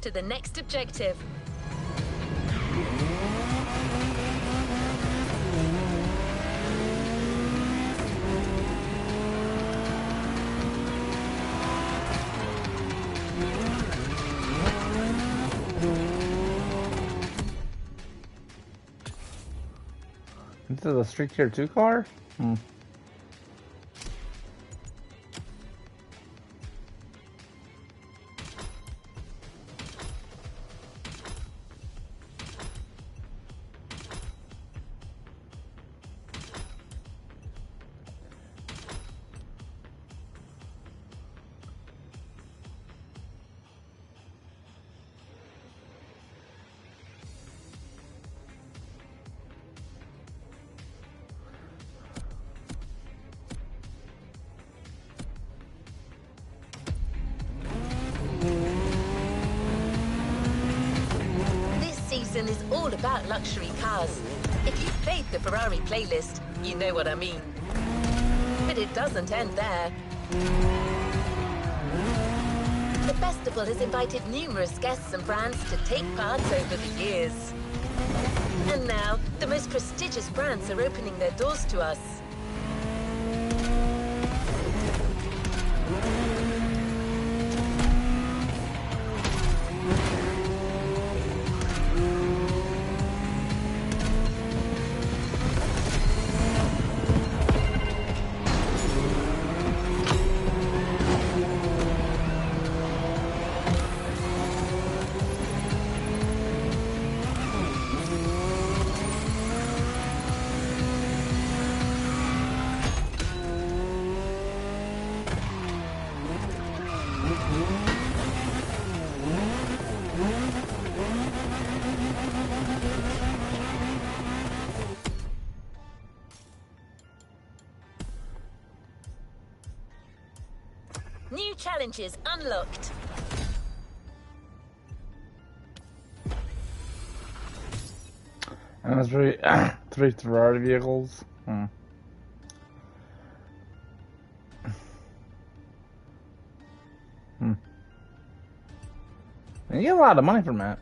to the next objective. This is a Street Tier 2 car? Is all about luxury cars. If you've played the Ferrari playlist, you know what I mean. But it doesn't end there. The festival has invited numerous guests and brands to take part over the years. And now, the most prestigious brands are opening their doors to us. New challenges unlocked. And that's three Ferrari vehicles. And you get a lot of money from that.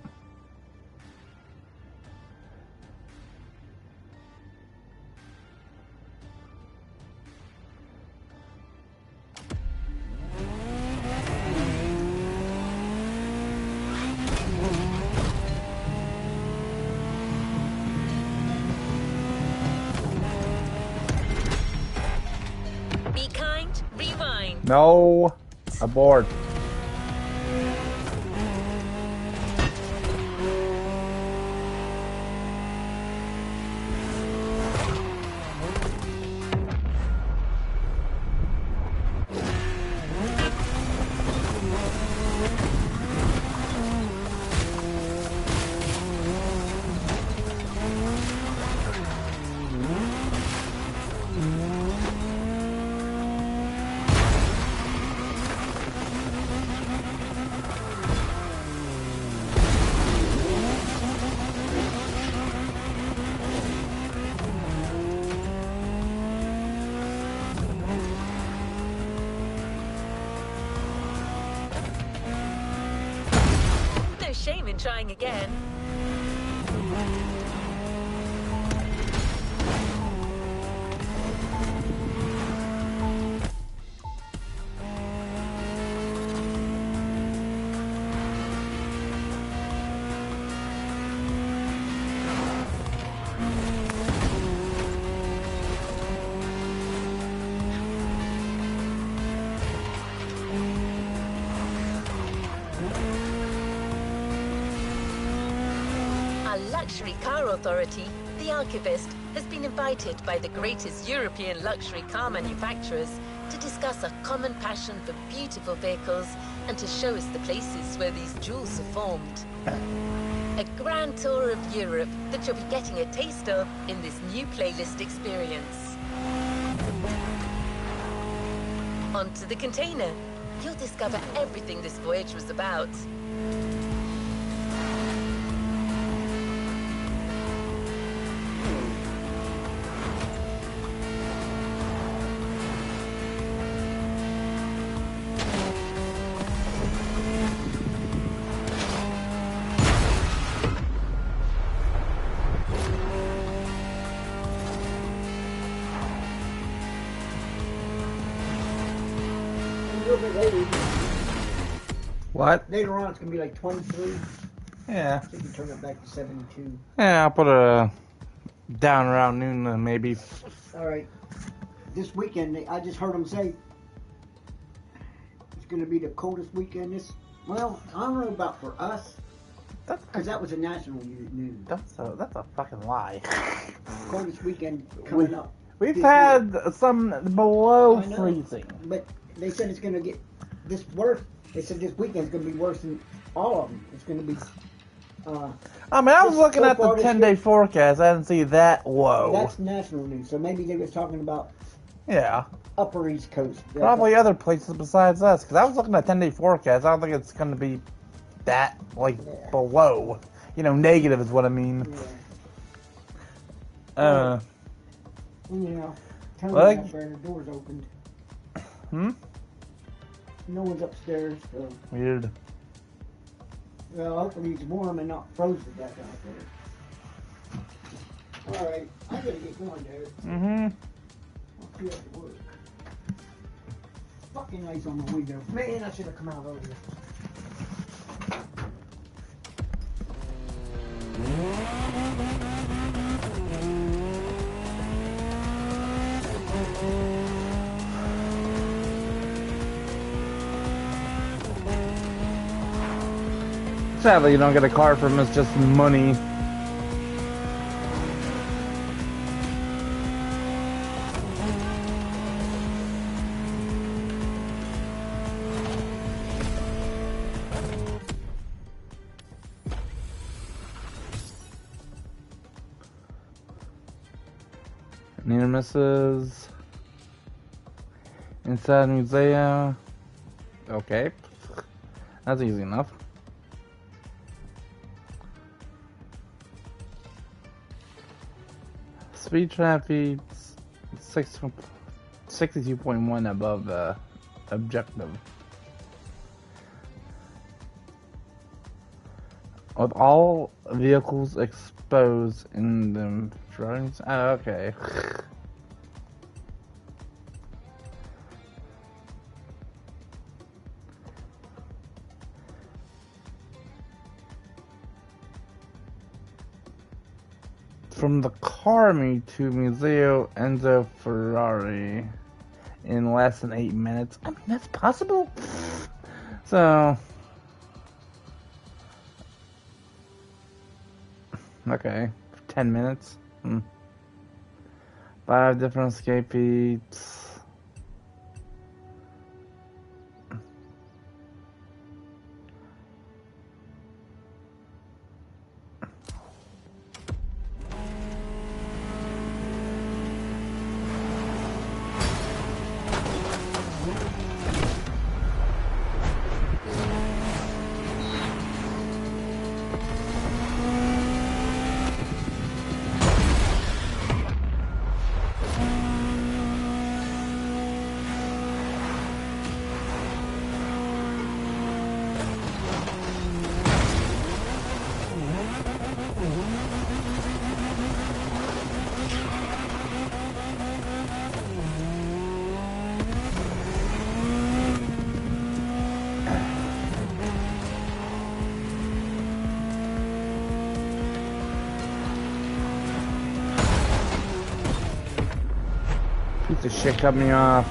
Be kind, rewind. No, abort. Shame in trying again. Luxury car authority, the Archivist, has been invited by the greatest European luxury car manufacturers to discuss a common passion for beautiful vehicles and to show us the places where these jewels are formed. A grand tour of Europe that you'll be getting a taste of in this new playlist experience. Onto the container. You'll discover everything this voyage was about. bit later. What? Later on, it's gonna be like 23. Yeah. So you can turn it back to 72. Yeah, I'll put a down around noon then maybe. All right. This weekend, I just heard them say it's gonna be the coldest weekend. Well, I don't know about for us, because that was a national news. That's a fucking lie. Coldest weekend coming up. We've this had year. some below I know, freezing. But they said it's gonna get this worse. They said this weekend's gonna be worse than all of them. It's gonna be. I mean, I was looking so at the far this 10-day year- forecast. I didn't see that low. That's national news. So maybe they was talking about Yeah. Upper East Coast. Probably other places besides us. Because I was looking at 10-day forecast. I don't think it's going to be that, Yeah. below. Negative is what I mean. Yeah. Tony's Like- up there, the door's opened. Hmm? No one's upstairs, so. Weird. Well, hopefully it's warm and not frozen to death out there. Alright, I gotta get going there. Mm-hmm. I'll see you at work. Fucking ice on the window. Man, I should have come out earlier. Sadly, you don't get a car from us, just money. Near misses. Inside museum. Okay. That's easy enough. Speed traffic 62.1 above the objective. With all vehicles exposed in the drones. Oh, okay. From the car meet to Museo Enzo Ferrari in less than 8 minutes. I mean, that's possible. So, okay, 10 minutes. 5 different escape feats. Piece of shit cut me off.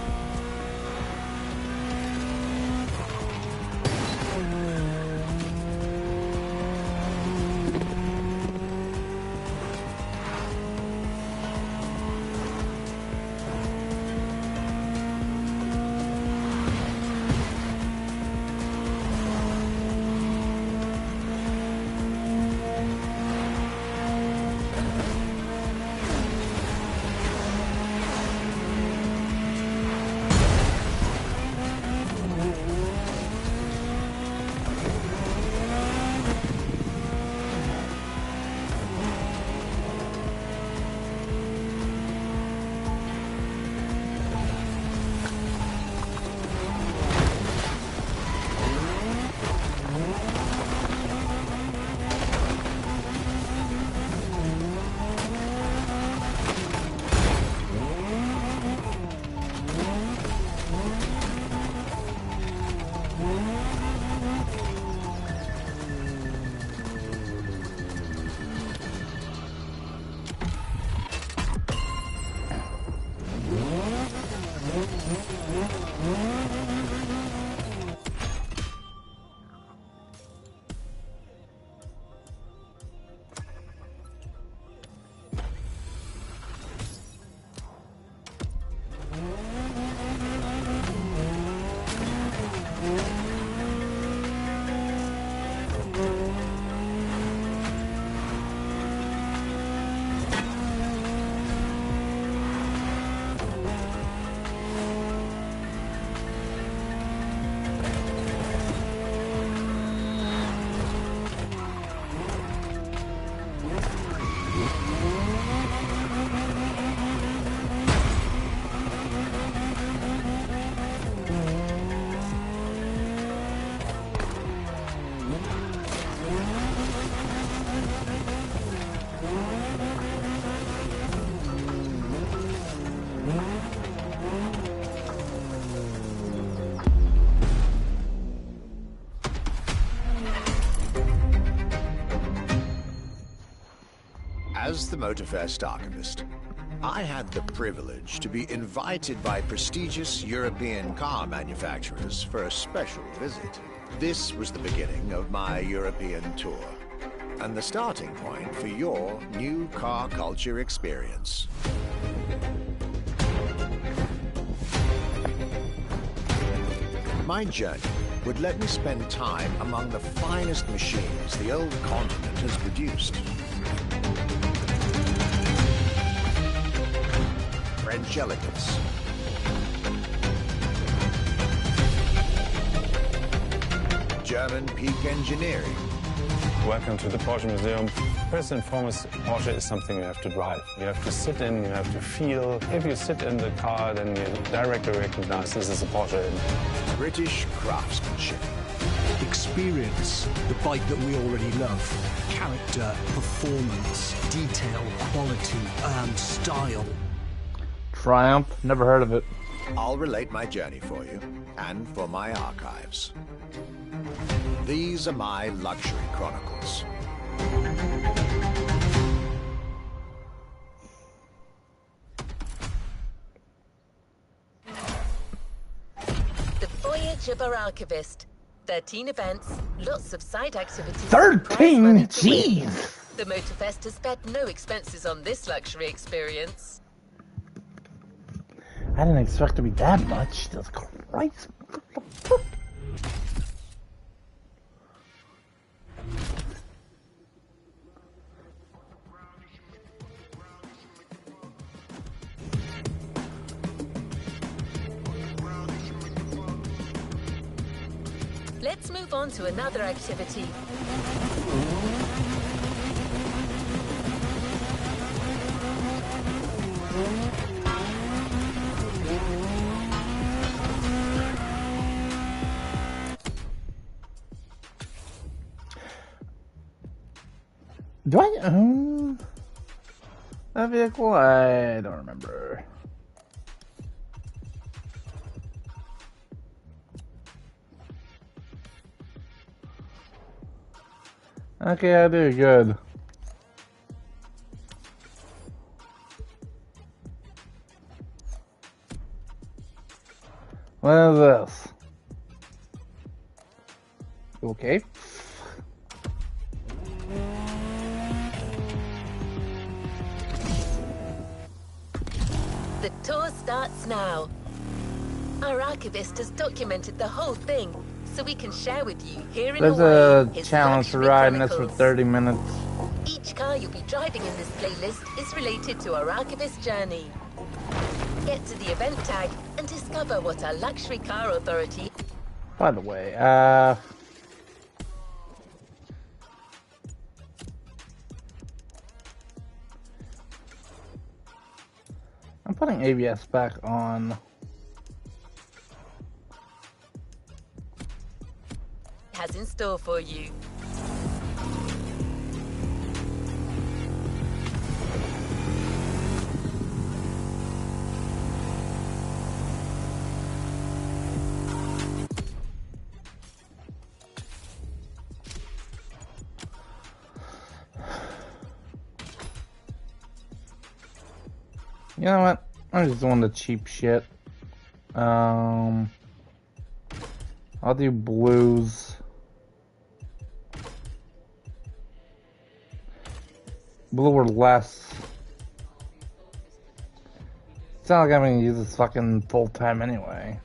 As the MOTORFEST archivist, I had the privilege to be invited by prestigious European car manufacturers for a special visit. This was the beginning of my European tour, and the starting point for your new car culture experience. My journey would let me spend time among the finest machines the old continent has produced. French elegance, German peak engineering. Welcome to the Porsche Museum. First and foremost, Porsche is something you have to drive. You have to sit in, you have to feel. If you sit in the car, then you directly recognize this is a Porsche. British craftsmanship. Experience the bike that we already love. Character, performance, detail, quality, and style. Triumph, never heard of it. I'll relate my journey for you, and for my archives. These are my luxury chronicles. The voyage of our archivist. 13 events, lots of side activities. 13? Jeez! The MOTORFEST has spared no expenses on this luxury experience. I didn't expect to be that much. Jesus Christ. Let's move on to another activity. Do I own that vehicle? I don't remember. Okay, I do. Good. What is this? Okay. The tour starts now. Our archivist has documented the whole thing, so we can share with you here in There's Hawaii a his challenge for luxury riding this for chronicles. 30 minutes. Each car you'll be driving in this playlist is related to our archivist journey. Get to the event tag and discover what our luxury car authority... By the way, I'm putting ABS back on. has in store for you. You know what? I'm just doing the cheap shit. I'll do blues. Blue or less. It's not like I'm gonna use this fucking full time anyway.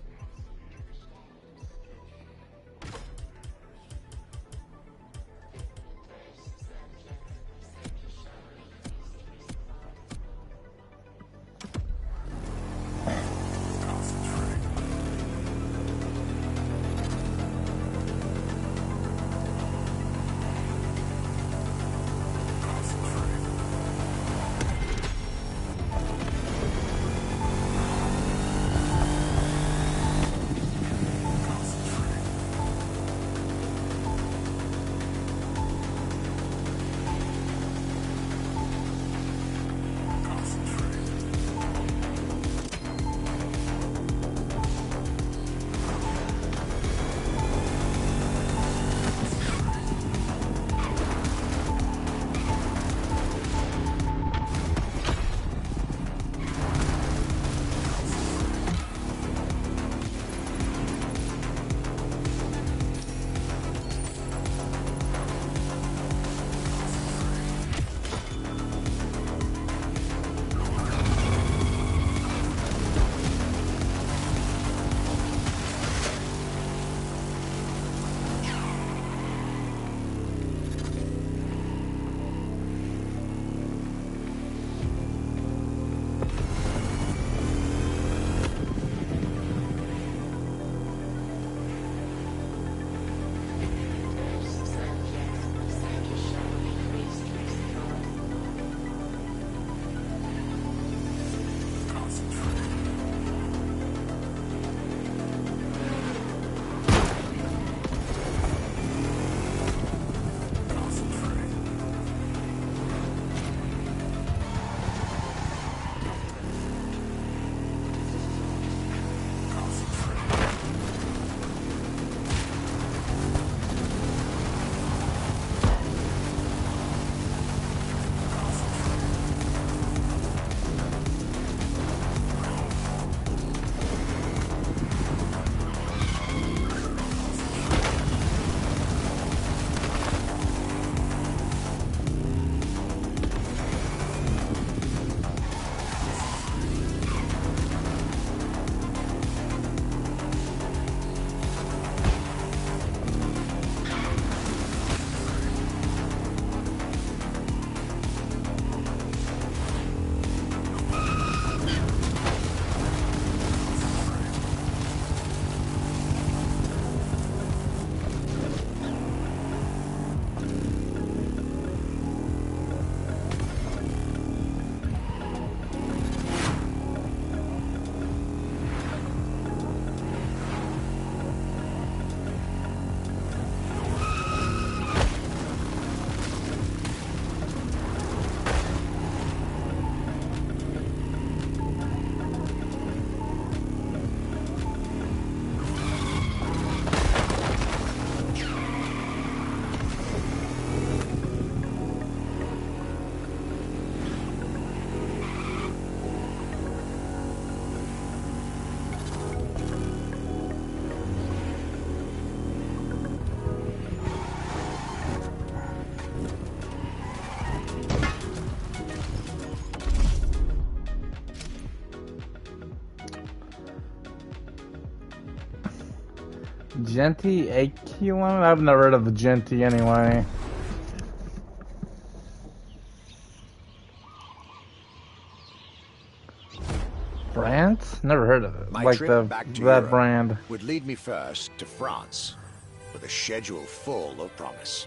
Genti Aquilon? I've never heard of the Genti anyway. France? Never heard of it. My like trip back to that Europe brand. would lead me first to France, with a schedule full of promise.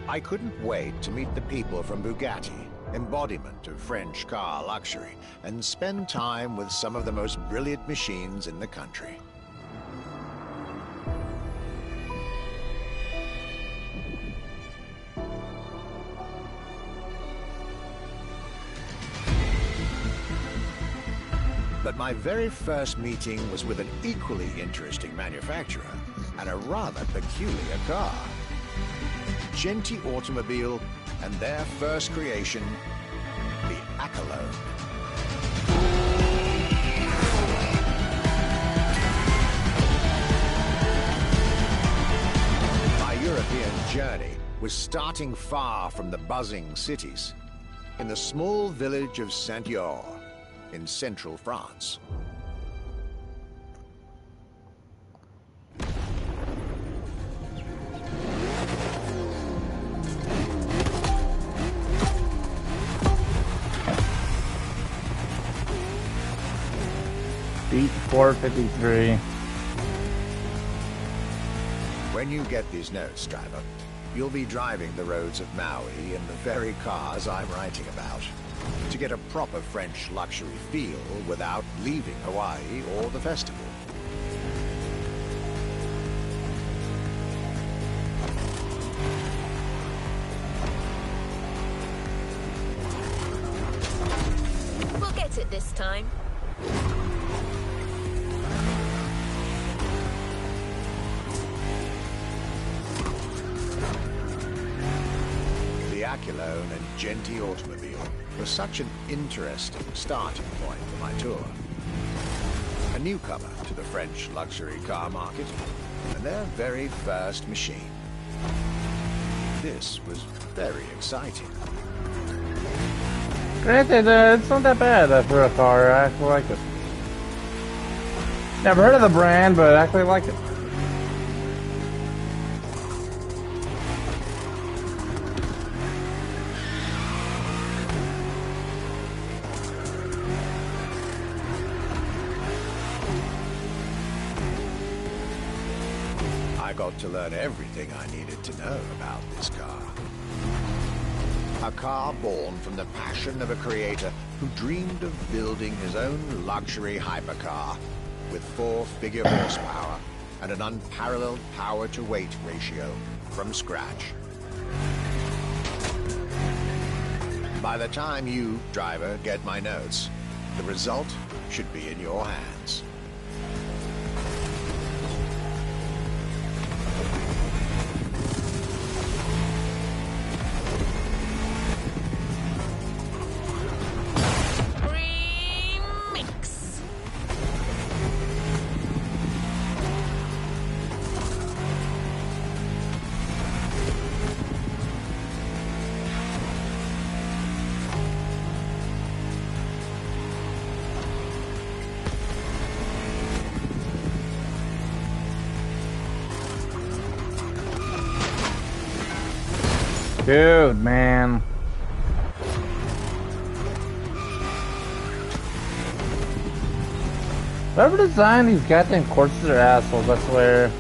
I couldn't wait to meet the people from Bugatti, embodiment of French car luxury, and spend time with some of the most brilliant machines in the country. But my very first meeting was with an equally interesting manufacturer and a rather peculiar car. Genti Automobile and their first creation, the Aquilon. My European journey was starting far from the buzzing cities, in the small village of Saint-Yor, in central France. Beat 453. When you get these notes, driver, you'll be driving the roads of Maui in the very cars I'm writing about, to get a proper French luxury feel without leaving Hawaii or the festival. We'll get it this time. The Aquilon and Genti Automobile was such an interesting starting point for my tour. A newcomer to the French luxury car market, and their very first machine. This was very exciting. Granted, it's not that bad for a car. I actually like it. Never heard of the brand, but I actually like it. I got to learn everything I needed to know about this car. A car born from the passion of a creator who dreamed of building his own luxury hypercar with 4-figure horsepower and an unparalleled power-to-weight ratio from scratch. By the time you, driver, get my notes, the result should be in your hands. Dude, man. Whoever designed these goddamn courses are assholes, I swear.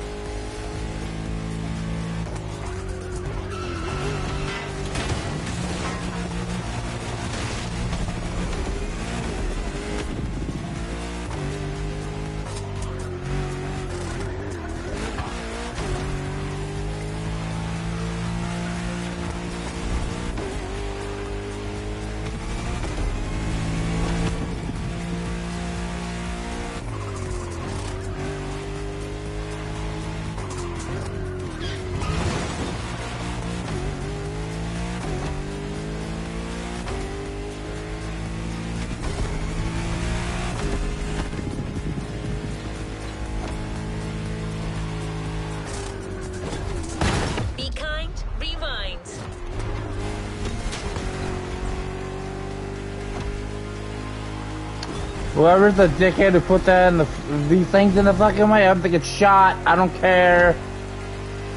Whoever's the dickhead who put that in these things in the fucking way, I'm thinking shot. I don't care.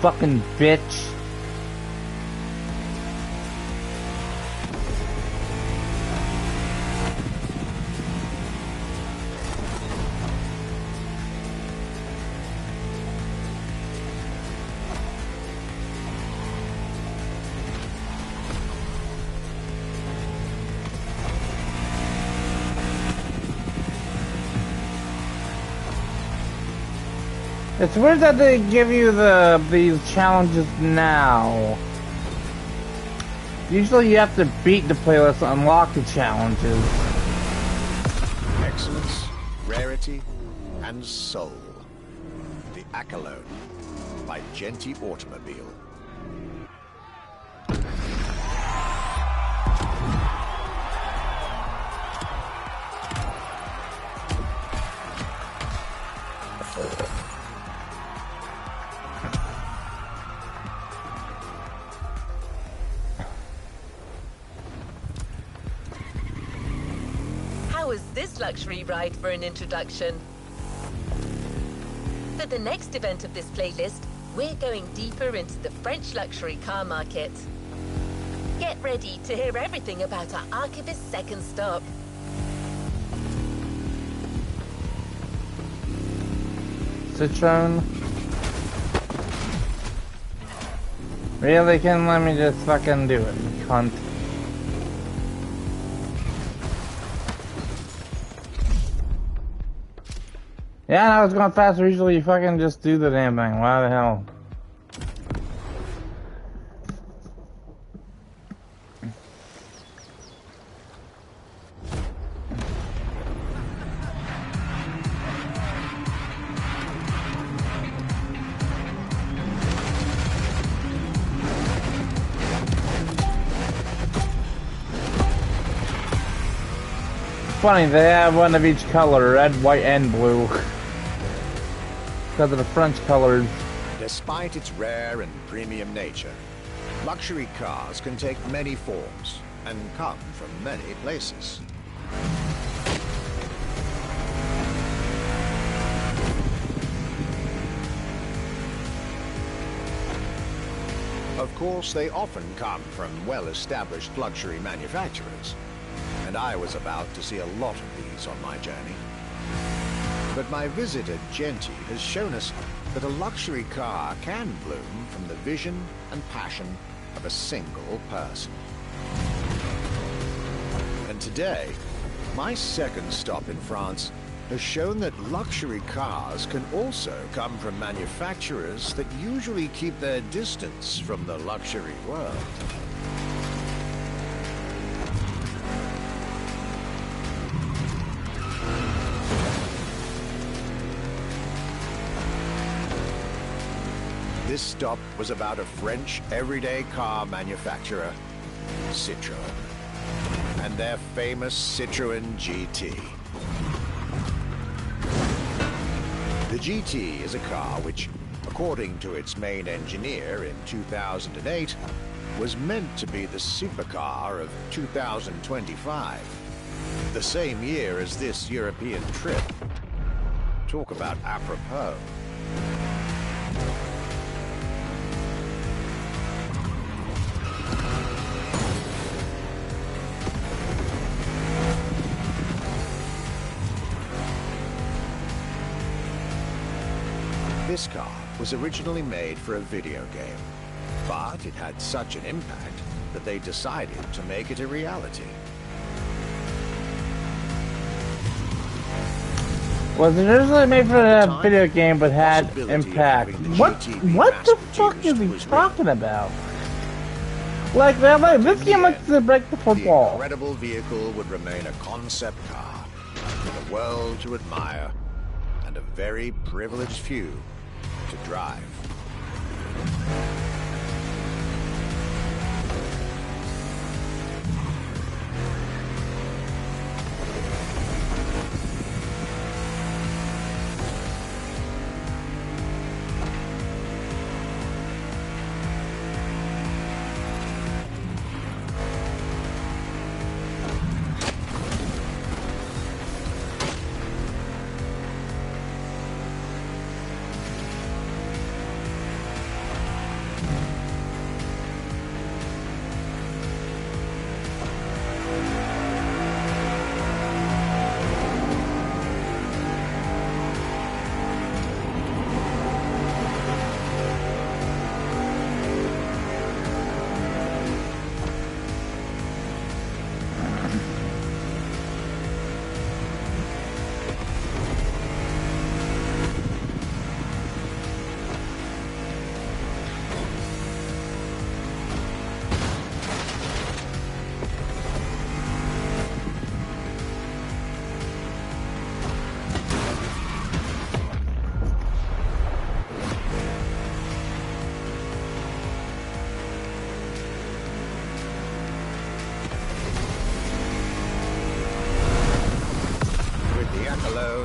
Fucking bitch. It's weird that they give you these challenges now. Usually you have to beat the playlist to unlock the challenges. Excellence, rarity, and soul. The Accolade by Genty Automobile. Luxury ride for an introduction. For the next event of this playlist, we're going deeper into the French luxury car market. Get ready to hear everything about our Archivist's second stop. Citroen. Really, can let me just fucking do it, cunt. Yeah, I was going faster. Usually you fucking just do the damn thing. Why the hell? Funny, they have one of each color, red, white, and blue. Because of the French colors. Despite its rare and premium nature, luxury cars can take many forms and come from many places. Of course, they often come from well-established luxury manufacturers, and I was about to see a lot of these on my journey. But my visit at Genty has shown us that a luxury car can bloom from the vision and passion of a single person. And today, my second stop in France has shown that luxury cars can also come from manufacturers that usually keep their distance from the luxury world. This stop was about a French everyday car manufacturer, Citroën, and their famous Citroën GT. The GT is a car which, according to its main engineer in 2008, was meant to be the supercar of 2025, the same year as this European trip. Talk about apropos. This car was originally made for a video game, but it had such an impact that they decided to make it a reality. Was originally made for a video game, but had impact. What the fuck is he talking about? Like, this game likes to break the fourth wall. The incredible vehicle would remain a concept car, for the world to admire, and a very privileged few to drive.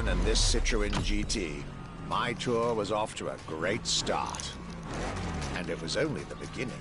sedan and this Citroën GT, my tour was off to a great start. And it was only the beginning.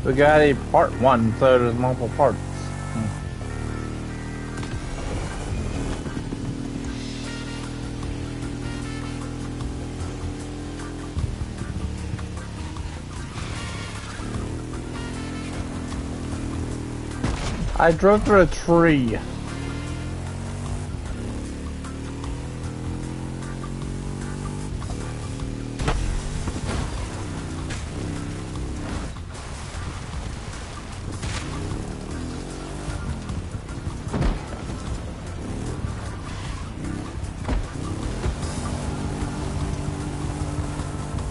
We got a part 1, so there's multiple parts. I drove through a tree.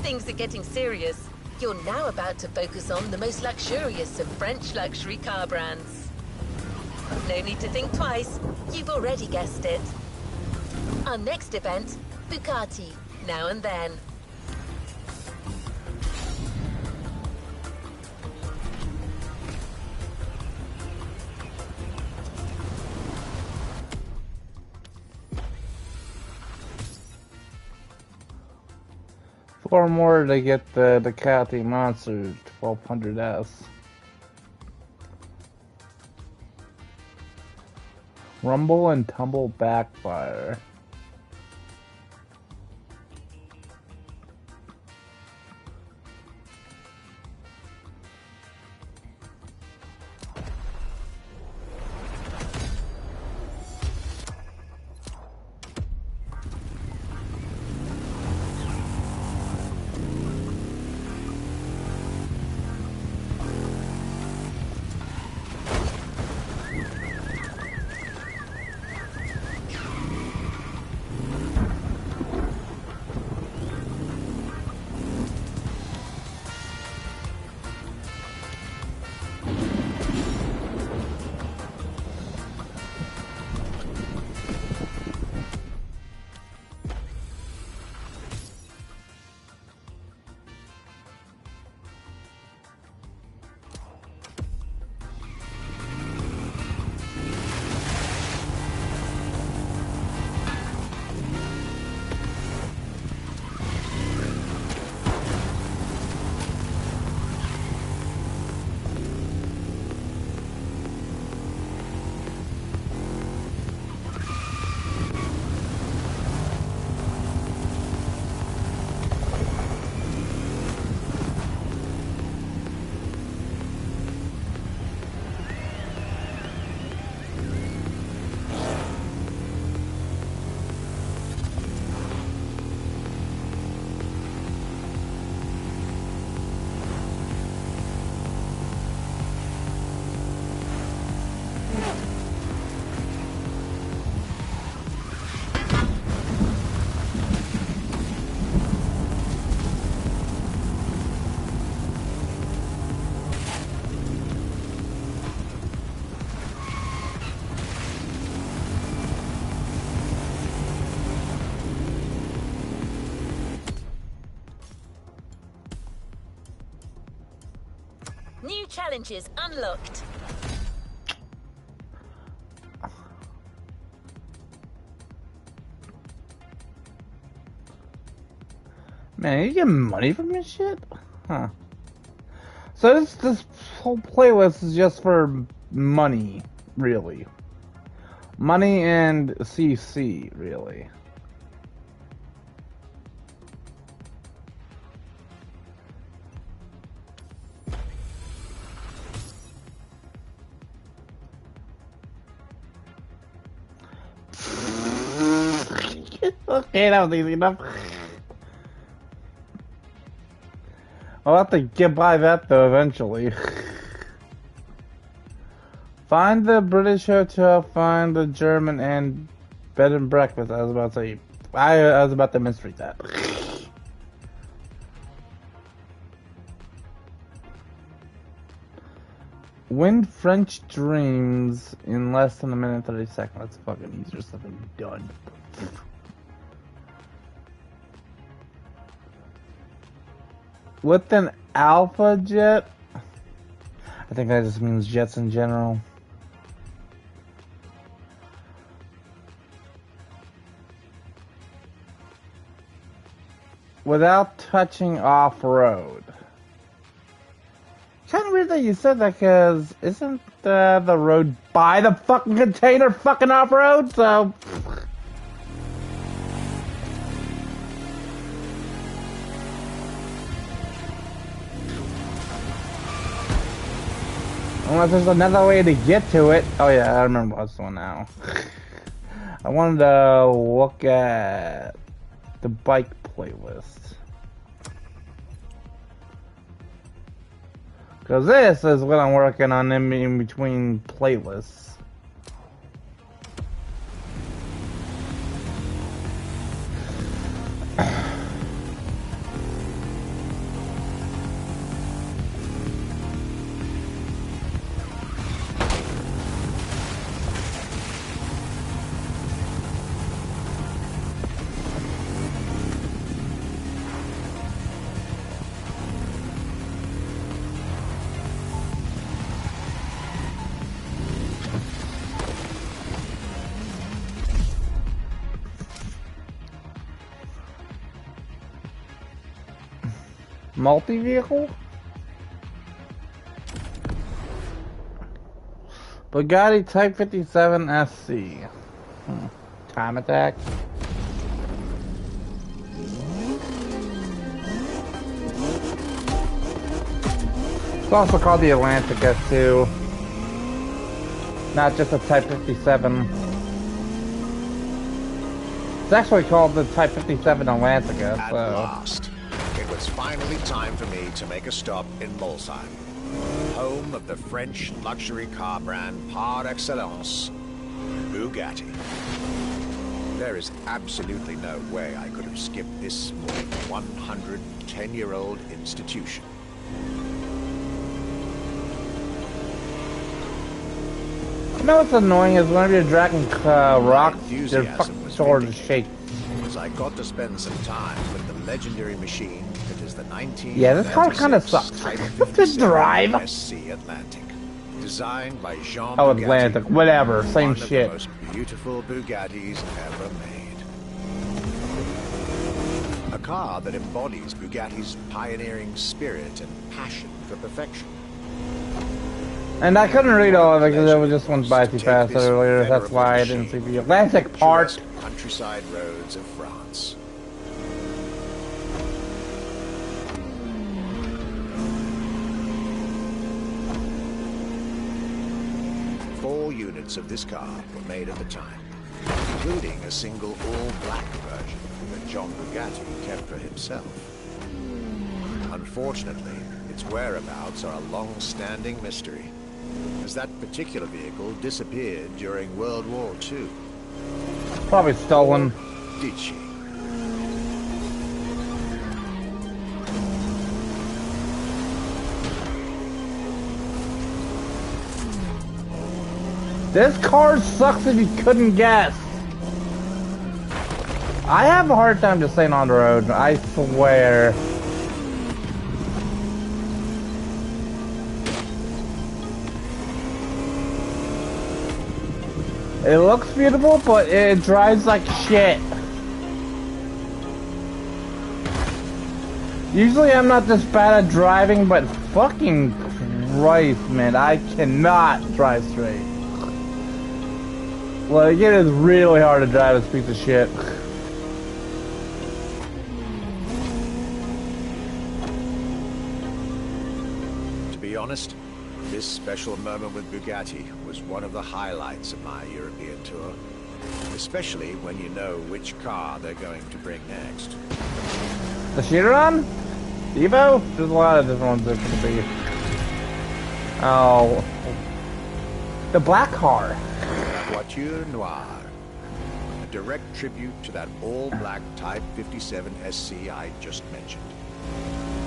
Things are getting serious. You're now about to focus on the most luxurious of French luxury car brands. No need to think twice. You've already guessed it. Our next event, Bugatti, Now and Then. Four more to get the Ducati Monster 1200S. Rumble and tumble backfire. New challenges unlocked. Man, you get money from this shit? Huh. So this whole playlist is just for money, really. Money and CC, really. Okay, that was easy enough. I'll have to get by that though eventually. Find the British hotel, find the German and bed and breakfast. I was about to say, I was about to misread that. Win French Dreams in less than a minute and 30 seconds. That's fucking easier said than done. With an alpha jet? I think that just means jets in general. Without touching off-road. Kind of weird that you said that, because isn't the road by the fucking container fucking off-road? So... unless there's another way to get to it. Oh yeah, I remember what's the one now. I wanted to look at the bike playlist. Because this is what I'm working on in between playlists. Multi-vehicle? Bugatti Type 57 SC. Time attack. It's also called the Atlantica too. Not just a Type 57. It's actually called the Type 57 Atlantica, At so... last. It was finally time for me to make a stop in Molsheim, home of the French luxury car brand par excellence, Bugatti. There is absolutely no way I could have skipped this more than 110-year-old institution. You know what's annoying is whenever you're dragging rocks, your fucking sword is shaking. As I got to spend some time with the legendary machine that is the 1936 Yeah, this car kind of sucks. Type to 57 drive. SC Atlantic, designed by Jean Oh, Bugatti, Atlantic, whatever, same one shit. of the most beautiful Bugattis ever made. A car that embodies Bugatti's pioneering spirit and passion for perfection. And I couldn't read all of it because it was just went by too fast earlier. That's why I didn't see the Atlantic part. Countryside roads of France. Four units of this car were made at the time, including a single all-black version that John Bugatti kept for himself. Unfortunately, its whereabouts are a long-standing mystery, as that particular vehicle disappeared during World War II. Probably stolen. Or did she? This car sucks if you couldn't guess. I have a hard time just staying on the road, I swear. It looks beautiful, but it drives like shit. Usually I'm not this bad at driving, but fucking Christ, man, I cannot drive straight. Like, it is really hard to drive this piece of shit. To be honest, this special moment with Bugatti was one of the highlights of my European tour, especially when you know which car they're going to bring next. The Chiron? Evo? There's a lot of different ones that could be. Oh. The black car. Voiture Noire. A direct tribute to that all-black Type 57 SC I just mentioned.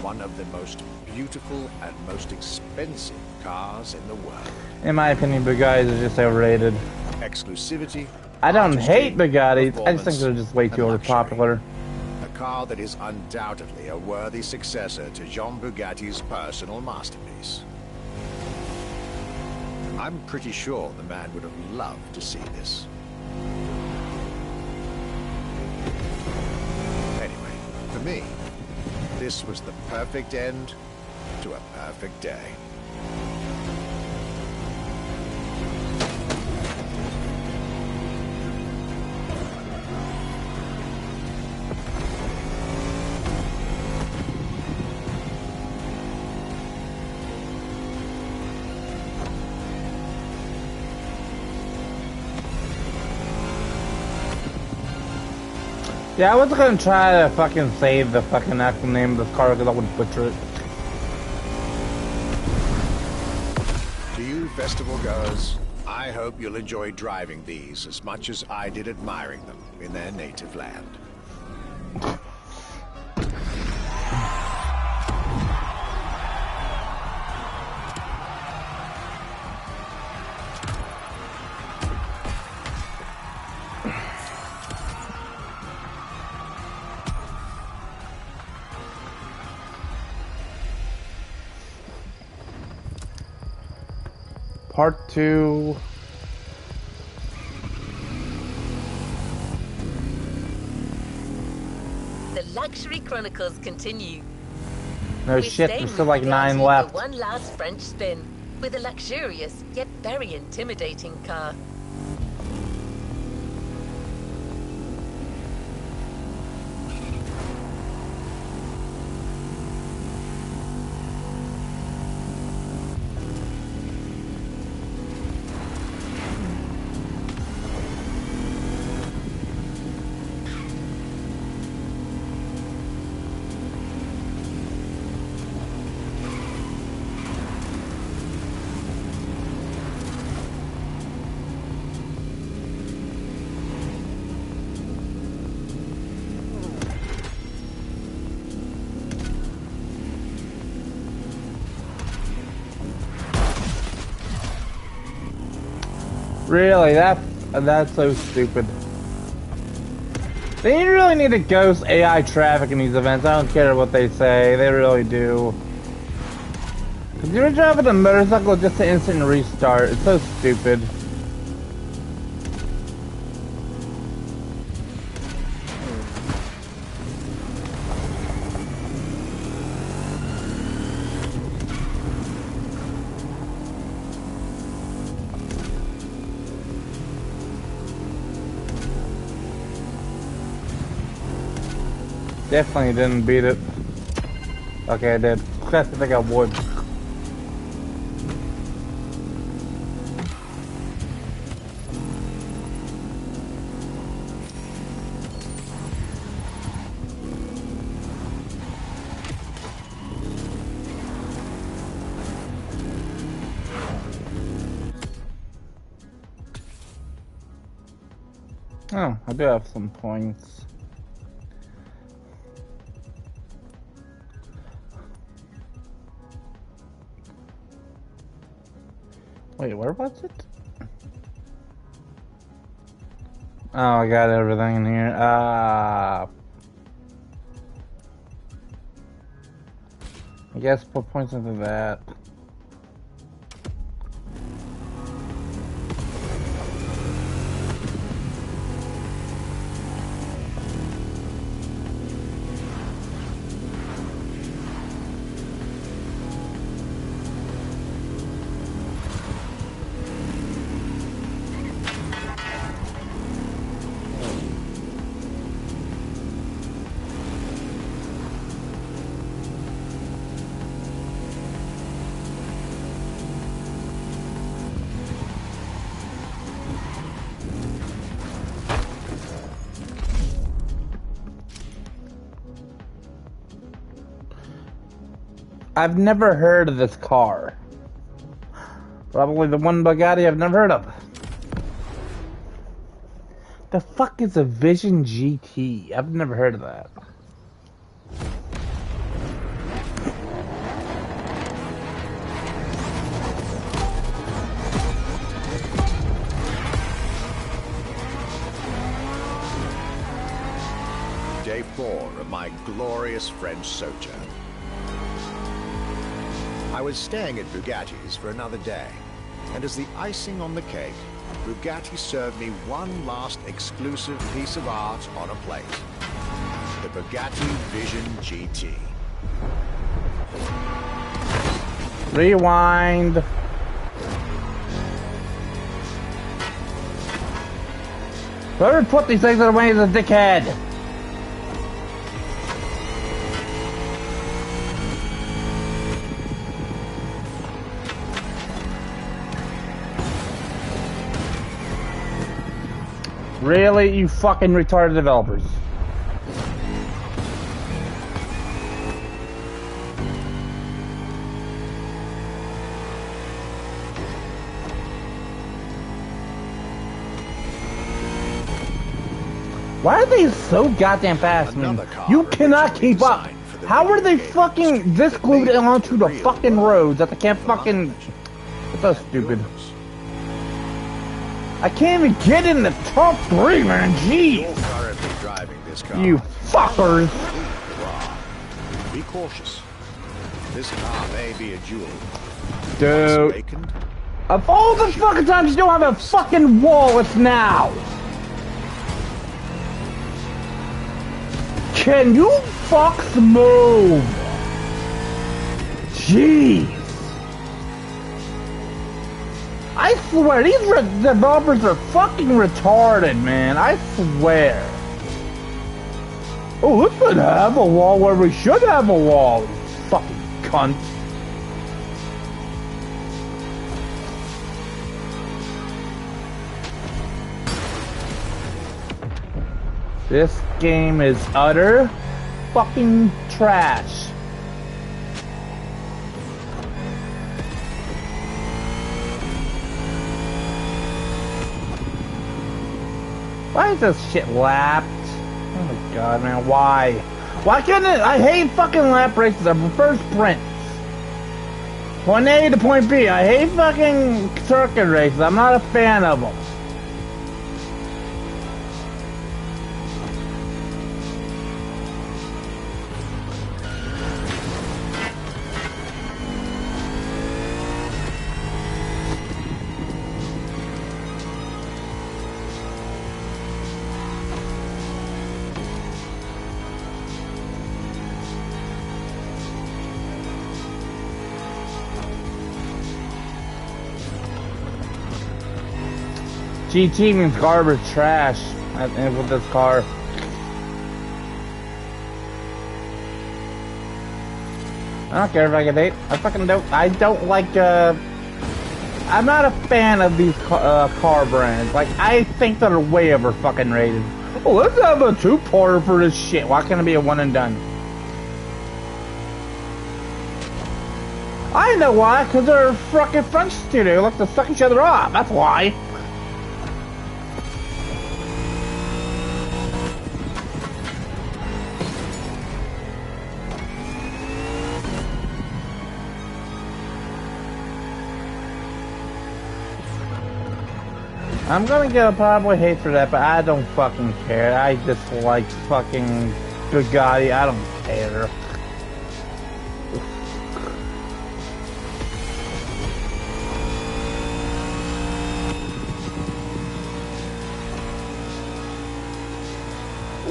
One of the most beautiful and most expensive cars in the world. In my opinion, Bugattis are just overrated. Exclusivity. I don't hate Bugattis, I just think they're just way too overpopular. A car that is undoubtedly a worthy successor to Jean Bugatti's personal masterpiece. I'm pretty sure the man would have loved to see this. Anyway, for me, this was the perfect end to a perfect day. Yeah, I wasn't gonna try to fucking save the fucking actual name of this car because I would butcher it. To you festival goers, I hope you'll enjoy driving these as much as I did admiring them in their native land. Part 2. The Luxury Chronicles continue. No shit, there's still like 9 left. One last French spin with a luxurious yet very intimidating car. Really, that's so stupid. They really need to ghost AI traffic in these events. I don't care what they say. They really do. Cause you're driving a motorcycle just to instant restart. It's so stupid. Definitely didn't beat it. Okay, I did. I think I would. Oh, I do have some points. Wait, where was it? Oh, I got everything in here. I guess put points into that. I've never heard of this car. Probably the one Bugatti I've never heard of. The fuck is a Vision GT? I've never heard of that. Day 4 of my glorious French sojourn. I was staying at Bugatti's for another day, and as the icing on the cake, Bugatti served me one last exclusive piece of art on a plate. The Bugatti Vision GT. Rewind. Whoever put these things away is a dickhead. Really, you fucking retarded developers. Why are they so goddamn fast, man? You cannot keep up. How are they fucking this glued onto the fucking roads that they can't fucking... It's so stupid. I can't even get in the top 3, man. Jeez. You're currently driving this car. You fuckers. Be cautious. This car may be a jewel. Dude. Awakened, Of all the fucking times you don't have a fucking wall, it's now. Can you fucks move? Jeez. I swear, these developers are fucking retarded, man. I swear. Oh, let's not have a wall where we should have a wall, you fucking cunt. This game is utter fucking trash. Why is this shit lapped? Oh my god, man, why? Why can't it? I hate fucking lap races. I prefer sprints. Point A to point B. I hate fucking circuit races. I'm not a fan of them. GT means garbage, trash. And with this car. I don't care if I get 8. I fucking don't. I don't like. I'm not a fan of these car brands. Like, I think they're way over fucking rated. Oh, let's have a 2-parter for this shit. Why can't it be a one and done? I know why. Because they're a fucking French studio. They like to suck each other off. That's why. I'm gonna get probably hate for that, but I don't fucking care. I just like fucking Bugatti. I don't care.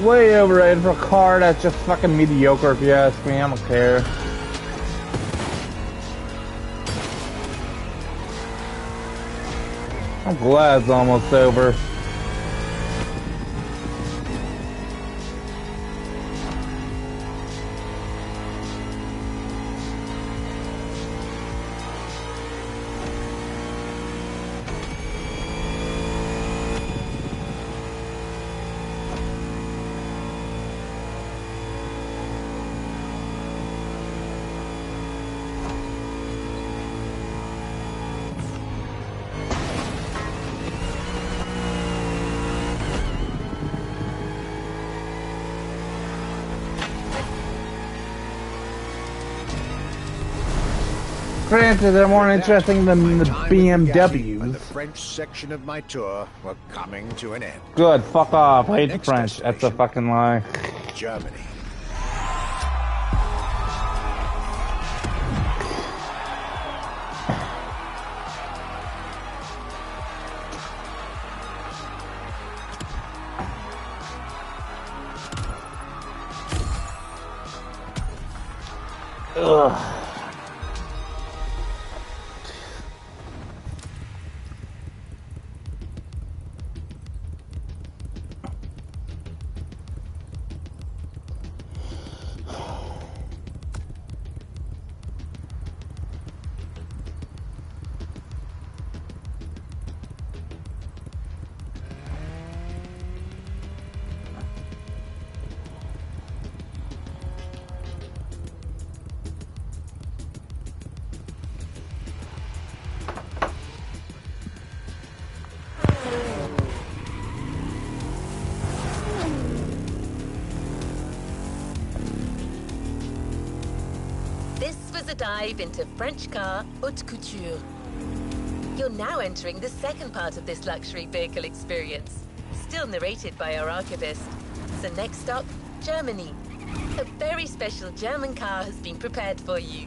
Way overrated for a car that's just fucking mediocre, if you ask me. I don't care. I'm glad it's almost over. France, they're more interesting than the BMWs. And the French section of my tour were coming to an end. Good, fuck off. I hate the French. That's a fucking lie. Germany. Ugh. A dive into French car haute couture. You're now entering the second part of this luxury vehicle experience, still narrated by our archivist. So next stop, Germany. A very special German car has been prepared for you.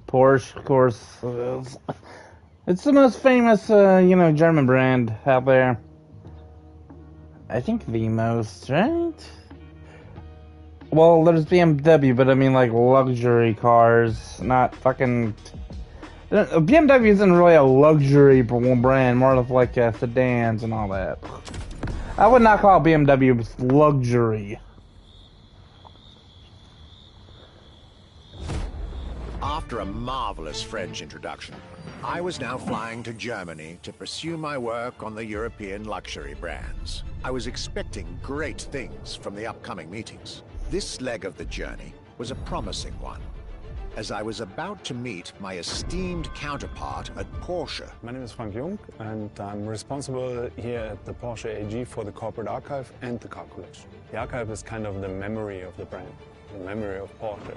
Porsche, of course. It's the most famous, German brand out there. I think the most, right? Well, there's BMW, but I mean, like, luxury cars, not fucking... BMW isn't really a luxury brand, more of like sedans and all that. I would not call BMW luxury. After a marvelous French introduction, I was now flying to Germany to pursue my work on the European luxury brands. I was expecting great things from the upcoming meetings. This leg of the journey was a promising one, as I was about to meet my esteemed counterpart at Porsche. My name is Frank Jung, and I'm responsible here at the Porsche AG for the corporate archive and the car collection. The archive is kind of the memory of the brand, the memory of Porsche.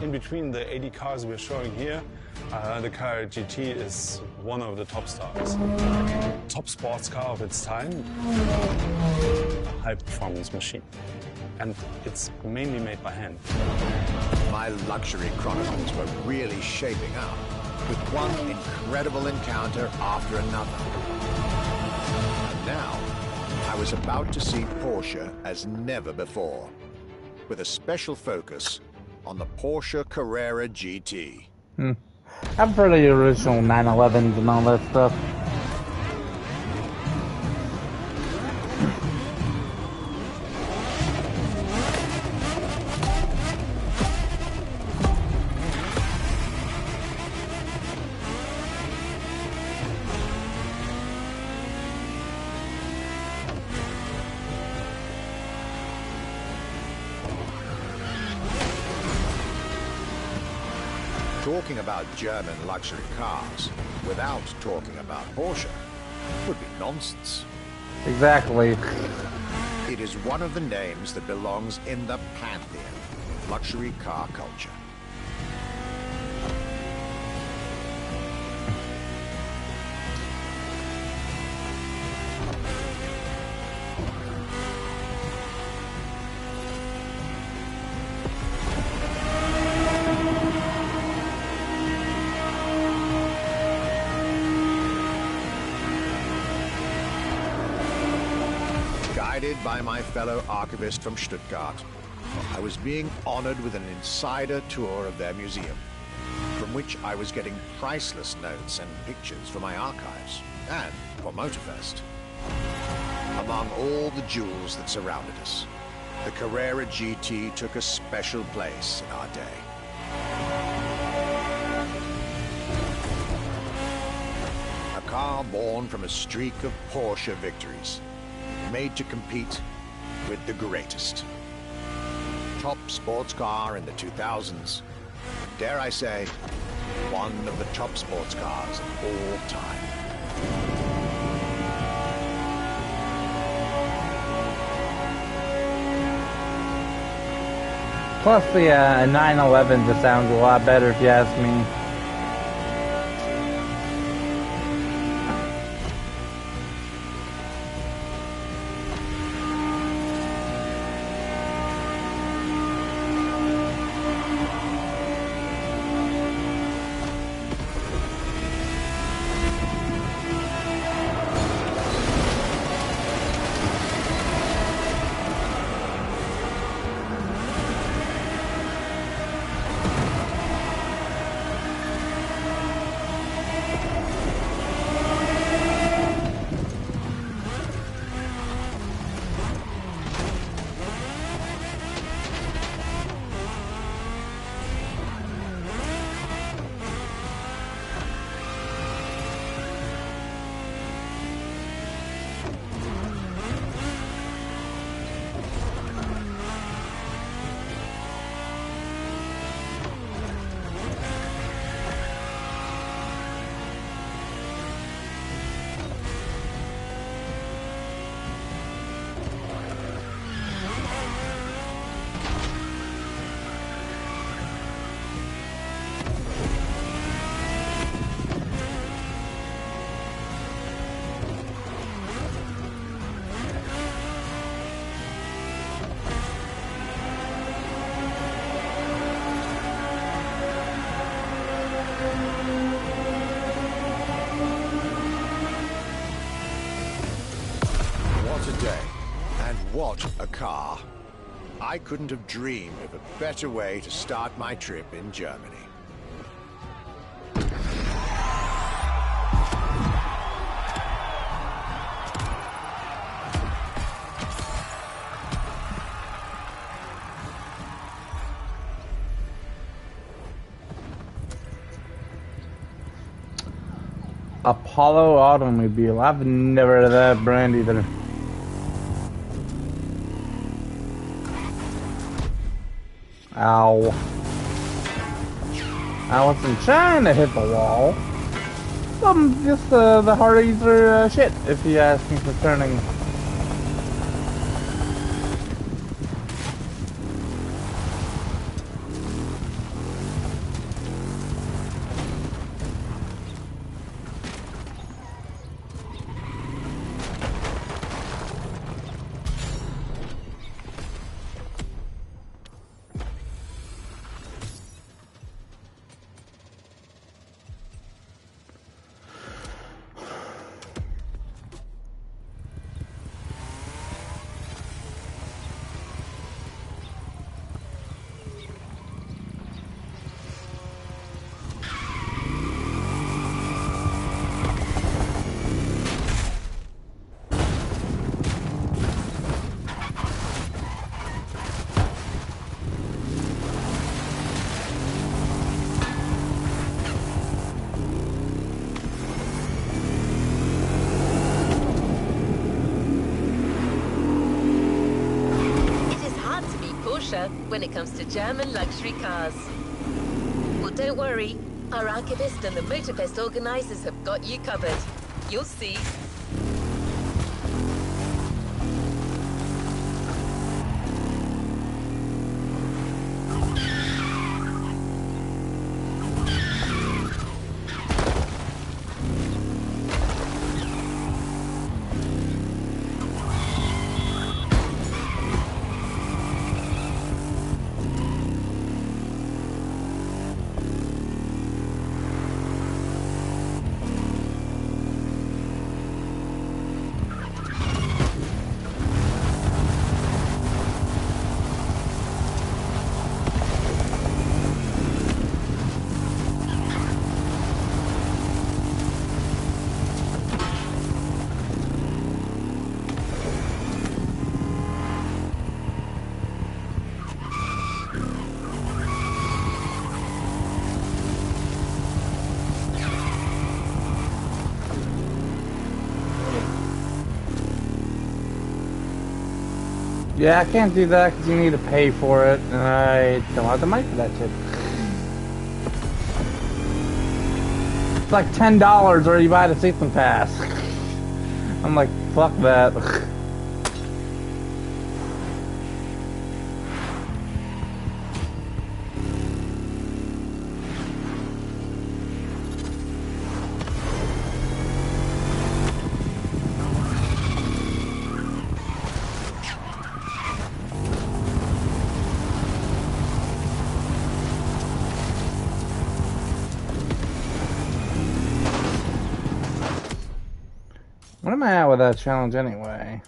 In between the 80 cars we're showing here, the car GT is one of the top stars. Top sports car of its time, a high-performance machine. And it's mainly made by hand. My luxury chronicles were really shaping up, with one incredible encounter after another. And now, I was about to see Porsche as never before, with a special focus on the Porsche Carrera GT. I prefer the original 911s and all that stuff. Talking about German luxury cars without talking about Porsche would be nonsense. Exactly. It is one of the names that belongs in the pantheon of luxury car culture. Guided by my fellow archivist from Stuttgart, I was being honored with an insider tour of their museum, from which I was getting priceless notes and pictures for my archives, and for MOTORFEST. Among all the jewels that surrounded us, the Carrera GT took a special place in our day. A car born from a streak of Porsche victories, made to compete with the greatest. Top sports car in the 2000s. Dare I say, one of the top sports cars of all time. Plus the 911 just sounds a lot better if you ask me. What a car. I couldn't have dreamed of a better way to start my trip in Germany. Apollo Automobile. I've never heard of that brand either. Ow. I wasn't trying to hit the wall. Just the Hardys are shit, if you ask me for turning. when it comes to German luxury cars. Well, don't worry. Our archivist and the MOTORFEST organizers have got you covered. You'll see. Yeah, I can't do that because you need to pay for it, and I don't have the money for that shit. It's like $10 or you buy the season pass. I'm like, fuck that. What am I at with that challenge anyway?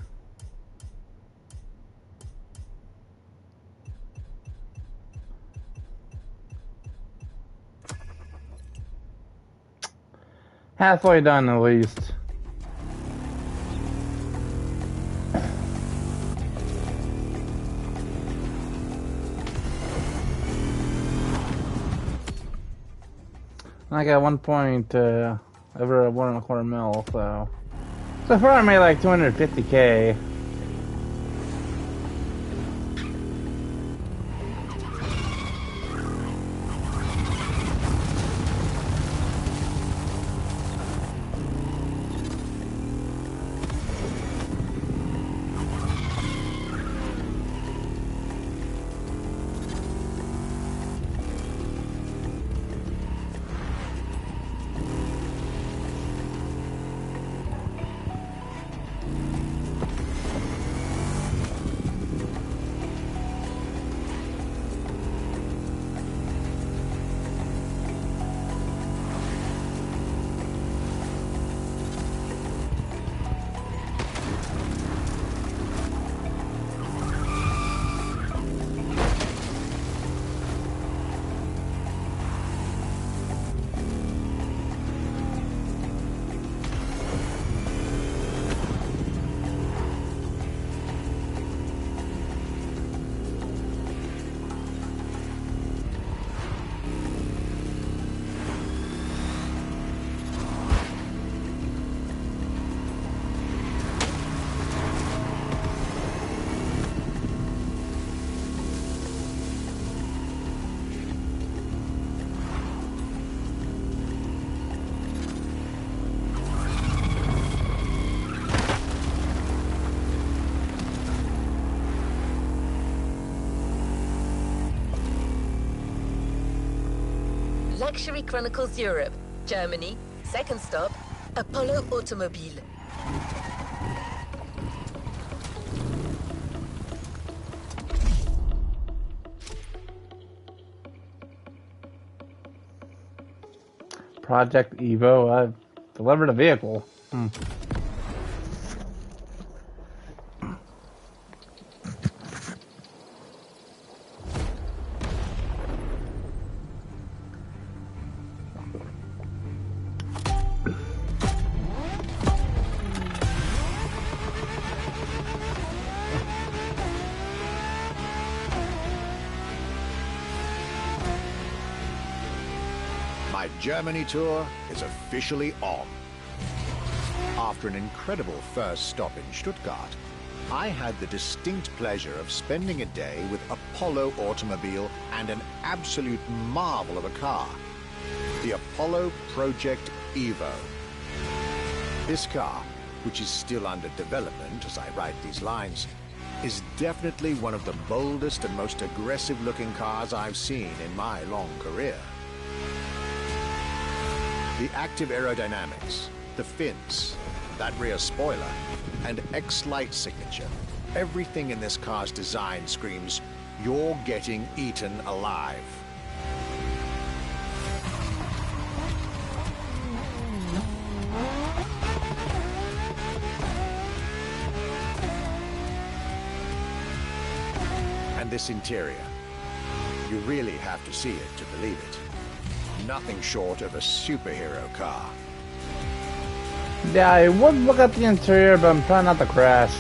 Halfway done at least. I got 1 point over 1.25 mil, so far I made like 250K. Luxury Chronicles Europe, Germany. Second stop, Apollo Automobile. Project Evo, I've delivered a vehicle. My Germany tour is officially on. After an incredible first stop in Stuttgart, I had the distinct pleasure of spending a day with Apollo Automobile and an absolute marvel of a car, the Apollo Project Evo. This car, which is still under development as I write these lines, is definitely one of the boldest and most aggressive-looking cars I've seen in my long career. The active aerodynamics, the fins, that rear spoiler, and X-Light signature. Everything in this car's design screams, you're getting eaten alive. And this interior, you really have to see it to believe it. Nothing short of a superhero car. Yeah, I would look at the interior, but I'm trying not to crash.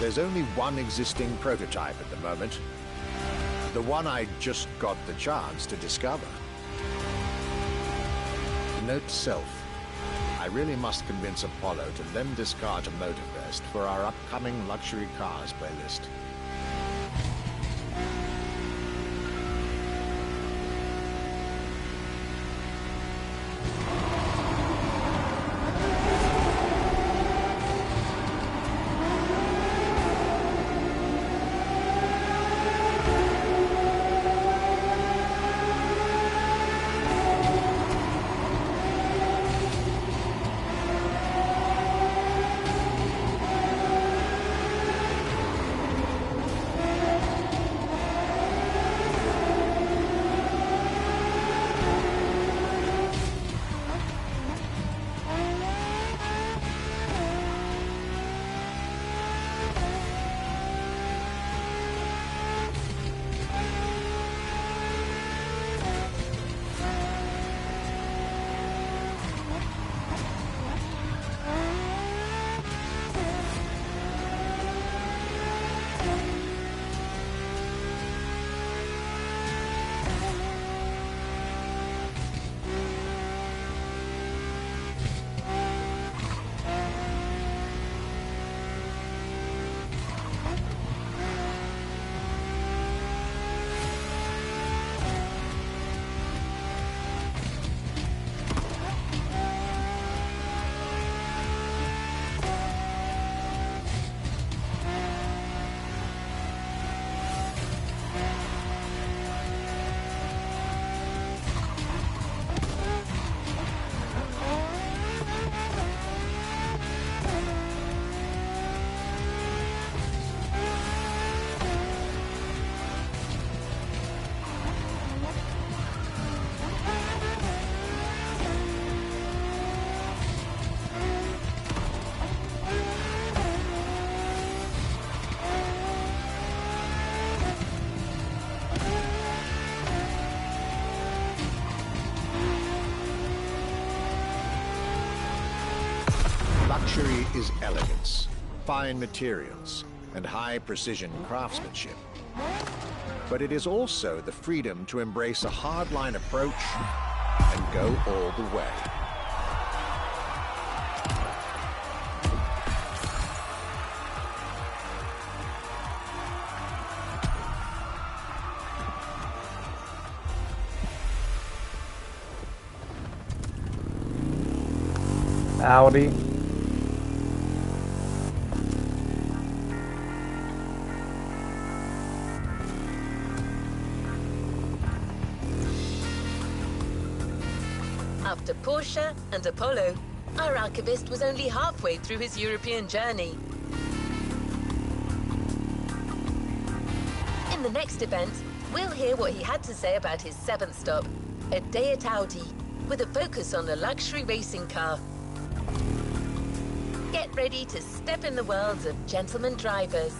There's only one existing prototype at the moment. The one I just got the chance to discover. Note self. I really must convince Apollo to lend this car to MOTORFEST for our upcoming luxury cars playlist. Luxury is elegance, fine materials, and high-precision craftsmanship. But it is also the freedom to embrace a hardline approach and go all the way. Audi. After Porsche and Apollo, our archivist was only halfway through his European journey. In the next event, we'll hear what he had to say about his seventh stop, a day at Audi, with a focus on a luxury racing car. Get ready to step in the world of gentleman drivers.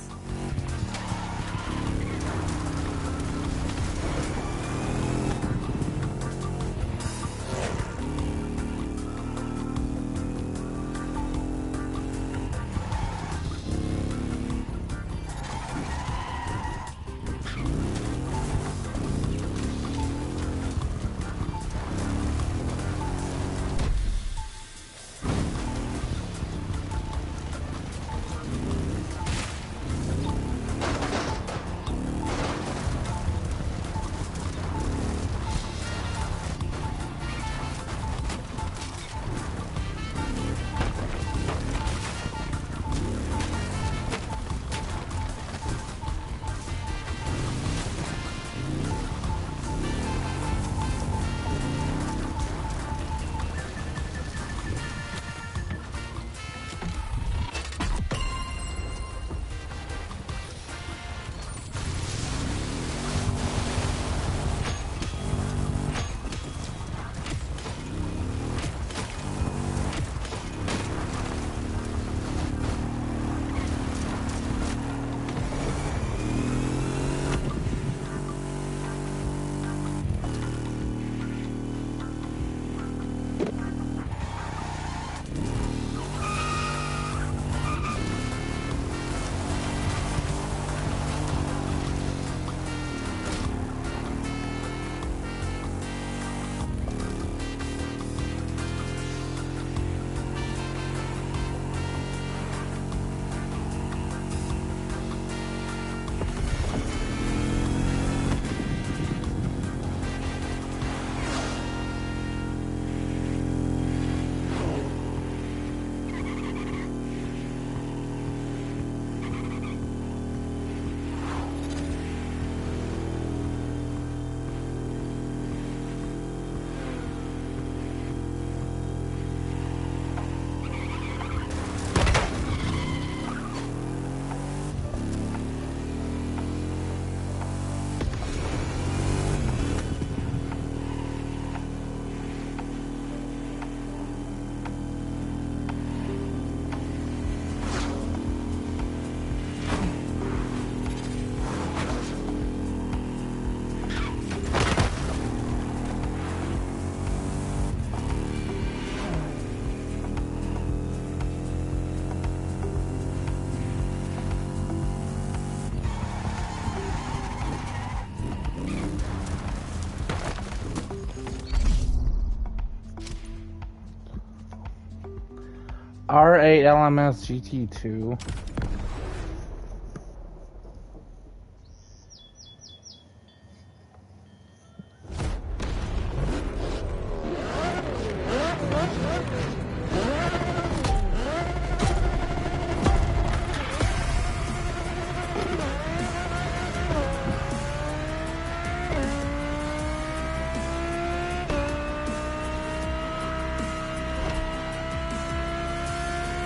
R8 LMS GT2.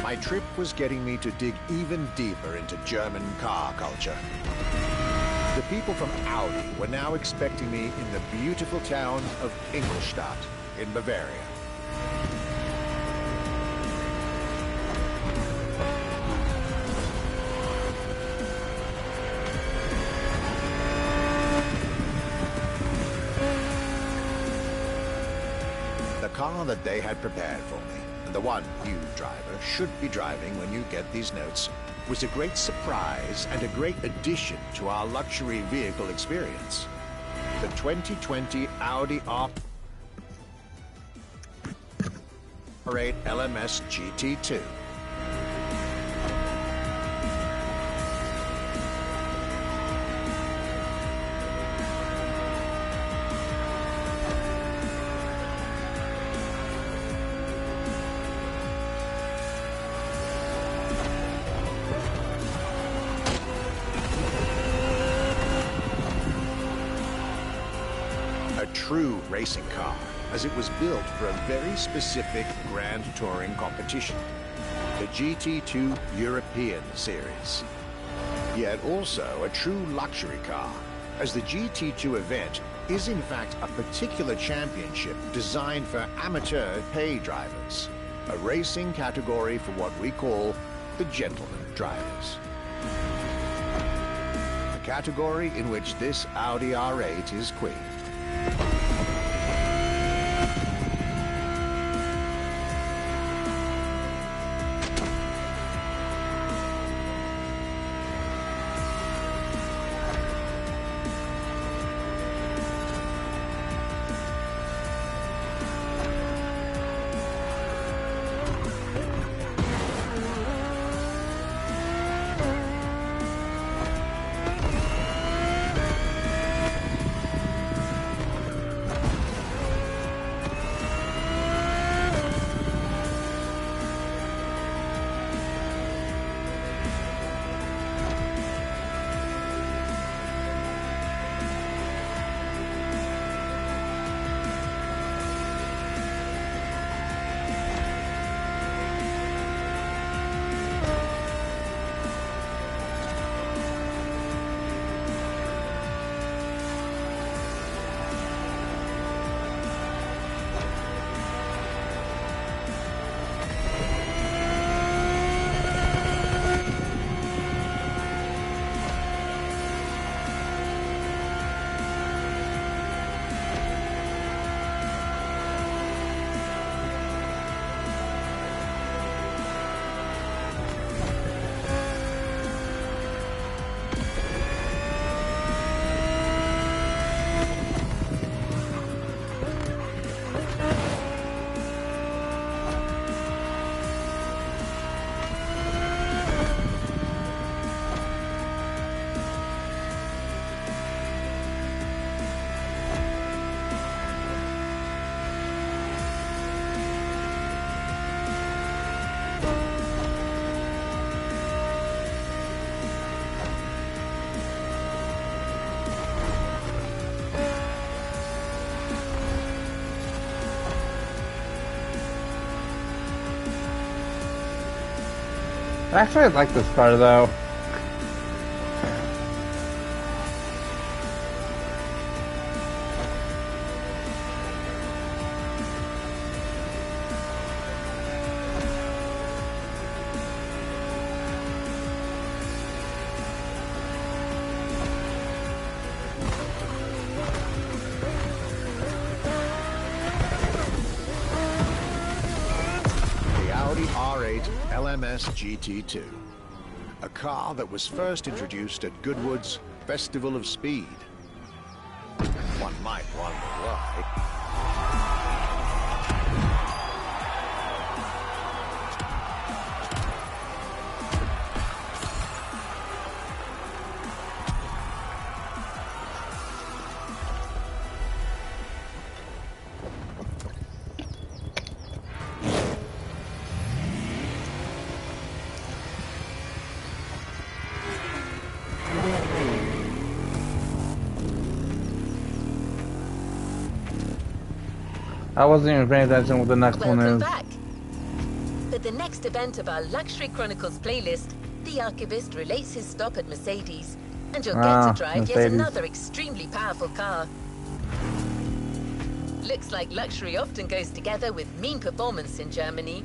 My trip was getting me to dig even deeper into German car culture. The people from Audi were now expecting me in the beautiful town of Ingolstadt in Bavaria. The car that they had prepared for me, and the one you, driver, should be driving when you get these notes, was a great surprise and a great addition to our luxury vehicle experience. The 2020 Audi R8 LMS GT2. True racing car, as it was built for a very specific Grand Touring competition, the GT2 European Series. Yet also a true luxury car, as the GT2 event is in fact a particular championship designed for amateur pay drivers, a racing category for what we call the gentleman drivers. A category in which this Audi R8 is queen. Actually, I like this car though. LMS GT2, a car that was first introduced at Goodwood's Festival of Speed. One might wonder why. I wasn't even paying attention what the next one Welcome is. back. For the next event of our Luxury Chronicles playlist, the Archivist relates his stop at Mercedes, and you'll get to drive yet Mercedes. another extremely powerful car. Looks like luxury often goes together with mean performance in Germany.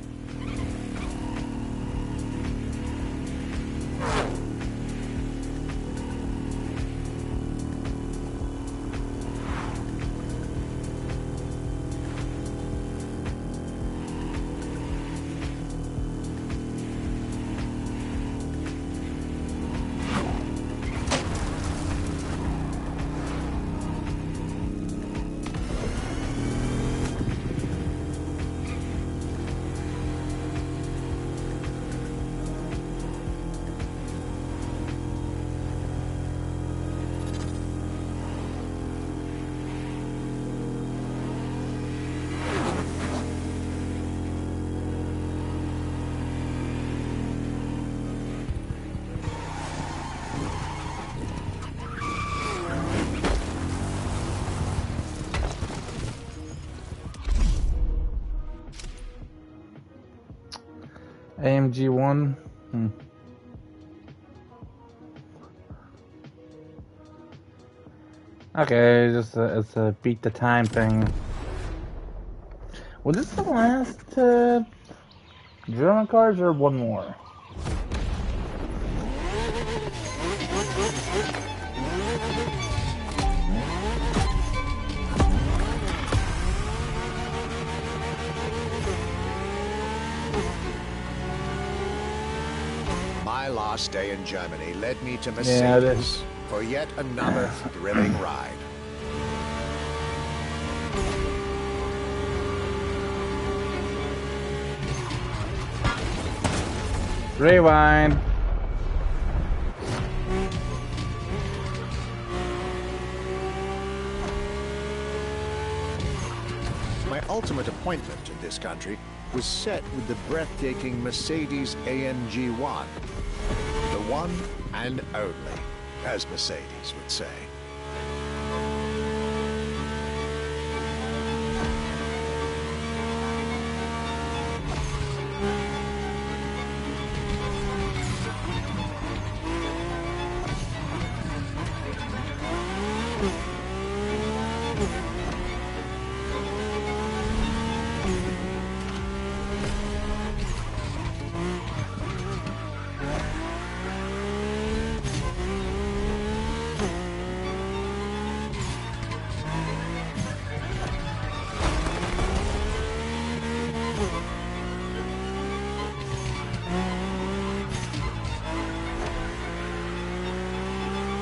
AMG 1. Okay, it's a beat the time thing. Was this the last German cars or one more? My last day in Germany led me to Mercedes for yet another thrilling ride. Rewind. My ultimate appointment in this country was set with the breathtaking Mercedes AMG 1. The one and only, as Mercedes would say.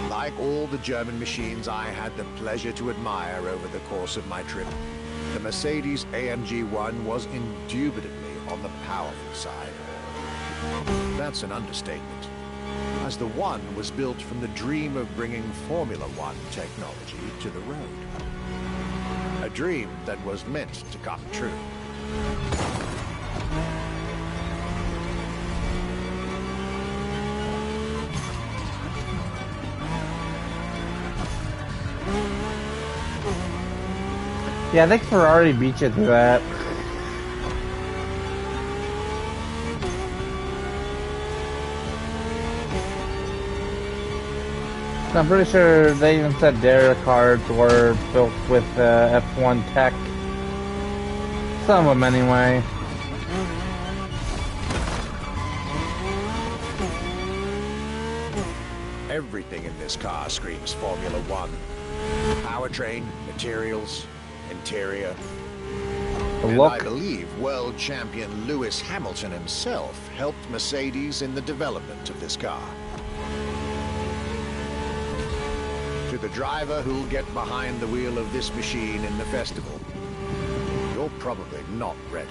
Like all the German machines I had the pleasure to admire over the course of my trip, the Mercedes AMG 1 was indubitably on the powerful side. That's an understatement, as the One was built from the dream of bringing Formula One technology to the road. A dream that was meant to come true. Yeah, I think Ferrari beat you to that. I'm pretty sure they even said their cars were built with F1 tech. Some of them anyway. Everything in this car screams Formula One. Powertrain, materials, interior. And I believe world champion Lewis Hamilton himself helped Mercedes in the development of this car. To the driver who'll get behind the wheel of this machine in the festival, you're probably not ready.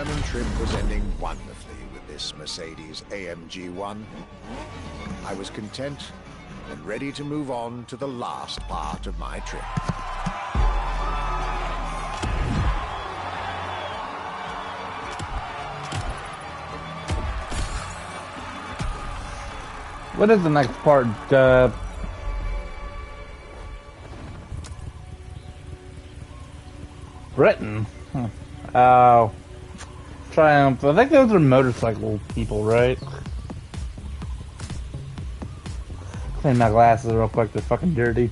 German trip was ending wonderfully with this Mercedes AMG 1. I was content and ready to move on to the last part of my trip. What is the next part, Britain? Huh. Oh. Triumph. I think those are motorcycle people, right? Clean my glasses real quick, they're fucking dirty.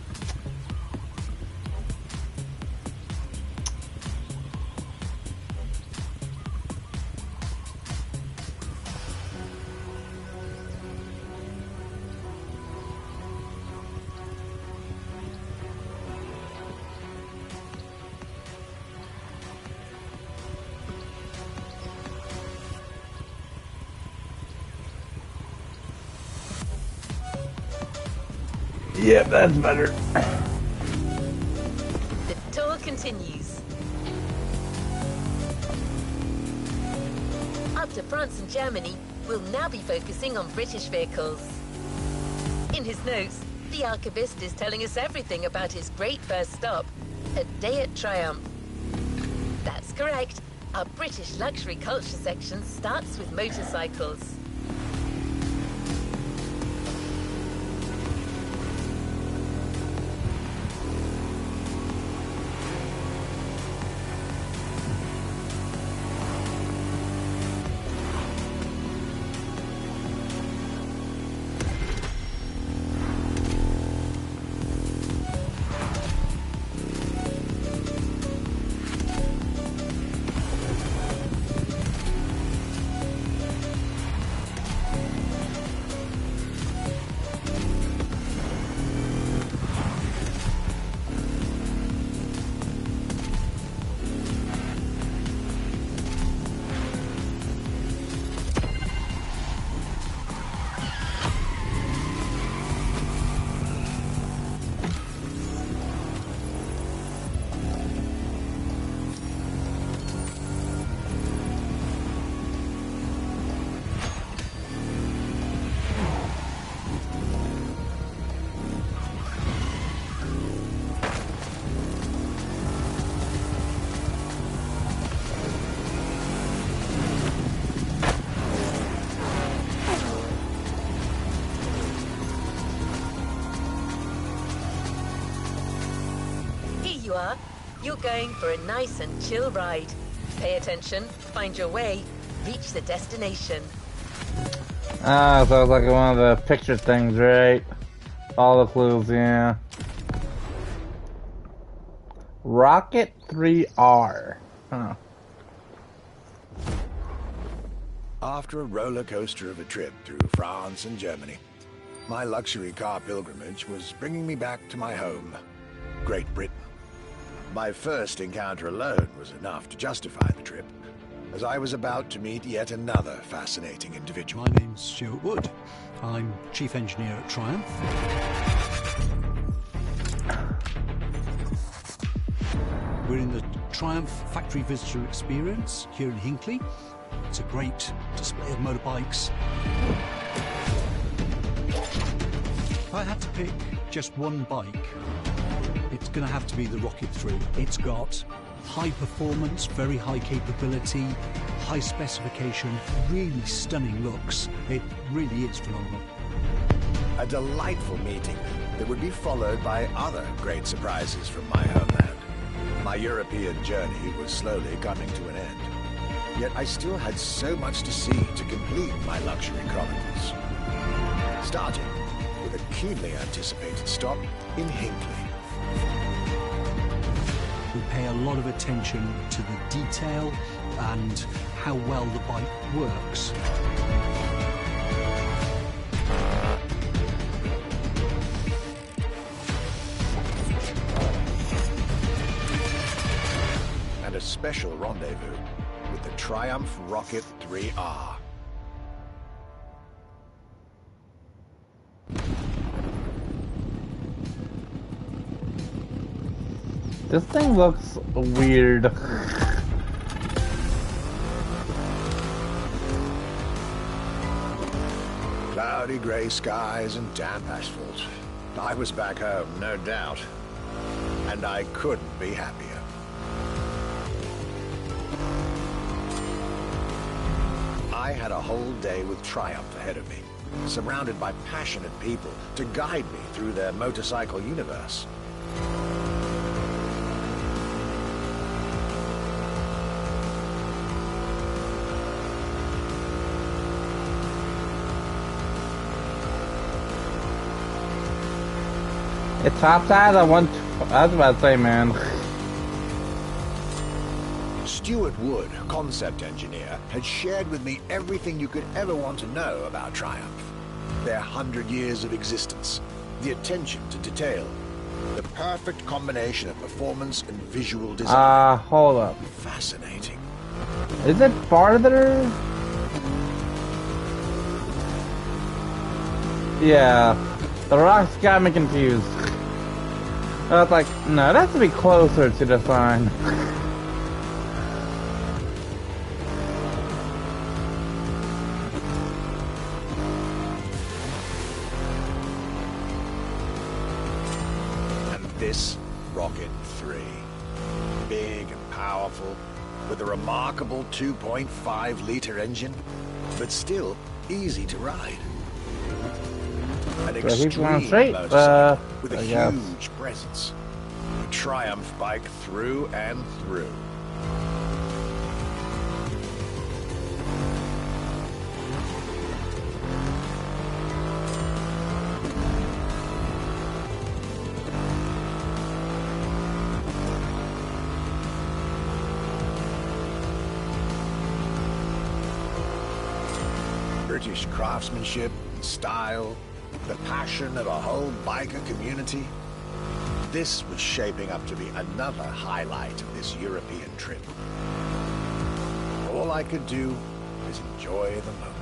Yep, that's better. The tour continues. After France and Germany, we'll now be focusing on British vehicles. In his notes, the archivist is telling us everything about his great first stop, a day at Triumph. That's correct. Our British luxury culture section starts with motorcycles. You are. You're going for a nice and chill ride. Pay attention, find your way, reach the destination. Ah, so it's like one of the picture things, right? All the clues, yeah. Rocket 3R. Huh. After a roller coaster of a trip through France and Germany, my luxury car pilgrimage was bringing me back to my home, Great Britain. My first encounter alone was enough to justify the trip, as I was about to meet yet another fascinating individual. My name's Stuart Wood. I'm Chief Engineer at Triumph. We're in the Triumph Factory Visitor Experience here in Hinckley. It's a great display of motorbikes. If I had to pick just one bike, it's going to have to be the Rocket 3. It's got high performance, very high capability, high specification, really stunning looks. It really is phenomenal. A delightful meeting that would be followed by other great surprises from my homeland. My European journey was slowly coming to an end, yet I still had so much to see to complete my luxury chronicles. Starting with a keenly anticipated stop in Hinckley. We pay a lot of attention to the detail and how well the bike works. And a special rendezvous with the Triumph Rocket 3R. This thing looks weird. cloudy grey skies and damp asphalt. I was back home, no doubt. And I couldn't be happier. I had a whole day with Triumph ahead of me, surrounded by passionate people to guide me through their motorcycle universe. It tops out at one. I was about to say, man. Stuart Wood, concept engineer, had shared with me everything you could ever want to know about Triumph. Their 100 years of existence, the attention to detail, the perfect combination of performance and visual design. Hold up. Fascinating. Is it farther? Yeah. The rocks got me confused. I was like, no, it has to be closer to the sign. And this Rocket 3. Big and powerful, with a remarkable 2.5-liter engine, but still easy to ride. An extreme motorcycle with a huge presence. A Triumph bike through and through. British craftsmanship and style, the passion of a whole biker community. This was shaping up to be another highlight of this European trip. All I could do was enjoy the moment.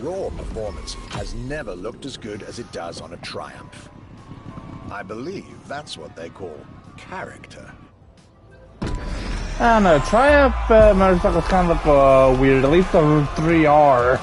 Raw performance has never looked as good as it does on a Triumph. I believe that's what they call character. I don't know, Triumph motorcycles kind of look weird, at least the 3R.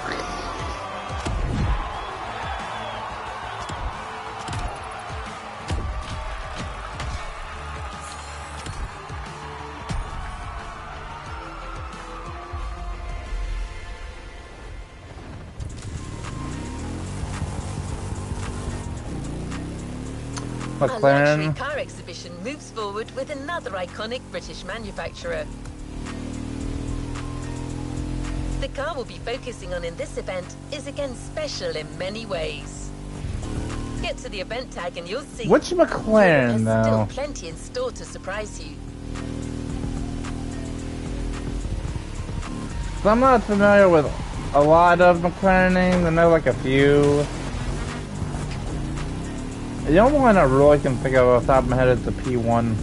Our McLaren. luxury car exhibition moves forward with another iconic British manufacturer. The car we'll be focusing on in this event is again special in many ways. Get to the event tag and you'll see. Which McLaren, there's still though? plenty in store to surprise you. So I'm not familiar with a lot of McLaren names. I know like a few. The only one I really can think of off the top of my head is the P1.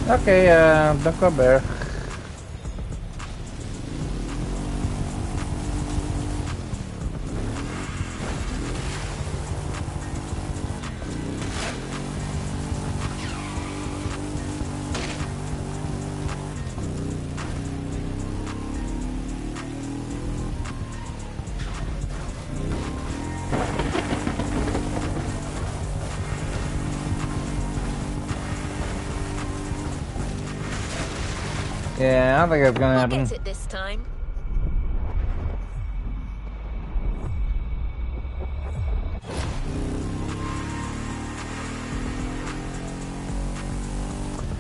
Okay, don't go bear. Yeah, I don't think it's gonna happen. We'll get it this time.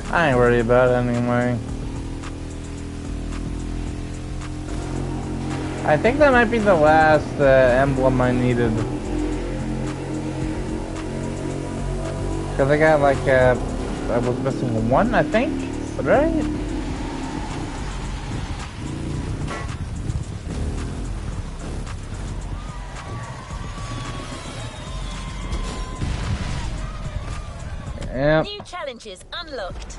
I ain't worried about it anyway. I think that might be the last emblem I needed. Cause I got like I was missing one, I think, right? Yep. New challenges unlocked.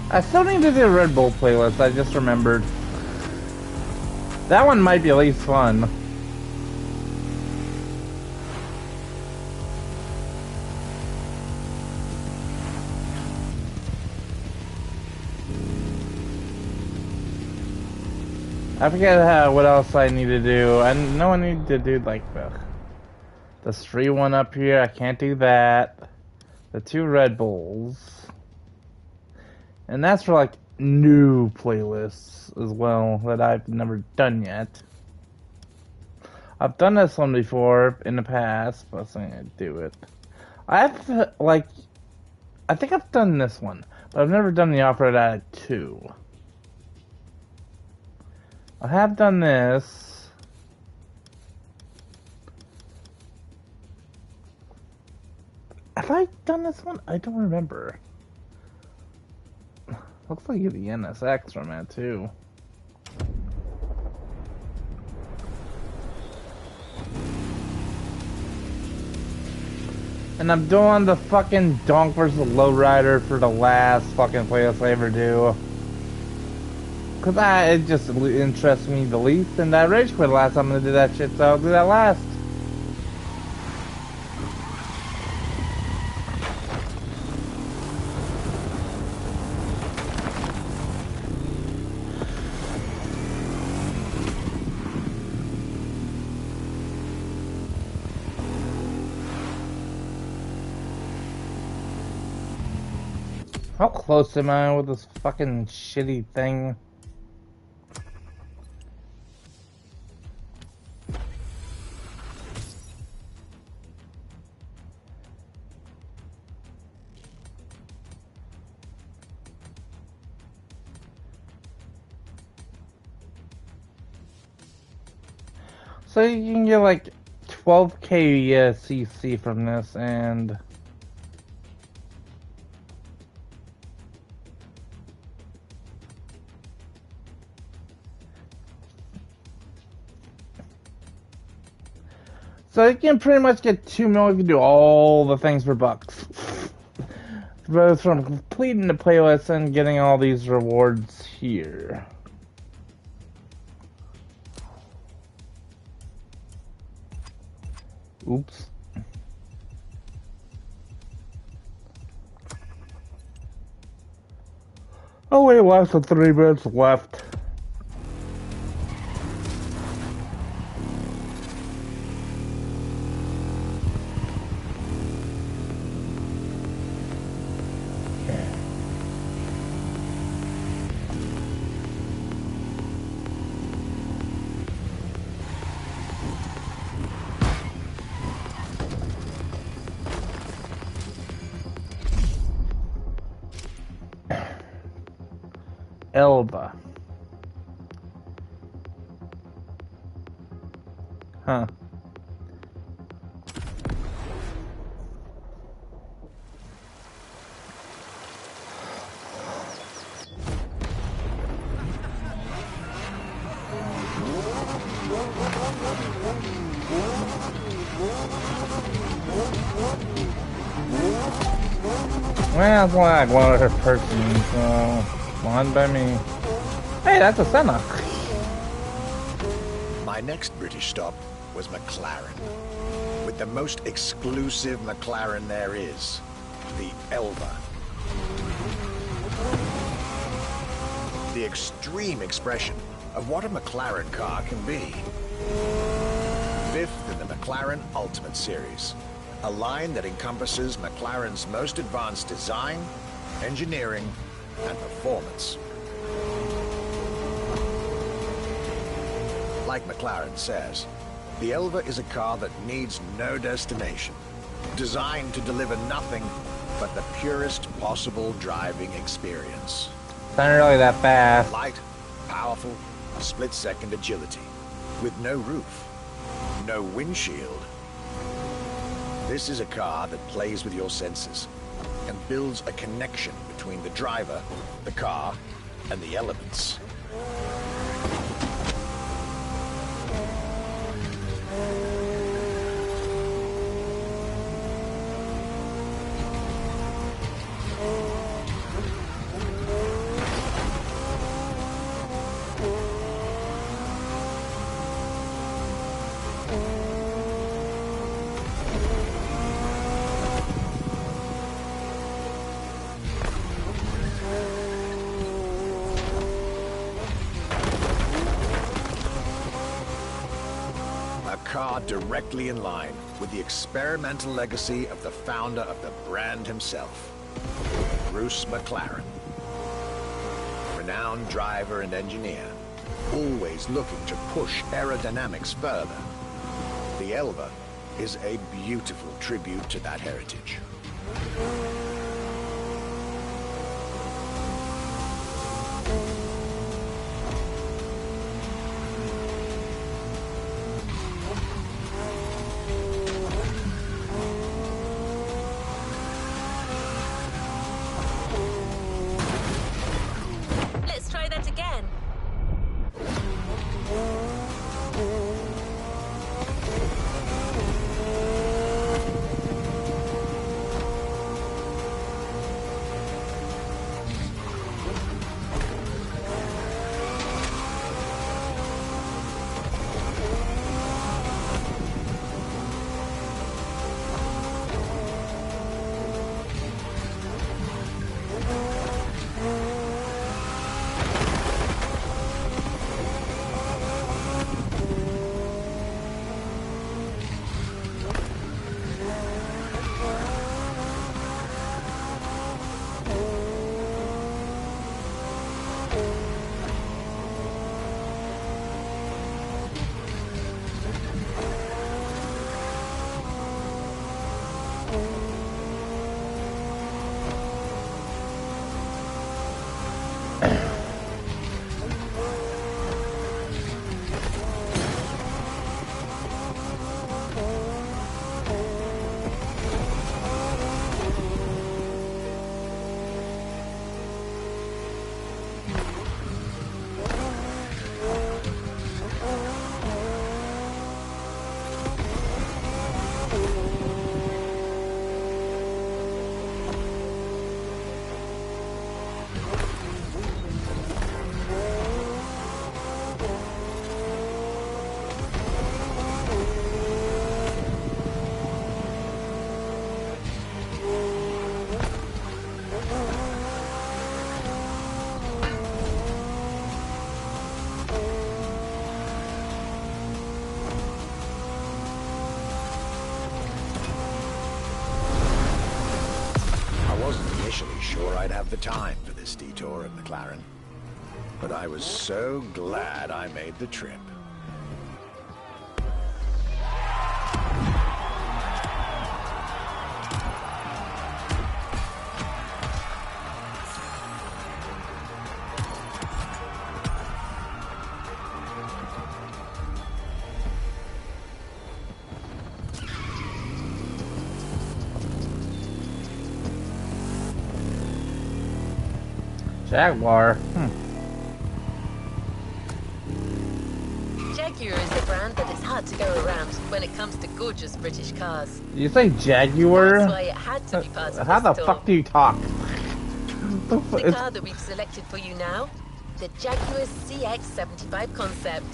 I still need to do the Red Bull playlist, I just remembered. That one might be at least fun. I forget what else I need to do. I know I need to do like the street one up here. I can't do that. The 2 Red Bulls. And that's for like new playlists as well that I've never done yet. I've done this one before in the past, but I'm saying I do it. I think I've done this one, but I've never done the Off-Road Addict 2. I have done this. Have I done this one? I don't remember. Looks like you get the NSX from that too. And I'm doing the fucking Donk vs. Lowrider for the last fucking playlist I ever do. Cause it just interests me the least, and I rage quit last time I did that shit, so I'll do that last. How close am I with this fucking shitty thing? So you can get like 12k CC from this, and so you can pretty much get 2 mil if you do all the things for bucks. Both from completing the playlist and getting all these rewards here. Oops. Oh wait, less than 3 minutes left. Elba. Huh. Well, it's like one of her persons, so one by me. Hey, that's a Senna. My next British stop was McLaren, with the most exclusive McLaren there is, the Elva. The extreme expression of what a McLaren car can be. Fifth in the McLaren Ultimate Series, a line that encompasses McLaren's most advanced design, engineering, and performance. Like McLaren says, the Elva is a car that needs no destination, designed to deliver nothing but the purest possible driving experience. It's not really that fast. Light, powerful, split-second agility, with no roof, no windshield. This is a car that plays with your senses and builds a connection between the driver, the car, and the elements. Directly in line with the experimental legacy of the founder of the brand himself, Bruce McLaren. Renowned driver and engineer, always looking to push aerodynamics further. The Elva is a beautiful tribute to that heritage. The time for this detour at McLaren, but I was so glad I made the trip. Jaguar. Jaguar is a brand that is hard to go around when it comes to gorgeous British cars. You say Jaguar? That's why it had to be part of How the this fuck do you talk? The car that we've selected for you now, the Jaguar CX-75 concept.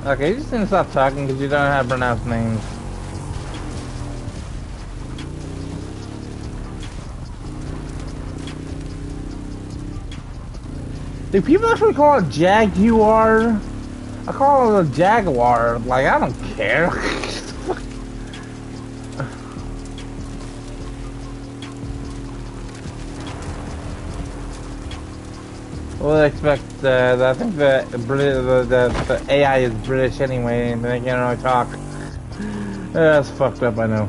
Okay, you just need to stop talking because you don't know how to pronounce names. Do people actually call it Jaguar? I call it a Jaguar. Like, I don't care. Well, I expect, I think the AI is British anyway, and they can't really talk. That's fucked up, I know.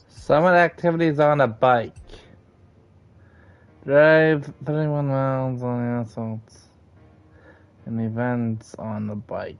Summit activities on a bike. Drive 31 miles on the assaults. And events on the bike.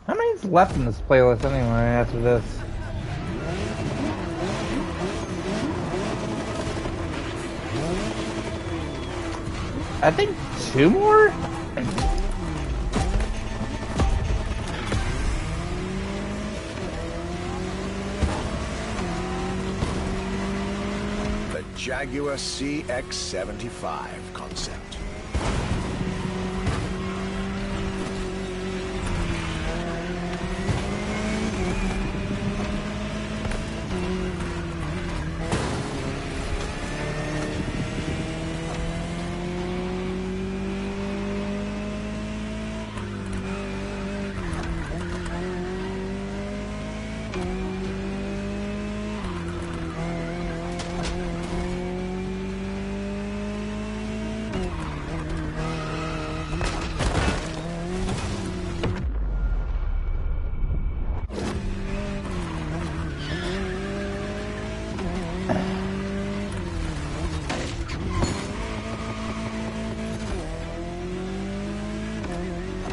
How many's left in this playlist anyway after this? I think 2 more? The Jaguar CX-75 concept.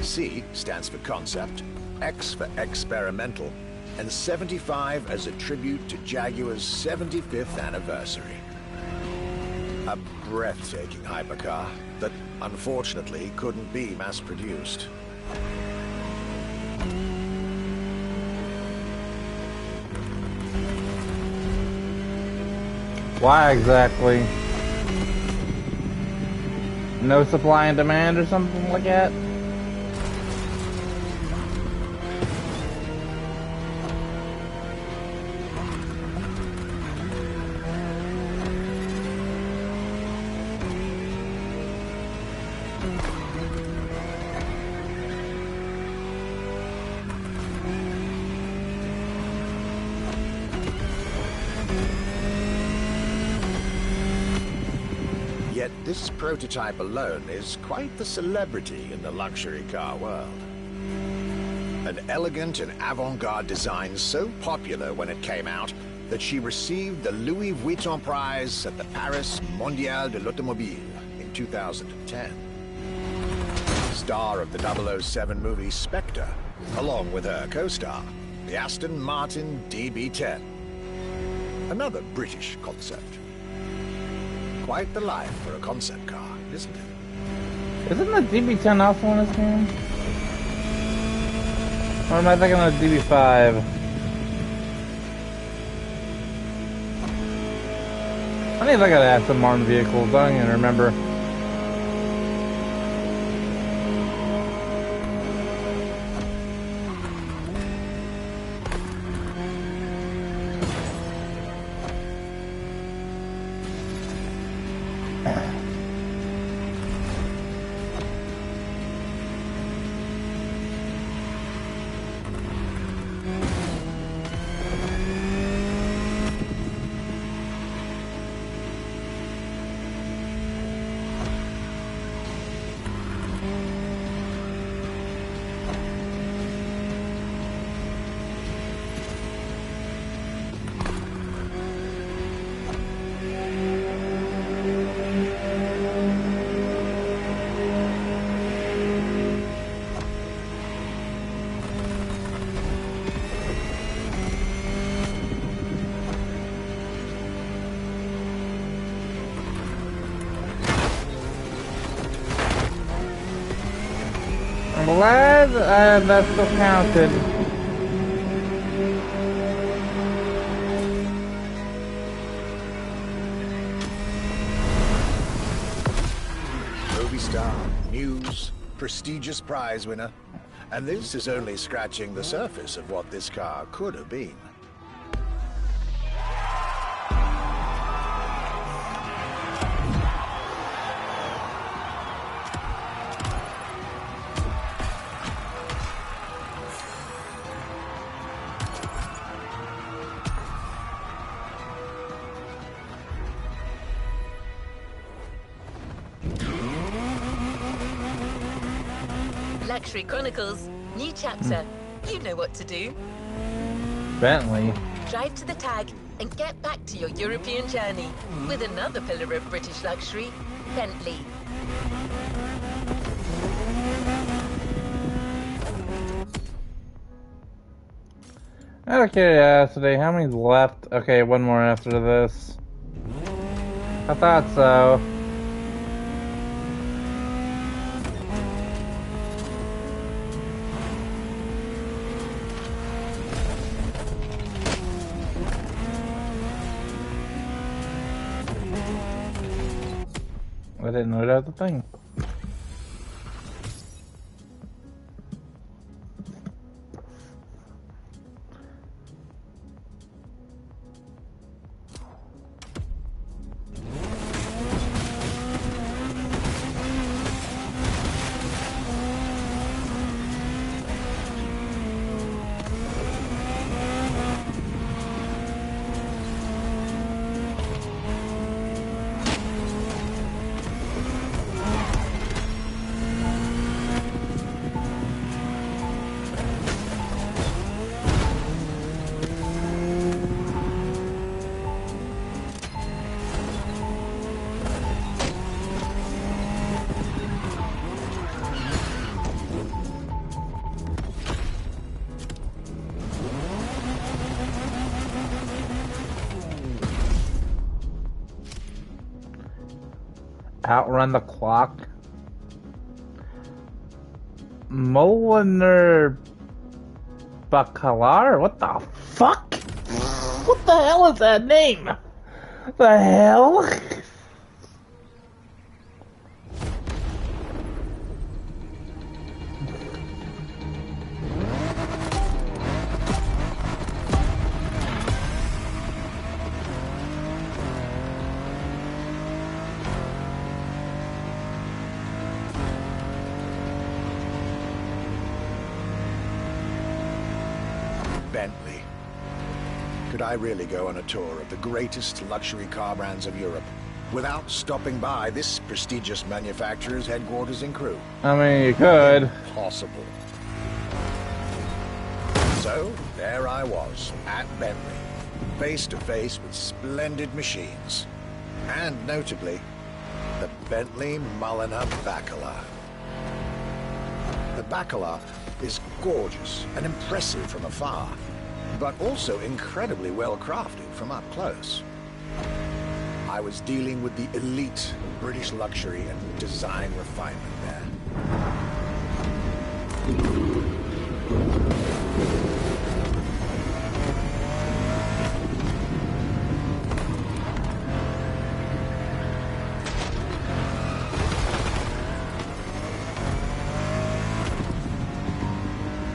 C stands for concept, X for experimental, and 75 as a tribute to Jaguar's 75th anniversary. A breathtaking hypercar that unfortunately couldn't be mass-produced. Why exactly? No supply and demand or something like that? Yet this prototype alone is quite the celebrity in the luxury car world. An elegant and avant-garde design so popular when it came out that she received the Louis Vuitton prize at the Paris Mondial de l'Automobile in 2010. Star of the 007 movie Spectre, along with her co-star, the Aston Martin DB10. Another British concept. Quite the life for a concept car, isn't it? Isn't the DB10 also in this game? Or am I thinking of the DB5? I need to look at Aston Martin vehicles, I don't even remember. I'm glad that still counted. Movie star, news, prestigious prize winner. And this is only scratching the surface of what this car could have been. Luxury Chronicles, new chapter. You know what to do. Bentley. Drive to the tag and get back to your European journey with another pillar of British luxury, Bentley. Out of curiosity, how many's left? Okay, one more after this. I thought so. I didn't know that was a thing. Outrun the clock. Moliner Bacalar? What the fuck? What the hell is that name? The hell? Bentley. Could I really go on a tour of the greatest luxury car brands of Europe without stopping by this prestigious manufacturer's headquarters in Crewe? I mean, you could. Impossible. So, there I was, at Bentley, face to face with splendid machines. And notably, the Bentley Mulliner Bacalar. The Bacalar is gorgeous and impressive from afar, but also incredibly well crafted from up close. I was dealing with the elite British luxury and design refinement there.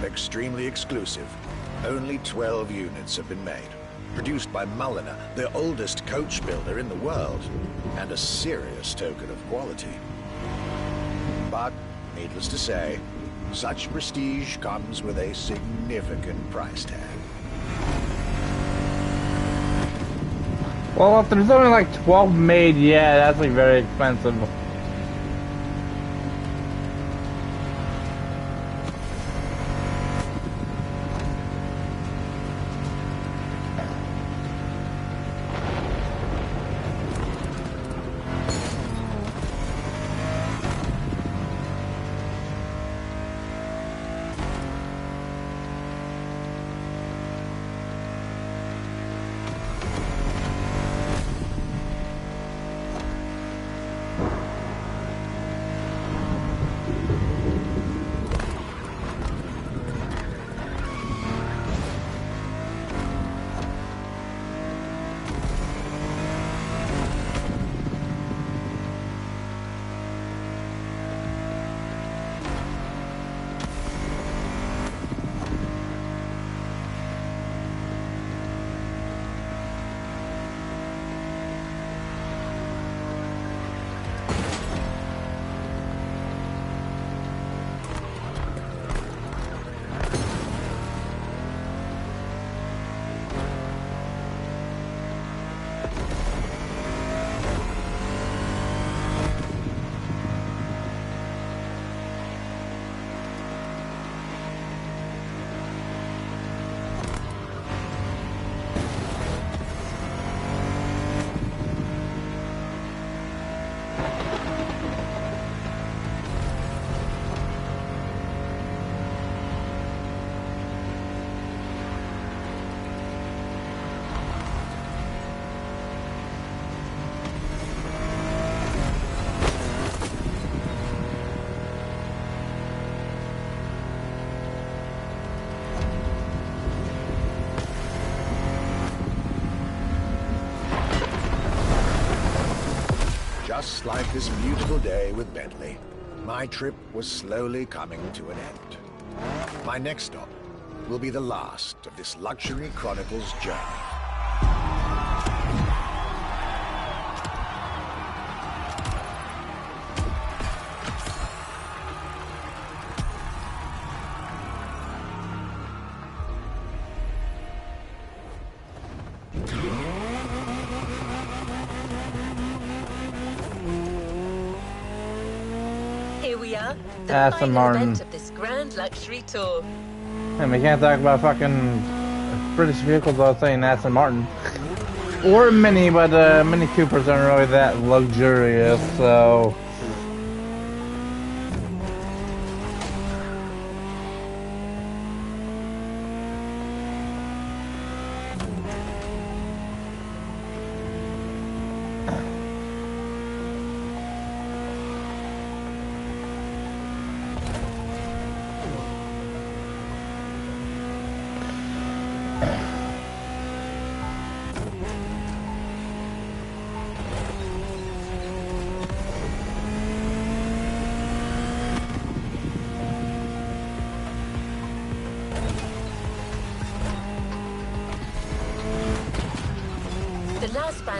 Extremely exclusive. Only 12 units have been made. Produced by Mulliner, the oldest coach builder in the world, and a serious token of quality. But, needless to say, such prestige comes with a significant price tag. Well, if there's only like 12 made, yeah, that's like very expensive. Just like this beautiful day with Bentley, my trip was slowly coming to an end. My next stop will be the last of this Luxury Chronicles journey. Here we are, the Aston final Martin. event of this grand luxury tour. And we can't talk about fucking British vehicles without saying Aston Martin. Or Mini, but Mini Coopers aren't really that luxurious, so...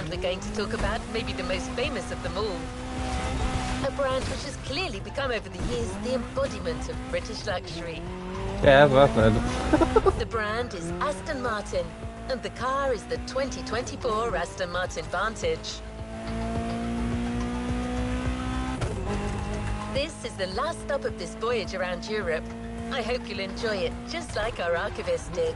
brand we're going to talk about may be the most famous of them all. A brand which has clearly become over the years the embodiment of British luxury. Yeah, that's what I said. The brand is Aston Martin, and the car is the 2024 Aston Martin Vantage. This is the last stop of this voyage around Europe. I hope you'll enjoy it, just like our archivist did.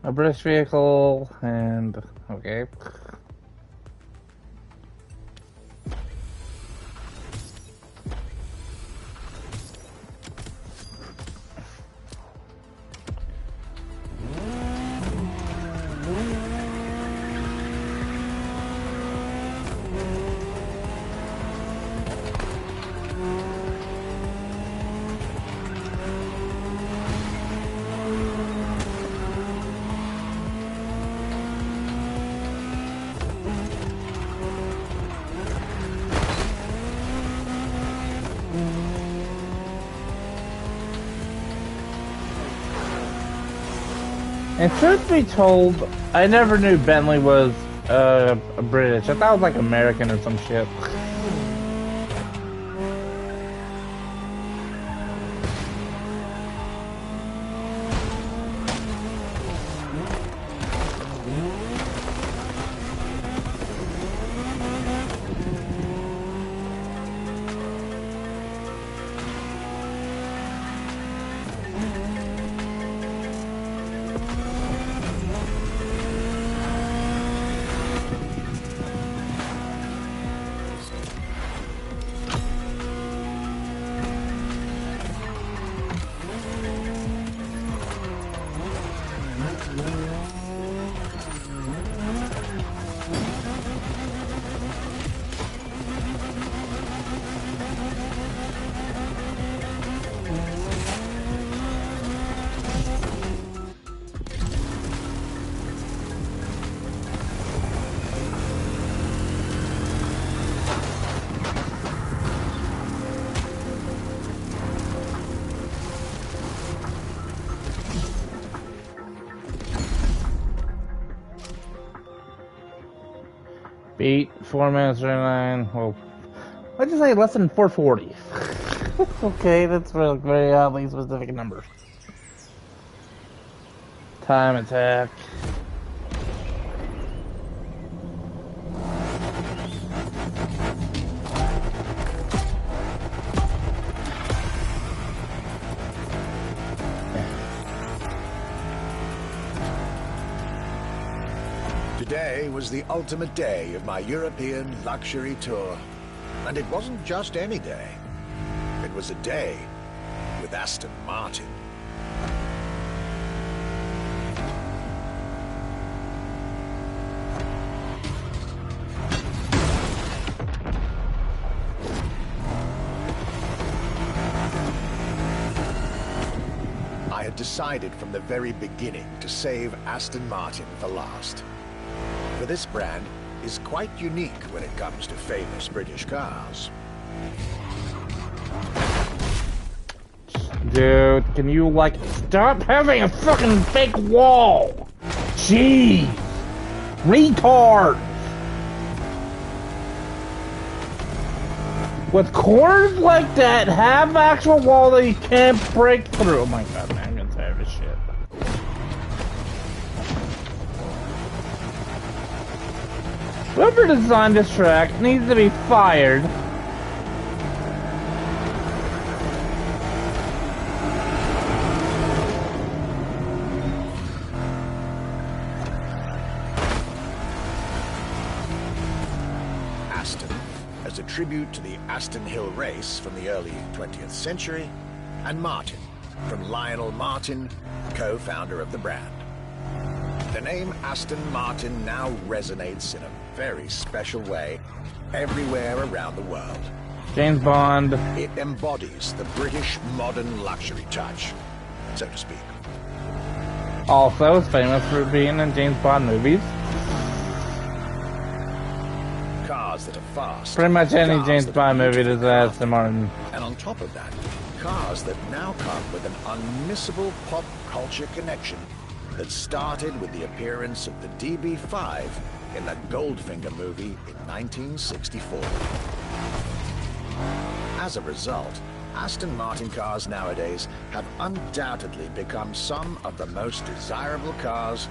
A British vehicle, and okay. And truth be told, I never knew Bentley was British. I thought it was like American or some shit. Beat 4 minutes 39. Well, let's just say less than 440. Okay, that's very oddly specific number. Time attack. Today was the ultimate day of my European luxury tour. And it wasn't just any day. It was a day with Aston Martin. I had decided from the very beginning to save Aston Martin for last. For this brand is quite unique when it comes to famous British cars. Dude, can you, like, stop having a fucking fake wall? Jeez! Retard! With corners like that, have actual wall that you can't break through. Oh my god, man, I'm getting tired of this shit. Whoever designed this track needs to be fired. a tribute to the Aston Hill race from the early 20th century, and Martin, from Lionel Martin, co-founder of the brand. The name Aston Martin now resonates in a very special way everywhere around the world. James Bond. It embodies the British modern luxury touch, so to speak. Also is famous for being in James Bond movies. Cars that are fast. Pretty much any cars James that Bond are movie does beautifully have crafted, Aston Martin. And on top of that, cars that now come with an unmissable pop culture connection that started with the appearance of the DB5 in the Goldfinger movie in 1964. As a result, Aston Martin cars nowadays have undoubtedly become some of the most desirable cars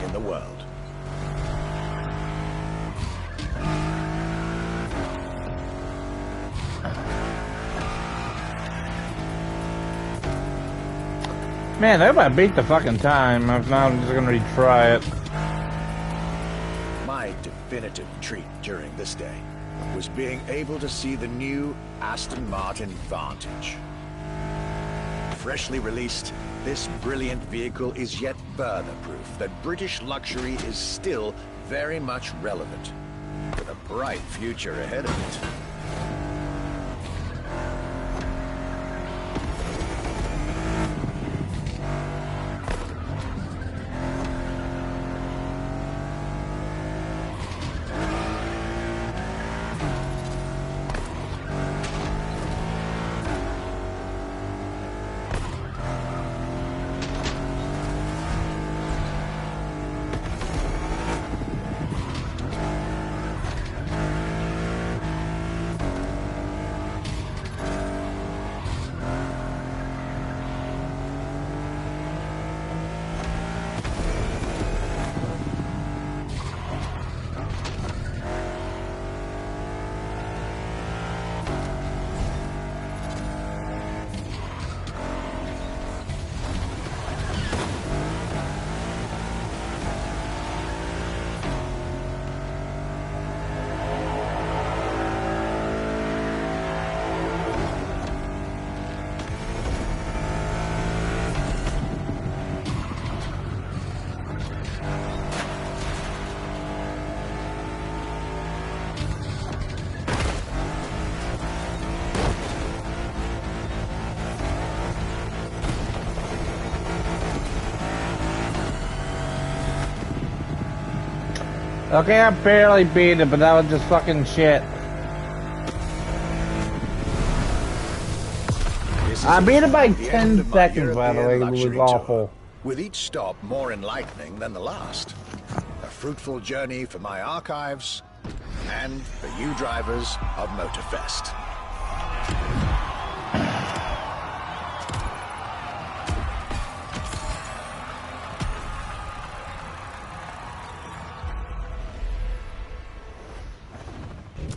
in the world. Man, they might beat the fucking time. If not, I'm just gonna retry it. My definitive treat during this day was being able to see the new Aston Martin Vantage. Freshly released, this brilliant vehicle is yet further proof that British luxury is still very much relevant, with a bright future ahead of it. Okay, I barely beat it, but that was just fucking shit. I beat it by 10 seconds, by the way. It was awful. With each stop more enlightening than the last. A fruitful journey for my archives and for you drivers of MOTORFEST.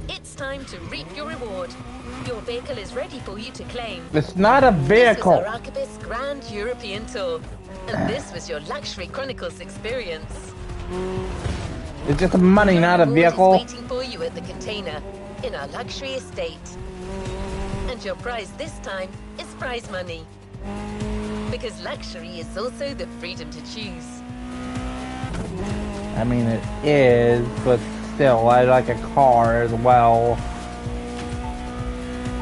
It's time to reap your reward. Your vehicle is ready for you to claim. It's not a vehicle. This was our Archibus Grand European Tour. And this was your Luxury Chronicles experience. It's just money, Your not a reward vehicle. is waiting for you at the container in our luxury estate. And your prize this time is prize money. Because luxury is also the freedom to choose. I mean, it is, but still, I like a car as well.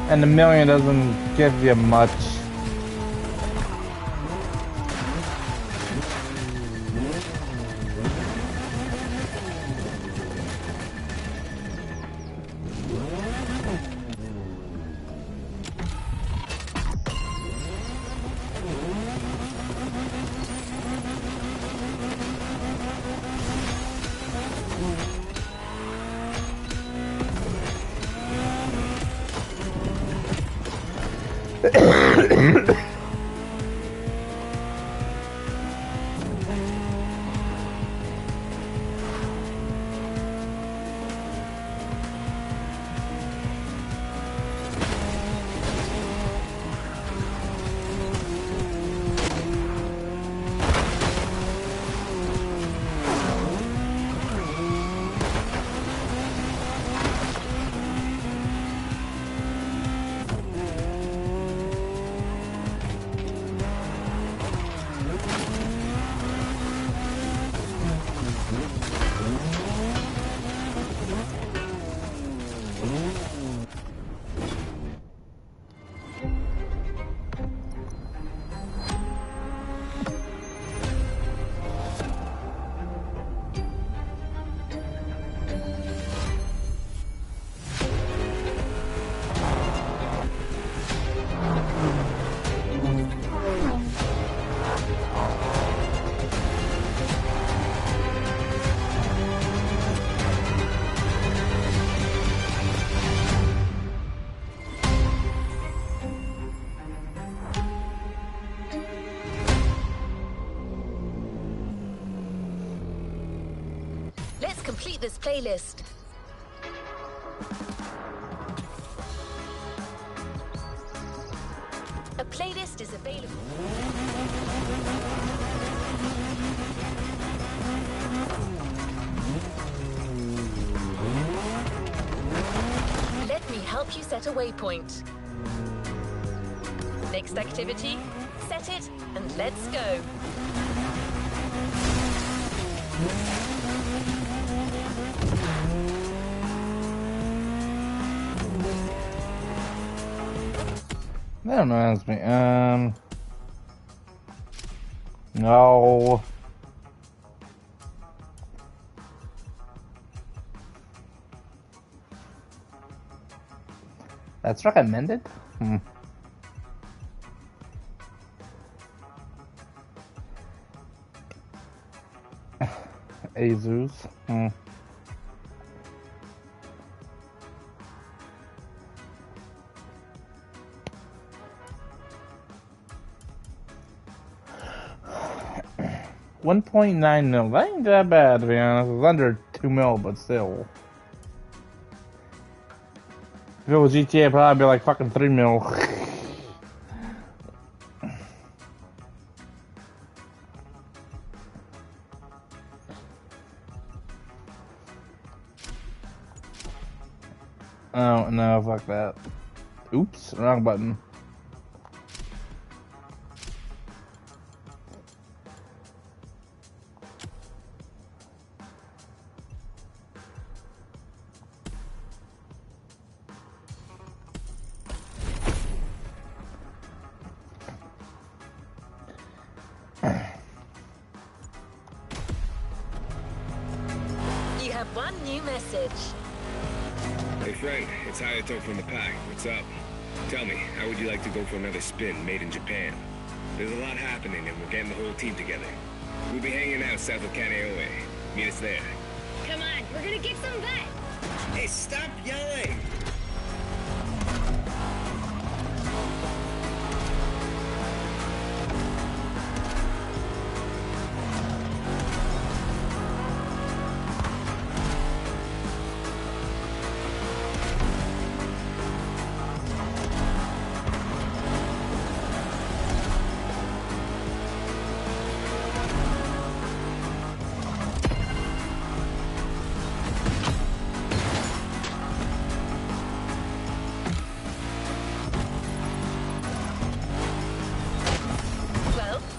And the million doesn't give you much. complete this playlist. A playlist is available. Let me help you set a waypoint. Next activity, set it and let's go. That reminds me, no. That's recommended? Azus. 1.9 mil. That ain't that bad, to be honest. It's under 2 mil, but still. If it was GTA, it'd probably be like fucking 3 mil. Oh, no, fuck that. Oops, wrong button. You have one new message. Hey friend, it's Hayato from the pack. What's up? Tell me, how would you like to go for another spin made in Japan? There's a lot happening and we're getting the whole team together. We'll be hanging out south of Kaneohe. Meet us there. Come on, we're gonna kick some butt! Hey, stop yelling!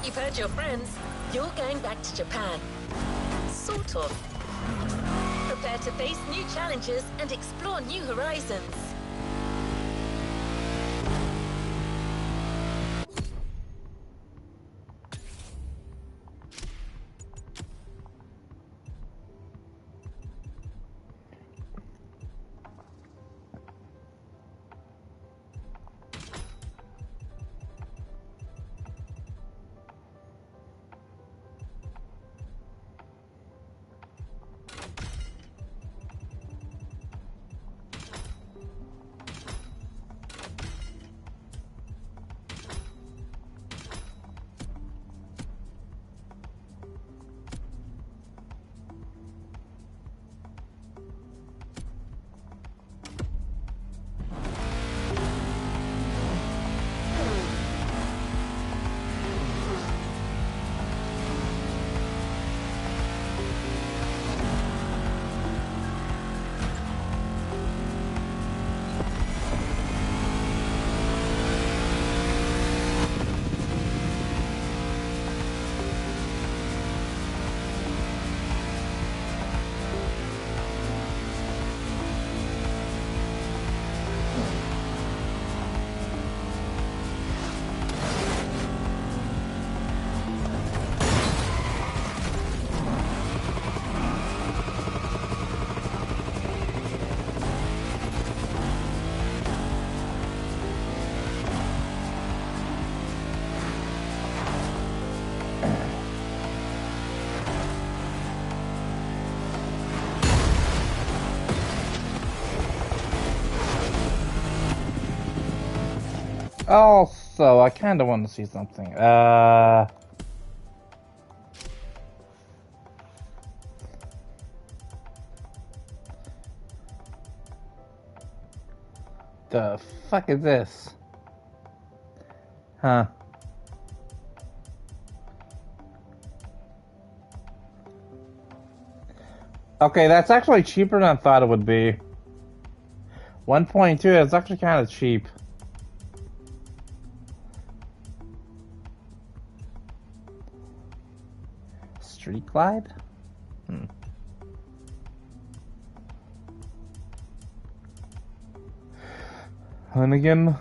You've heard your friends. You're going back to Japan. Sort of. Prepare to face new challenges and explore new horizons. Also, I kind of want to see something. The fuck is this? Huh. Okay, that's actually cheaper than I thought it would be. 1.2, it's actually kind of cheap. Street Glide? And again...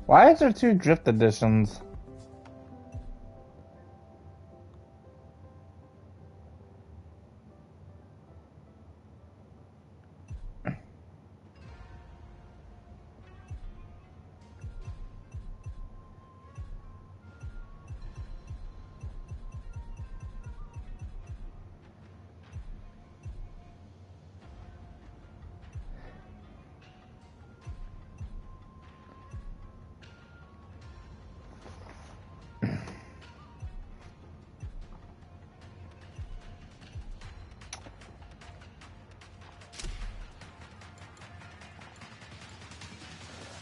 Why is there 2 drift editions?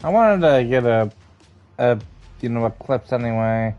I wanted to get a Eclipse anyway.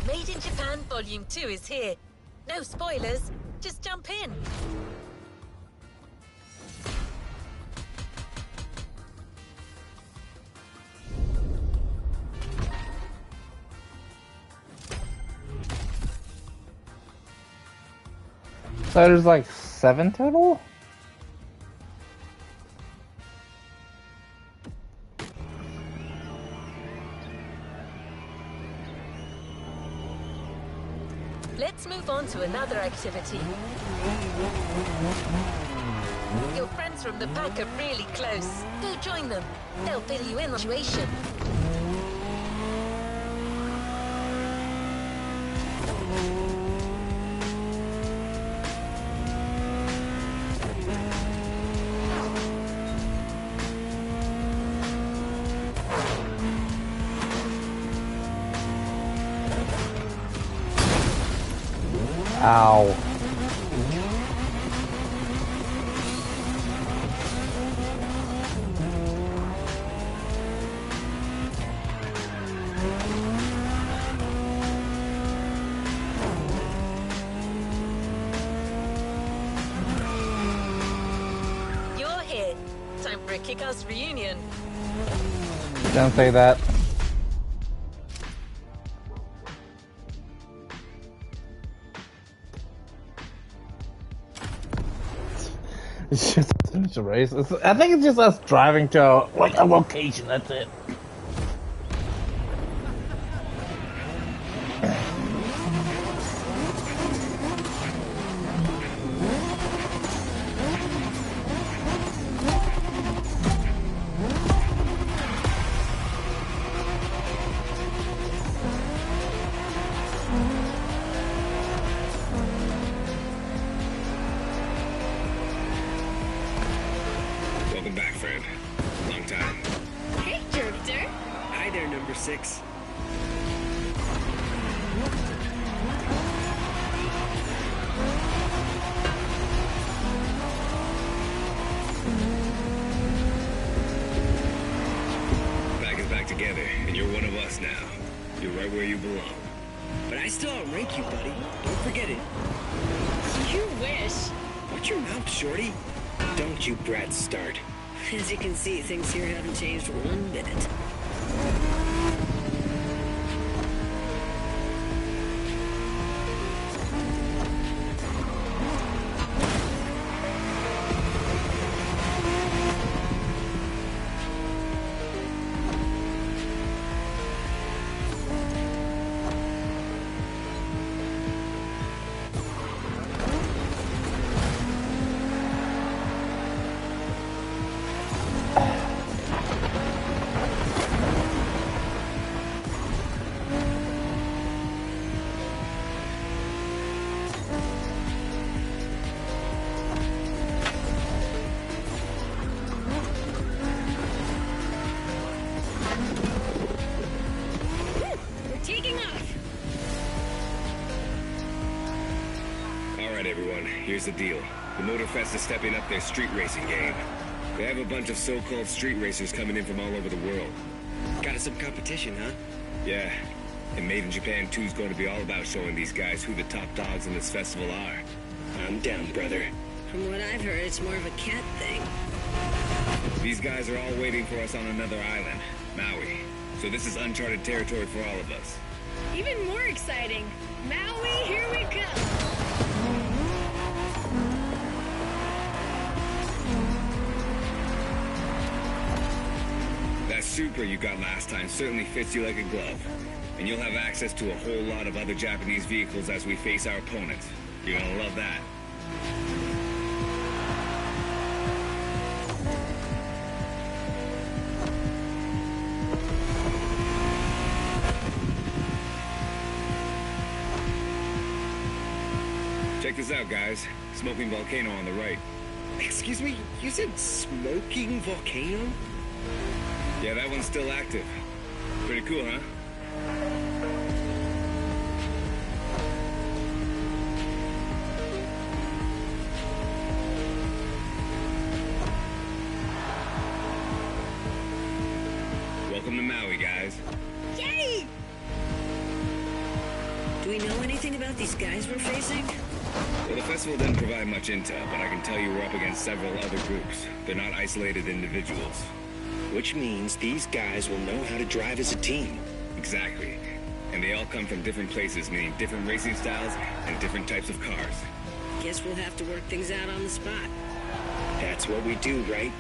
Made in Japan Volume 2 is here. No spoilers, just jump in. So there's like 7 total? Let's move on to another activity. Your friends from the pack are really close. Go join them. They'll fill you in on the situation. Ow. You're here. Time for a kick-ass reunion. Don't say that. It's just a race. I think it's just us driving to like a location. That's it. Welcome back, friend. Long time. Hey, Jerkster. Hi there, number 6. Pack is back together, and you're one of us now. You're right where you belong. But I still outrank you, buddy. Don't forget it. You wish. Watch your mouth, shorty. Don't you brats start. As you can see, things here haven't changed one bit. We're taking off. All right, everyone, here's the deal. The MOTORFEST is stepping up their street racing game. They have a bunch of so-called street racers coming in from all over the world. Got us some competition, huh? Yeah. And Made in Japan 2 is going to be all about showing these guys who the top dogs in this festival are. I'm down, brother. From what I've heard, it's more of a cat thing. These guys are all waiting for us on another island, Maui. So this is uncharted territory for all of us. Even more exciting. Maui, here we come. That Supra you got last time certainly fits you like a glove. And you'll have access to a whole lot of other Japanese vehicles as we face our opponents. You're gonna love that. Check this out, guys. Smoking volcano on the right. Excuse me, you said smoking volcano? Yeah, that one's still active. Pretty cool, huh? Welcome to Maui, guys. Yay! Do we know anything about these guys we're facing? Well, the festival didn't provide much intel, but I can tell you we're up against several other groups. They're not isolated individuals. Which means these guys will know how to drive as a team. Exactly. And they all come from different places, meaning different racing styles and different types of cars. Guess we'll have to work things out on the spot. That's what we do, right?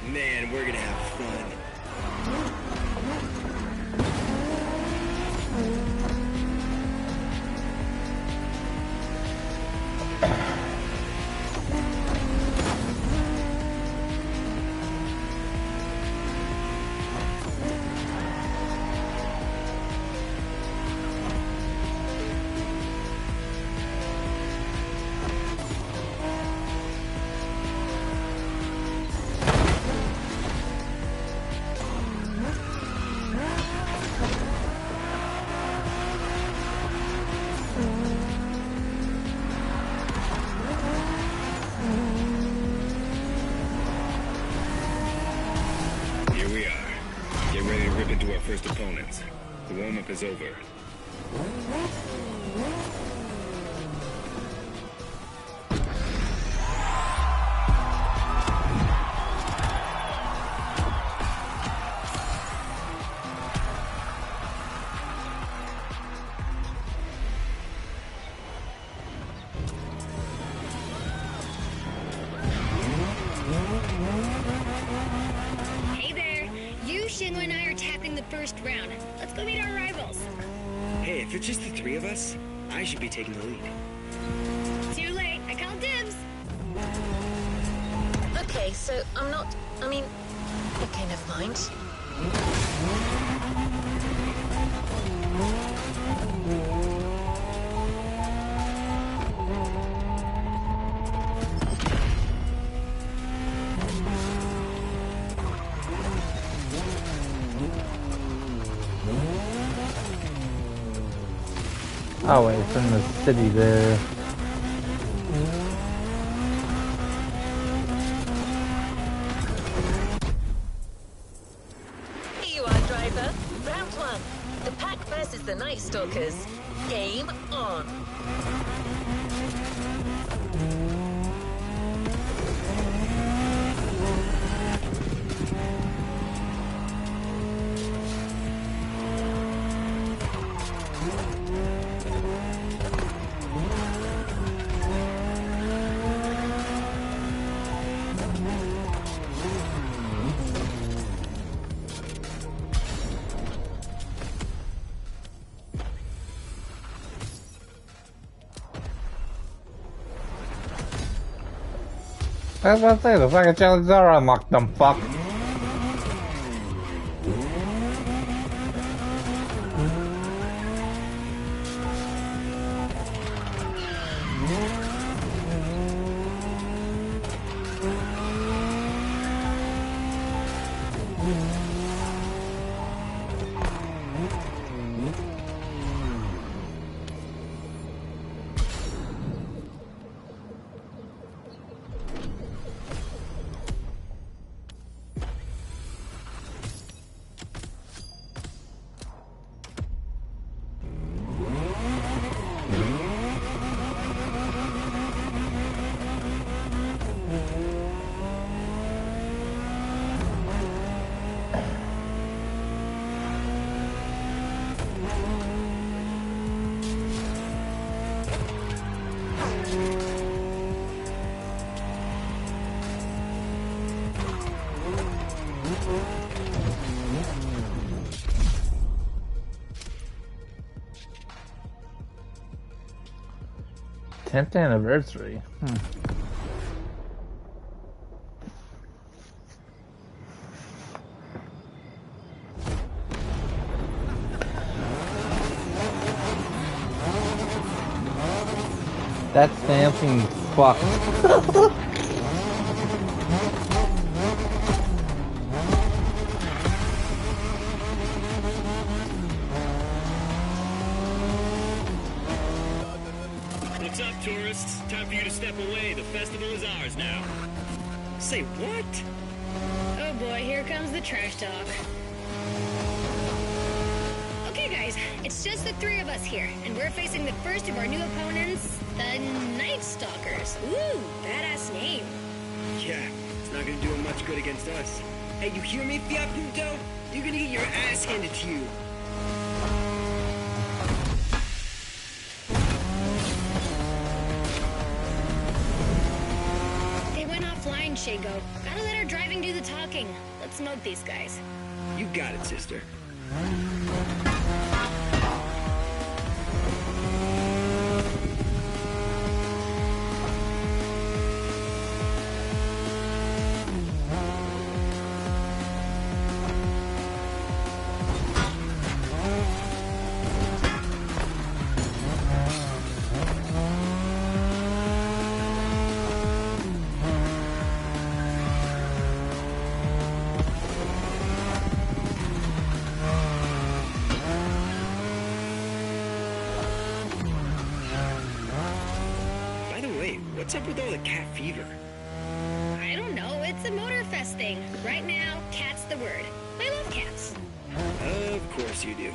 Man, we're gonna have fun. First opponents. The warm-up is over. Hey there. You, Shingo, and I are tapping the first round. Let's go meet our rivals. Hey, if it's just the three of us, I should be taking the lead. Too late. I call dibs. Okay, so okay, never mind. Oh wait, it's in the city there. Here you are, driver. Round one. The pack versus the Night Stalkers. Game on. I was about to say, the fucking challenges are unlocked, dumb fuck. 10th anniversary. That stamping fucked. What's up, tourists? Time for you to step away. The festival is ours now. Say what? Oh boy, here comes the trash talk. Okay guys, it's just the three of us here, and we're facing the first of our new opponents, the Night Stalkers. Ooh, badass name. Yeah, it's not gonna do him much good against us. Hey, you hear me, Fiat Punto? You're gonna get your ass handed to you. They went offline, Shago. Gotta let our driving do the talking. Let's smoke these guys. You got it, sister. What's up with all the cat fever? I don't know, it's a MOTORFEST thing. Right now, cat's the word. I love cats. Of course you do.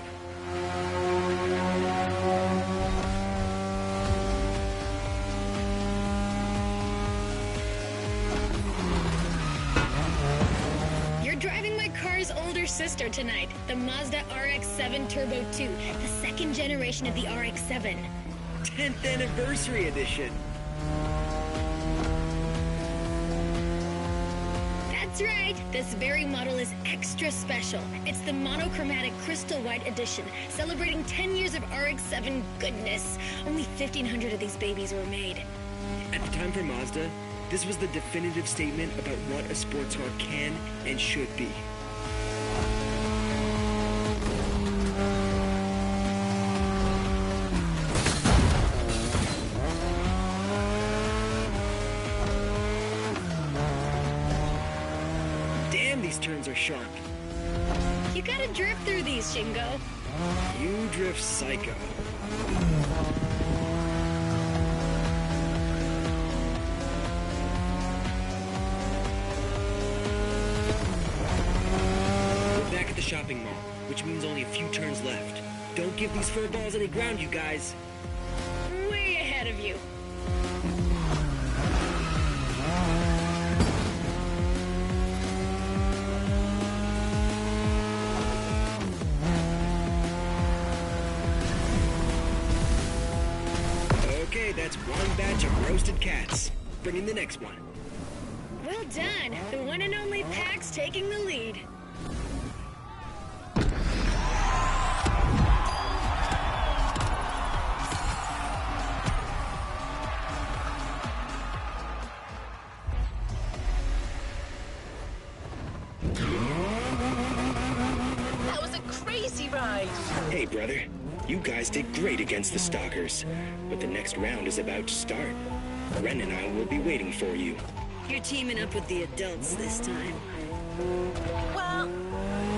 You're driving my car's older sister tonight, the Mazda RX-7 Turbo 2, the second generation of the RX-7. 10th anniversary edition. That's right. This very model is extra special. It's the monochromatic crystal white edition, celebrating 10 years of RX-7 goodness. Only 1,500 of these babies were made. At the time for Mazda, this was the definitive statement about what a sports car can and should be. These turns are sharp. You gotta drift through these, Shingo. You drift psycho. We're back at the shopping mall, which means only a few turns left. Don't give these furballs any ground, you guys. Way ahead of you. Okay, that's one batch of roasted cats. Bring in the next one. Well done. The one and only Pax taking the lead. That was a crazy ride. Hey, brother. You guys did great against the Stalkers, but the next round is about to start. Ren and I will be waiting for you. You're teaming up with the adults this time. Well,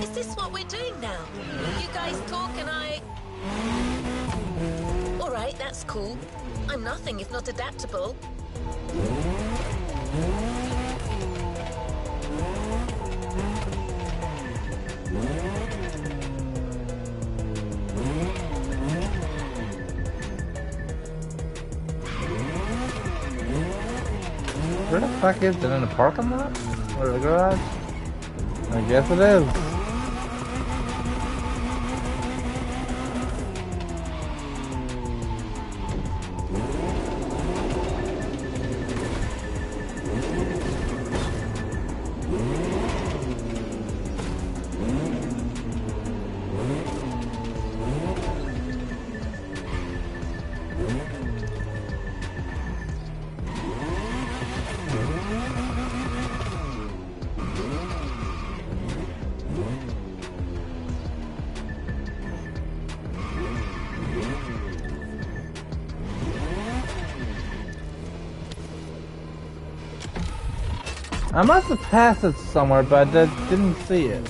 is this what we're doing now? You guys talk and I... All right, that's cool. I'm nothing if not adaptable. Where the fuck is it? In the parking lot? Or the garage? I guess it is. I must have passed it somewhere, but I didn't see it.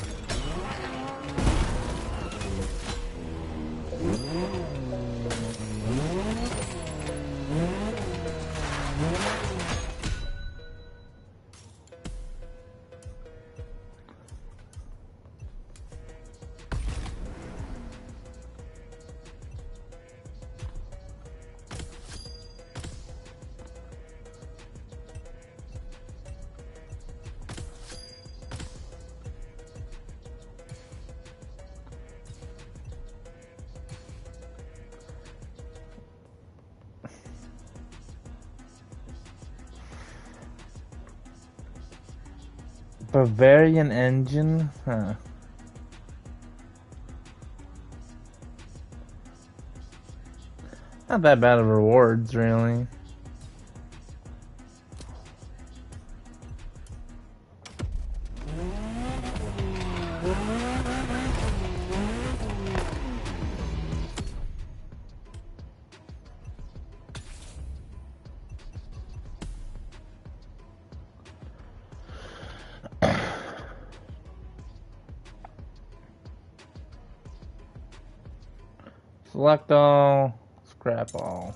Bavarian engine? Huh. Not that bad of rewards, really. Select all, scrap all.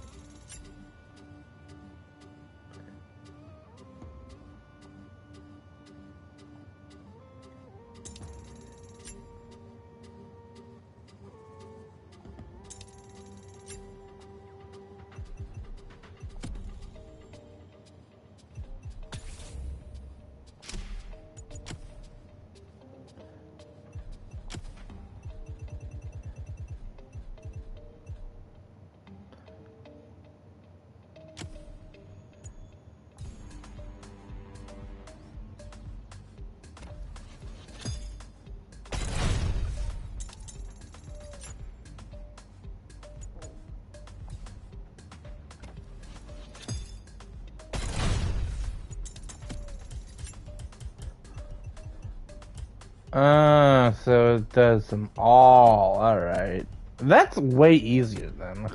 So it does them all. Alright. That's way easier then.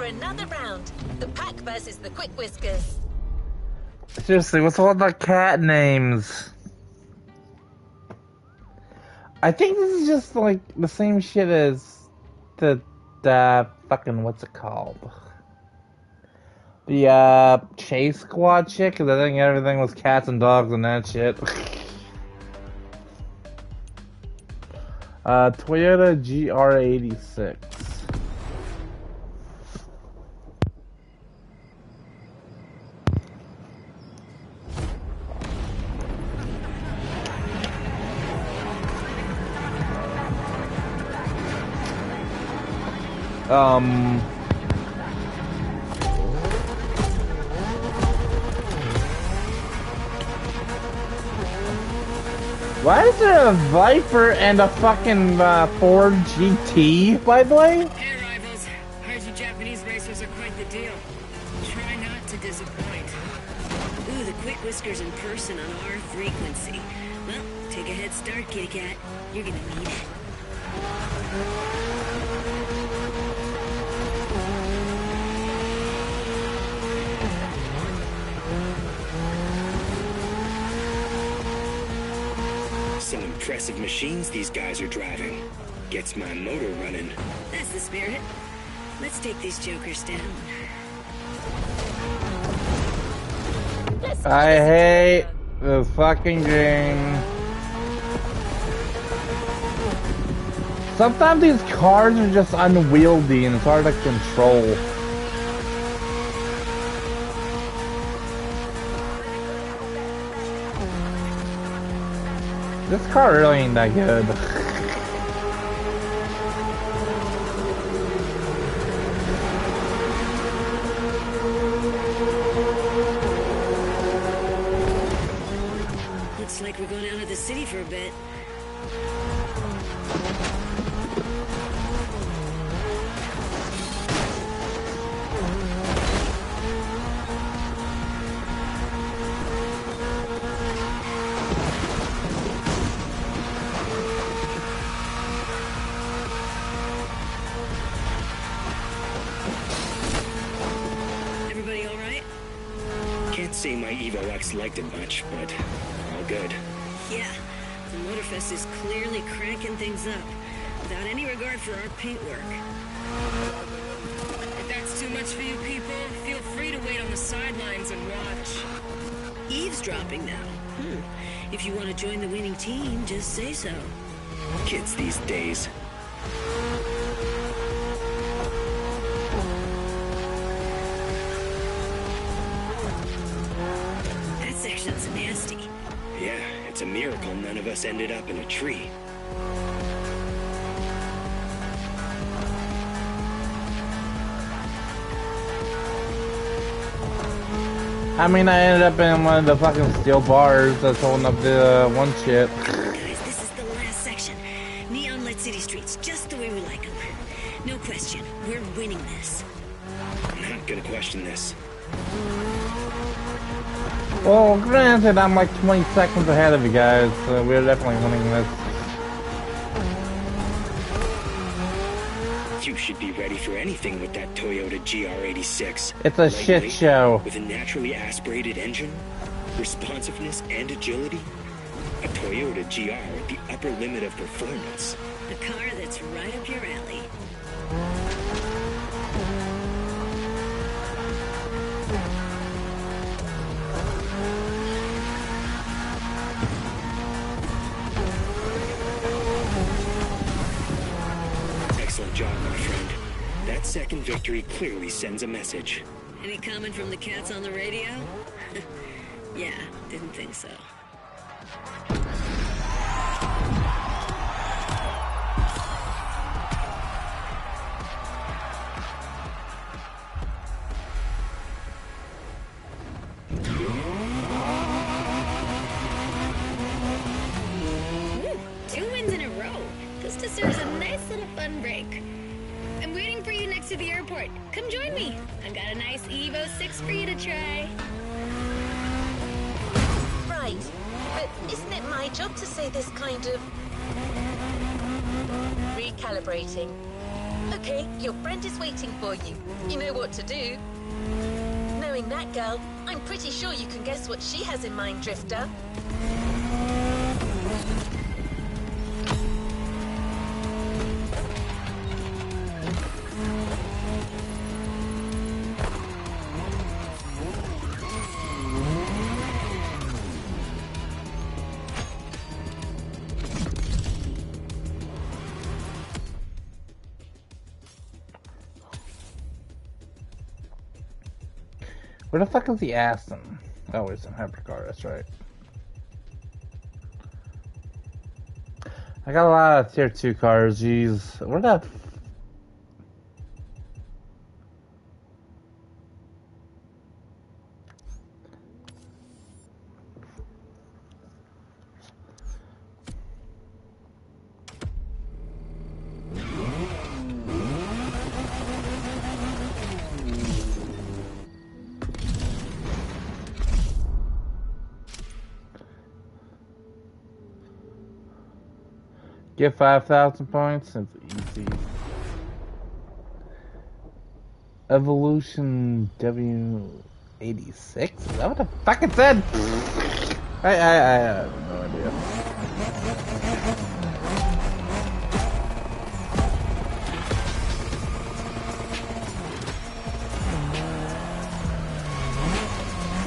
Another round. The pack versus the quick whiskers. Seriously, what's all the cat names? I think this is just like the same shit as the fucking what's it called? The Chase Squad chick, because I think everything was cats and dogs and that shit. Toyota GR86. Why is there a Viper and a fucking Ford GT, by the way? Hey, rivals. Heard you Japanese racers are quite the deal. Try not to disappoint. Ooh, the quick whiskers in person on our frequency. Well, take a head start, kitty cat. You're gonna need it. Some impressive machines these guys are driving. Gets my motor running. That's the spirit. Let's take these jokers down. I hate the fucking game. Sometimes these cars are just unwieldy and it's hard to control. This car really ain't that good. Looks like we're going out of the city for a bit. say my Evo X liked it much, but all good. Yeah, the MOTORFEST is clearly cranking things up, without any regard for our paintwork. If that's too much for you people, feel free to wait on the sidelines and watch. Eavesdropping now. If you want to join the winning team, just say so. Kids these days. That section's nasty. Yeah, it's a miracle none of us ended up in a tree. I mean, I ended up in one of the fucking steel bars that's holding up the one shit. Guys, this is the last section. Neon-lit city streets, just the way we like them. No question, we're winning this. I'm not gonna question this. Well, granted, I'm like 20 seconds ahead of you guys, so we're definitely winning this. You should be ready for anything with that Toyota GR86. It's a shit show. With a naturally aspirated engine, responsiveness, and agility. A Toyota GR at the upper limit of performance. A car that's right up your alley. Excellent job, my friend. That second victory clearly sends a message. Any comment from the cats on the radio? Yeah, didn't think so. Ooh, 2 wins in a row. This deserves a nice little fun break. I'm waiting for you next to the airport. Come join me. I've got a nice Evo 6 for you to try. Right, but isn't it my job to say this kind of... recalibrating? Okay, your friend is waiting for you. You know what to do. Knowing that girl, I'm pretty sure you can guess what she has in mind, Drifter. Where the fuck is the Aston? Oh, it's in hypercar, that's right. I got a lot of tier 2 cars, jeez. Where the... Get 5,000 points? It's easy. Evolution W86? Is that what the fuck it said? I have no idea.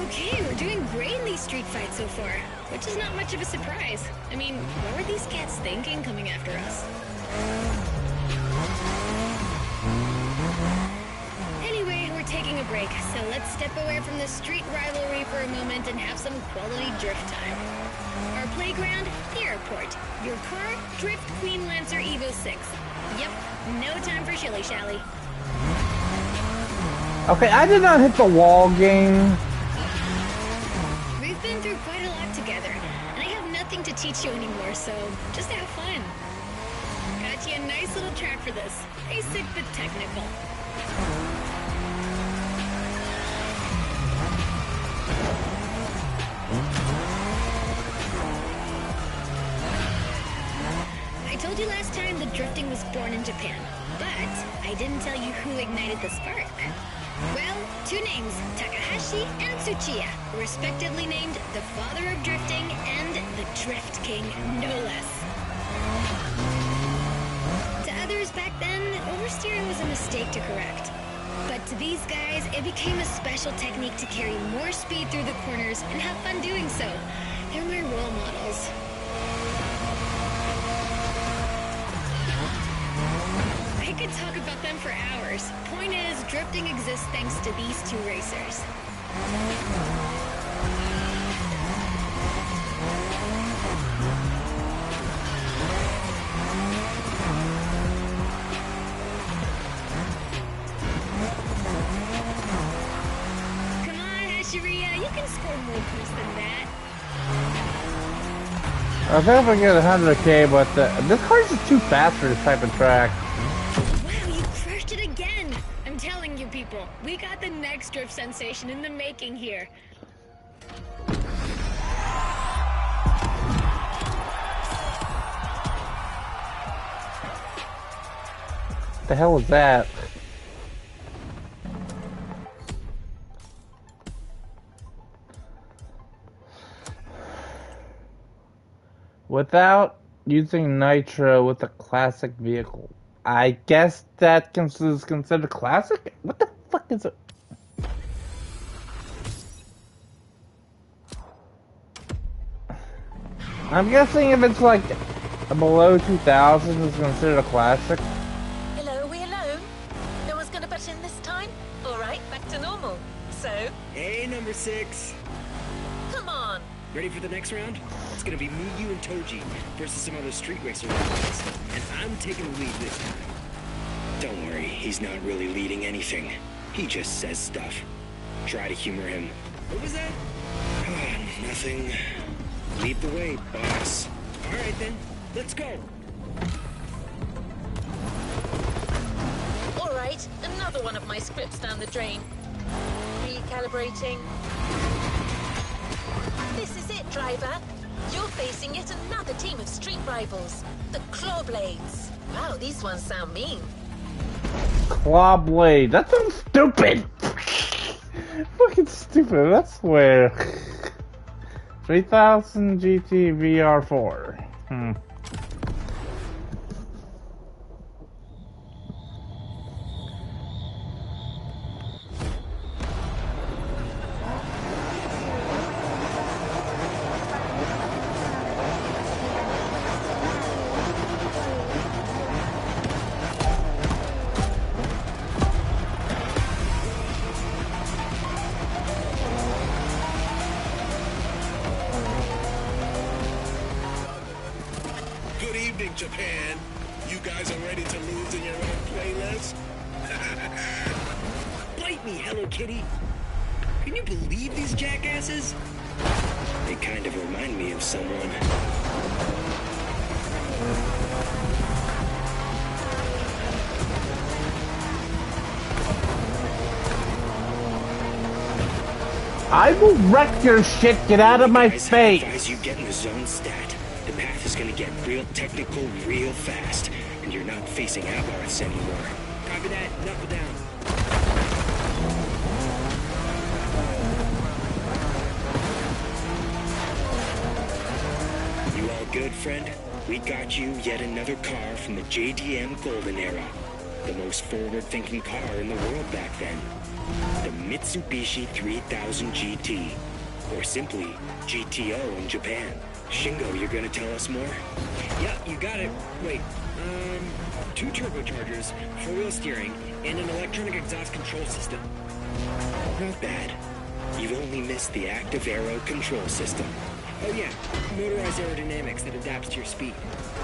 Okay, we're doing great in these street fights so far, which is not much of a surprise. I mean, what were these cats thinking coming after us? Anyway, we're taking a break, so let's step away from the street rivalry for a moment and have some quality drift time. Our playground, the airport. Your car, Drift Queen Lancer Evo 6. Yep, no time for shilly-shally. Okay, I did not hit the wall game. We've been through quite a lot together, and I have nothing to teach you anymore, so just have fun. Got you a nice little track for this. Basic but technical. I told you last time that drifting was born in Japan, but I didn't tell you who ignited the spark. Well, two names, Takahashi and Tsuchiya, respectively named the Father of Drifting and the Drift King, no less. To others back then, oversteering was a mistake to correct. But to these guys, it became a special technique to carry more speed through the corners and have fun doing so. They're my role models. I could talk about them for hours. Point is, drifting exists thanks to these two racers. Come on, Hashiria, you can score more points than that. I think if I get 100k, but this car's just too fast for this type of track. Wow, you crushed it again! I'm telling you people, we got the next drift sensation in the making here. What the hell is that? Without using nitro with a classic vehicle. I guess that is considered classic? What the fuck is it? I'm guessing if it's like below 2000 is considered a classic. Hello, we alone? No one's gonna butt in this time? Alright, back to normal. So? Hey, number 6. Come on. Ready for the next round? It's gonna be me, you, and Toji versus some other street racer guys. And I'm taking the lead this time. Don't worry, he's not really leading anything. He just says stuff. Try to humor him. What was that? Nothing. Lead the way, boss. Alright then, let's go. Alright, another one of my scripts down the drain. Recalibrating. This is it, driver. You're facing yet another team of street rivals, the Clawblades. Wow, these ones sound mean. Clawblade. That sounds stupid. Fucking stupid, I swear. 3000 GT VR4. Japan, you guys are ready to lose in your own playlist? Bite me, Hello Kitty! Can you believe these jackasses? They kind of remind me of someone. I will wreck your shit, get out of my face! As you get in the zone stat, the path is gonna get real technical real fast, and you're not facing outlaws anymore. Copy that, knuckle down. You all good, friend? We got you yet another car from the JDM Golden Era. The most forward-thinking car in the world back then. The Mitsubishi 3000 GT. Or simply, GTO in Japan. Shingo, you're gonna tell us more? Yeah, you got it. Wait, 2 turbochargers, 4-wheel steering, and an electronic exhaust control system. Not bad. You've only missed the active aero control system. Oh yeah, motorized aerodynamics that adapts to your speed.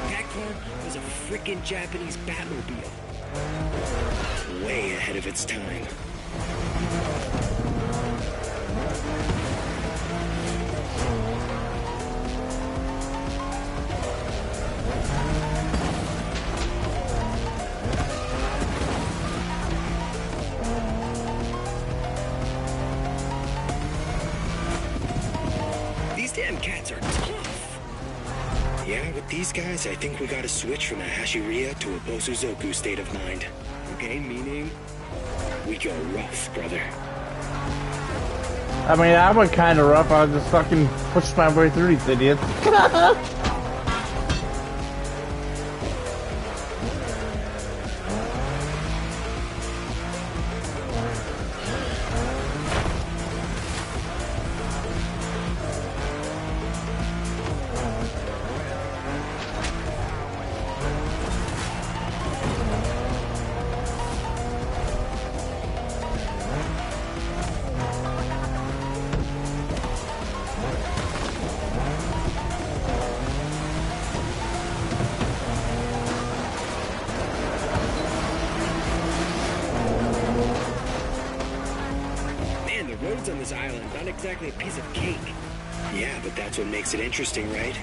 That car was a frickin' Japanese Batmobile. Way ahead of its time. These damn cats are tough. Yeah, with these guys, I think we gotta switch from a Hashiria to a Bosuzoku state of mind. Okay, meaning? We go rough, brother. I mean, I went kind of rough. I just fucking pushed my way through these idiots. On this island, not exactly a piece of cake. Yeah, but that's what makes it interesting, right?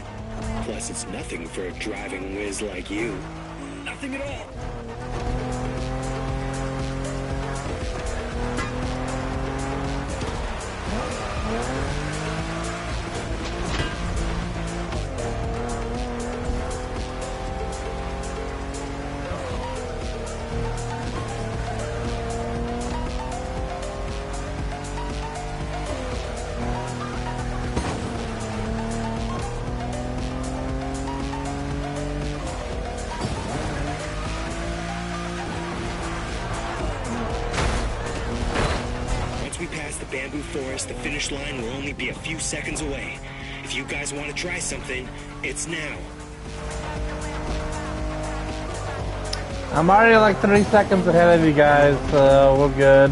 Plus, it's nothing for a driving whiz like you. Nothing at all. Bamboo forest, the finish line will only be a few seconds away. If you guys want to try something, it's now. I'm already like 3 seconds ahead of you guys, so we're good.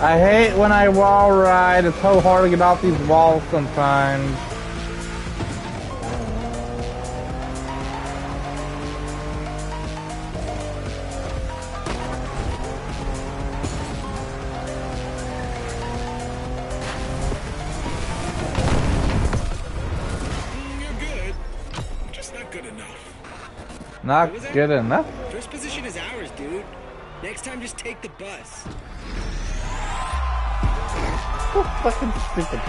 I hate when I wall ride. It's so hard to get off these walls sometimes. Not good enough. First position is ours, dude. Next time, just take the bus. So fucking stupid.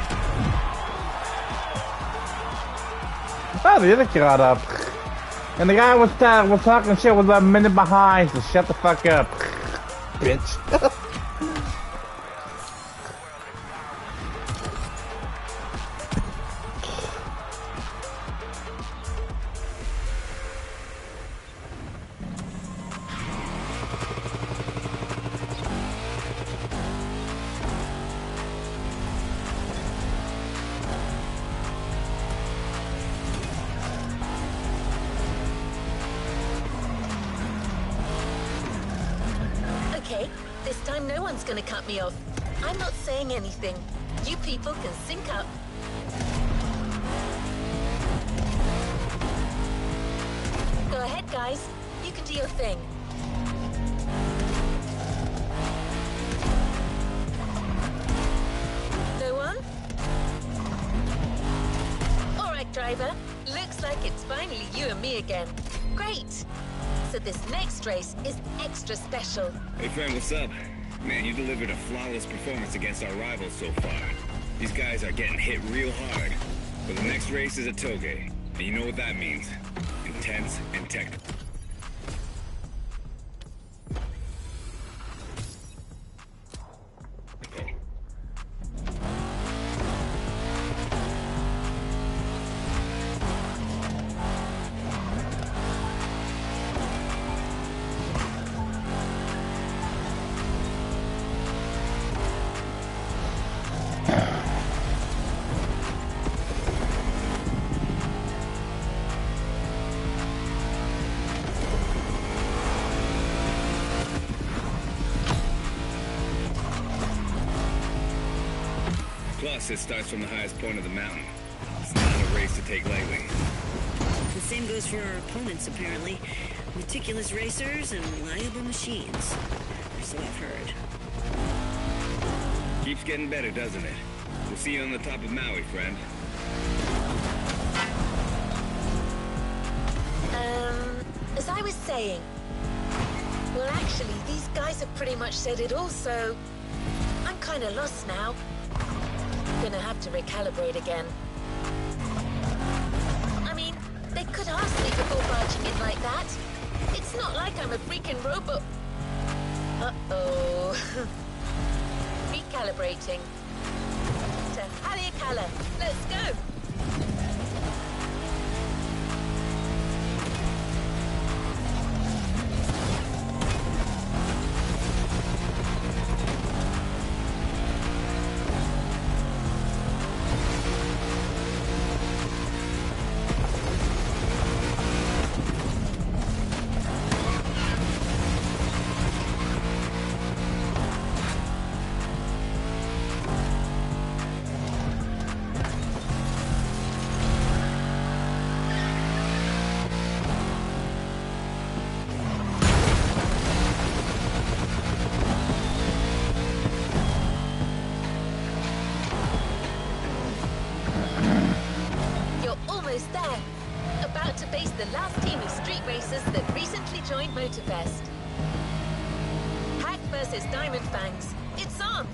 Oh, the other got up. And the guy was talking shit was a minute behind, so shut the fuck up. Bitch. This time no one's gonna cut me off. I'm not saying anything. You people can sync up. Go ahead, guys. You can do your thing. No one? All right, driver. Looks like it's finally you and me again. Great. So this next race is extra special. Hey friend, what's up? Man, you delivered a flawless performance against our rivals so far. These guys are getting hit real hard. But the next race is a toge. And you know what that means. Intense and technical. Plus, it starts from the highest point of the mountain. It's not a race to take lightly. The same goes for our opponents, apparently. Meticulous racers and reliable machines. Or so I've heard. Keeps getting better, doesn't it? We'll see you on the top of Maui, friend. As I was saying... Well, actually, these guys have pretty much said it all, so... I'm kinda lost now. gonna have to recalibrate again. I mean, they could ask me before barging in like that. It's not like I'm a freaking robot. Uh-oh. Recalibrating. To Haleakala. Let's go. MOTORFEST. Hack versus Diamond Fangs. It's on!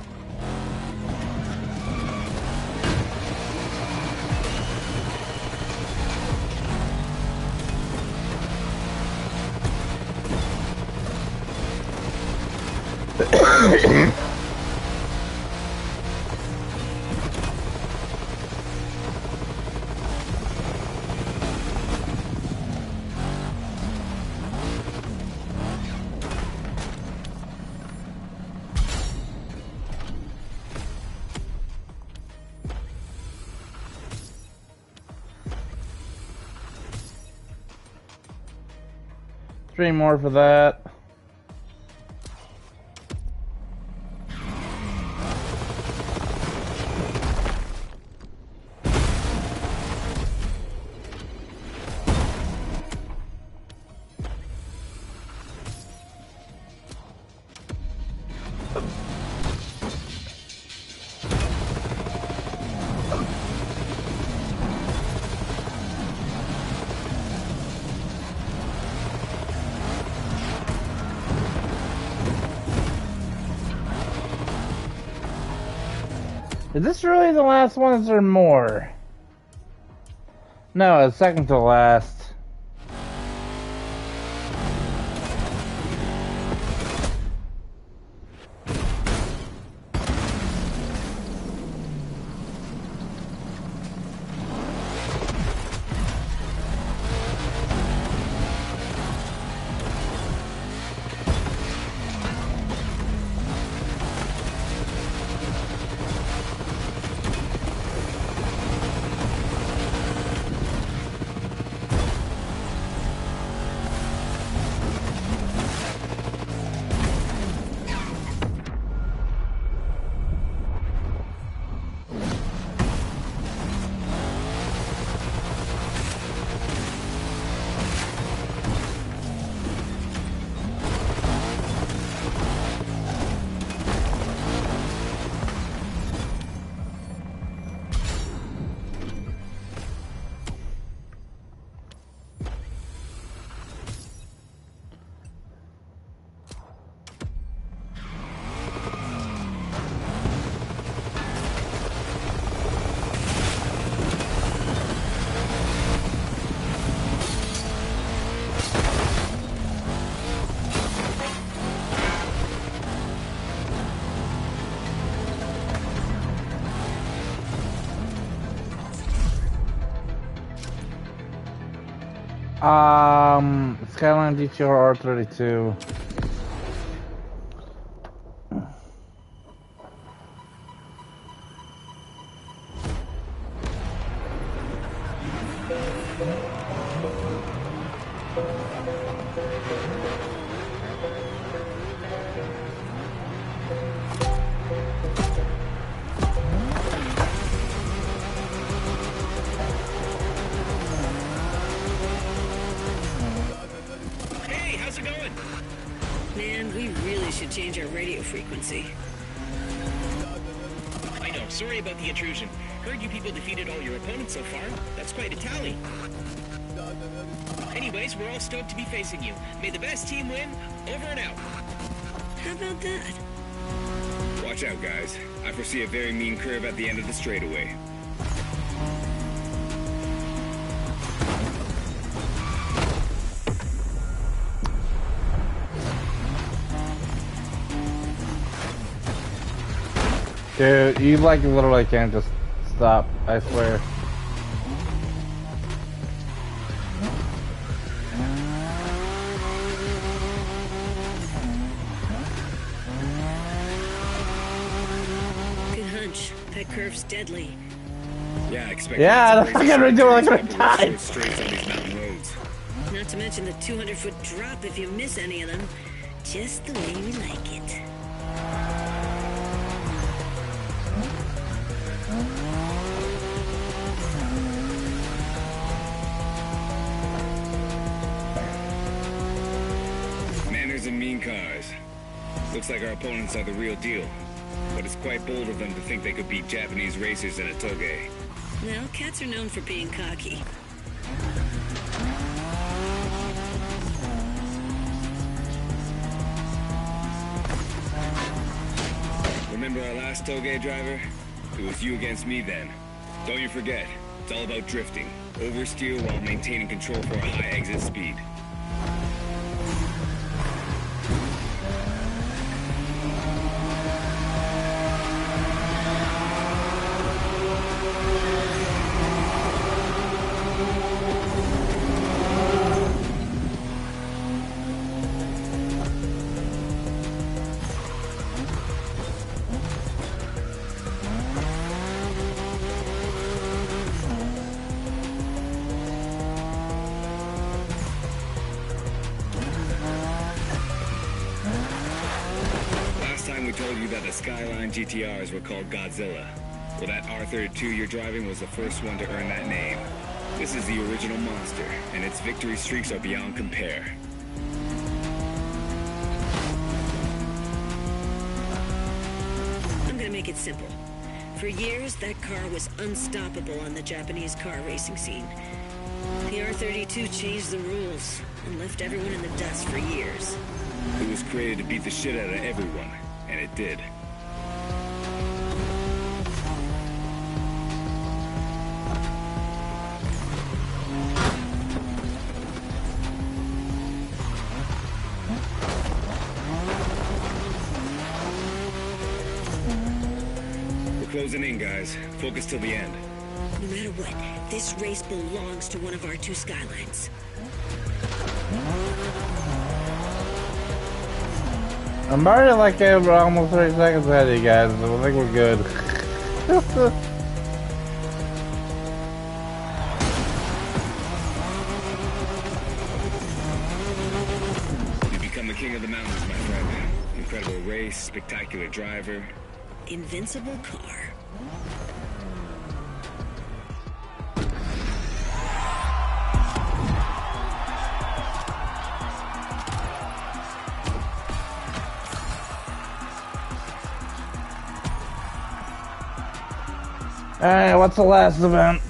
Three more for that. Is this really the last one? Is there more? No, it's second to last. Skyline GTR R32. Change our radio frequency. I know, sorry about the intrusion. Heard you people defeated all your opponents so far. That's quite a tally. Anyways, we're all stoked to be facing you. May the best team win. Over and out. How about that? Watch Watch out, guys. I foresee a very mean curve at the end of the straightaway. Dude, you like literally can't just stop, I swear. Good hunch. That curve's deadly. Yeah, I expect. Yeah, the fucking redo like a time. Straight on these mountain roads. Not to mention the 200-foot drop if you miss any of them. Just the way we like it. Manners and mean cars. Looks like our opponents are the real deal. But it's quite bold of them to think they could beat Japanese racers in a toge. Well, cats are known for being cocky. Remember our last toge driver? It was you against me then. Don't you forget, it's all about drifting. Oversteer while maintaining control for a high exit speed. Skyline GTRs were called Godzilla. Well, that R32 you're driving was the first one to earn that name. This is the original monster, and its victory streaks are beyond compare. I'm gonna make it simple. For years, that car was unstoppable on the Japanese car racing scene. The R32 changed the rules and left everyone in the dust for years. It was created to beat the shit out of everyone, and it did. Closing in, guys. Focus till the end. No matter what, this race belongs to one of our two Skylines. I'm already like over almost 30 seconds ahead of you guys, so I think we're good. You become the king of the mountains, my friend. Incredible race, spectacular driver. Invincible car. Alright, what's the last event?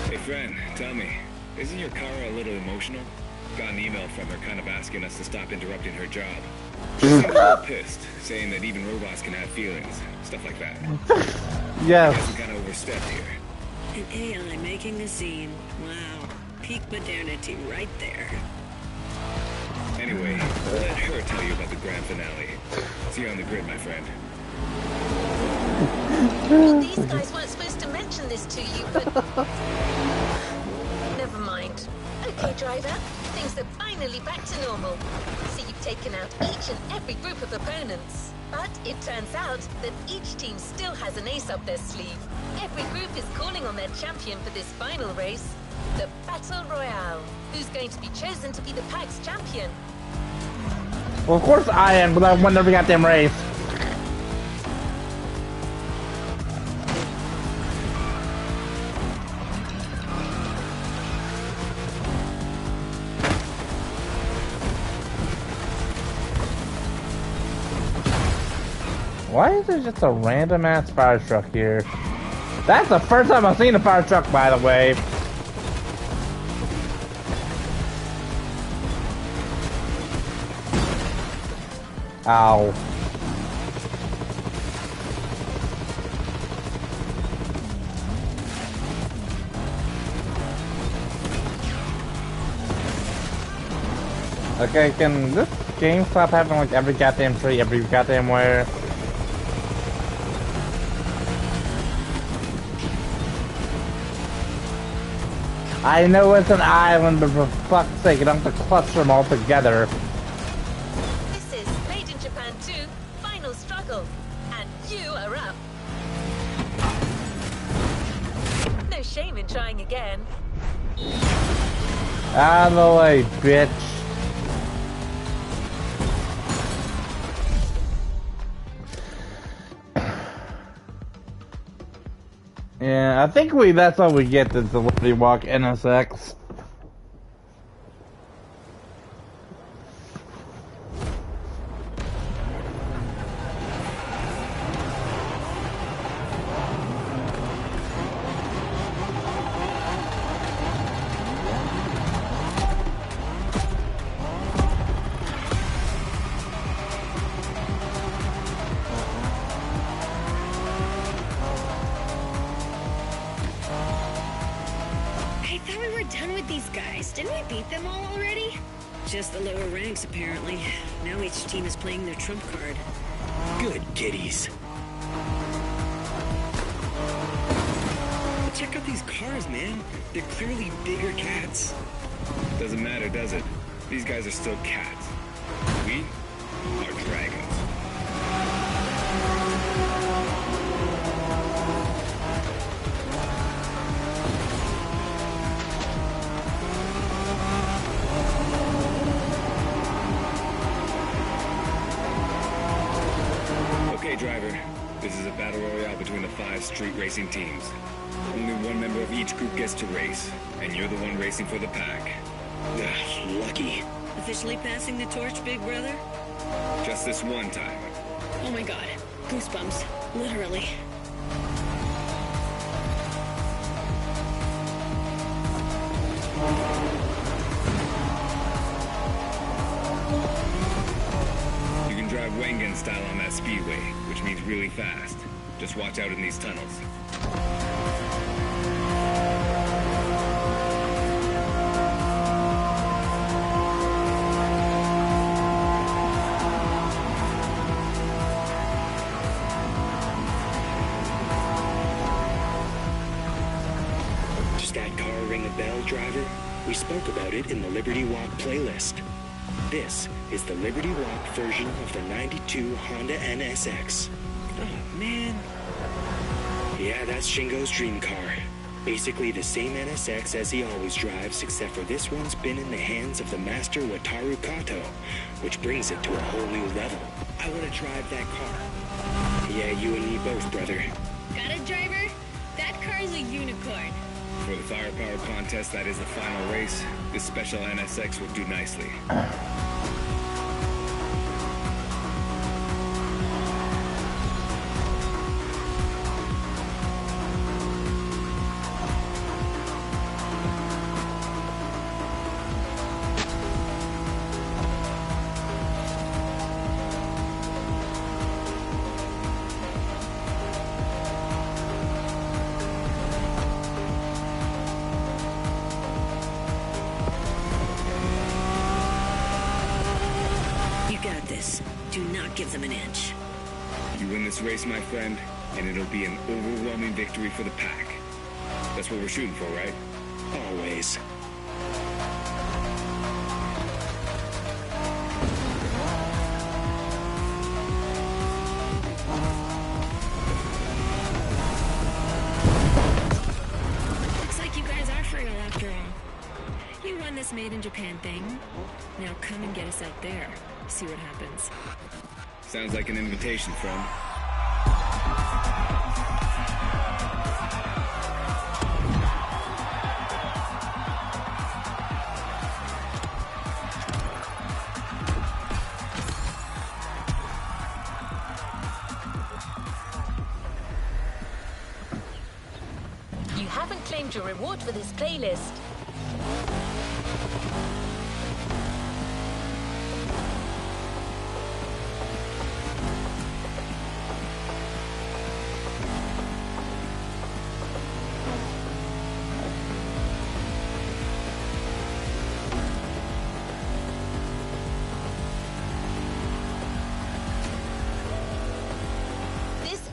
Hey friend, tell me, isn't your car a little emotional? Got an email from her kind of asking us to stop interrupting her job. She seemed a little pissed, saying that even robots can have feelings, stuff like that. Yes. I guess we kind of overstepped here. An AI making a scene. Wow. Peak modernity right there. Anyway, let her tell you about the grand finale. See you on the grid, my friend. Well, these guys weren't supposed to mention this to you, but... Never mind. Okay, driver. Things are finally back to normal. So you've taken out each and every group of opponents. But it turns out that each team still has an ace up their sleeve. Every group is calling on their champion for this final race. The Battle Royale. Who's going to be chosen to be the PAX champion? Well, of course I am, but I won every goddamn race. Why is there just a random ass fire truck here? That's the first time I've seen a fire truck, by the way. Ow. Okay, can this game stop having like every goddamn tree, every goddamn where? I know it's an island, but for fuck's sake, you don't have to cluster them all together. This is Made in Japan 2, final struggle, and you are up. No shame in trying again. Out of the way, bitch. Yeah, I think that's all we get is the Liberty Walk NSX. Just the lower ranks, apparently. Now each team is playing their trump card. Good kitties. Check out these cars, man. They're clearly bigger cats. Doesn't matter, does it? These guys are still cats. We are dragons. Okay, driver. This is a battle royale between the 5 street racing teams. Only one member of each group gets to race, and you're the one racing for the pack. Ugh, lucky. Officially passing the torch, big brother? Just this one time. Oh my god. Goosebumps. Literally. You can drive Wengen style on that speedway, which means really fast. Just watch out in these tunnels. Does that car ring a bell, driver? We spoke about it in the Liberty Walk playlist. This is the Liberty Walk version of the 92 Honda NSX. Oh, man. Yeah, that's Shingo's dream car. Basically the same NSX as he always drives, except for this one's been in the hands of the master Wataru Kato, which brings it to a whole new level. I want to drive that car. Yeah, you and me both, brother. Got it, driver? That car's a unicorn. For the firepower contest that is the final race, this special NSX will do nicely. Do not give them an inch. You win this race, my friend, and it'll be an overwhelming victory for the pack. That's what we're shooting for, right? Always. Looks like you guys are for real after all. You won this Made in Japan thing. Now come and get us out there. See what happens. Sounds like an invitation, friend. You haven't claimed your reward for this playlist.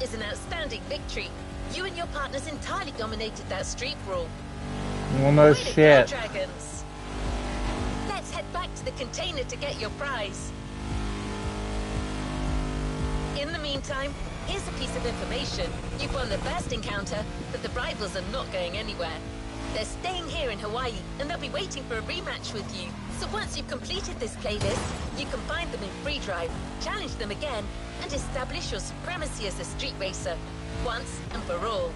is an outstanding victory. You and your partners entirely dominated that street brawl. Well, no Way to go, shit. Dragons. Let's head back to the container to get your prize. In the meantime, here's a piece of information. You've won the first encounter, but the rivals are not going anywhere. They're staying here in Hawaii, and they'll be waiting for a rematch with you. So once you've completed this playlist, you can find them in free drive, challenge them again, and establish your supremacy as a street racer, once and for all.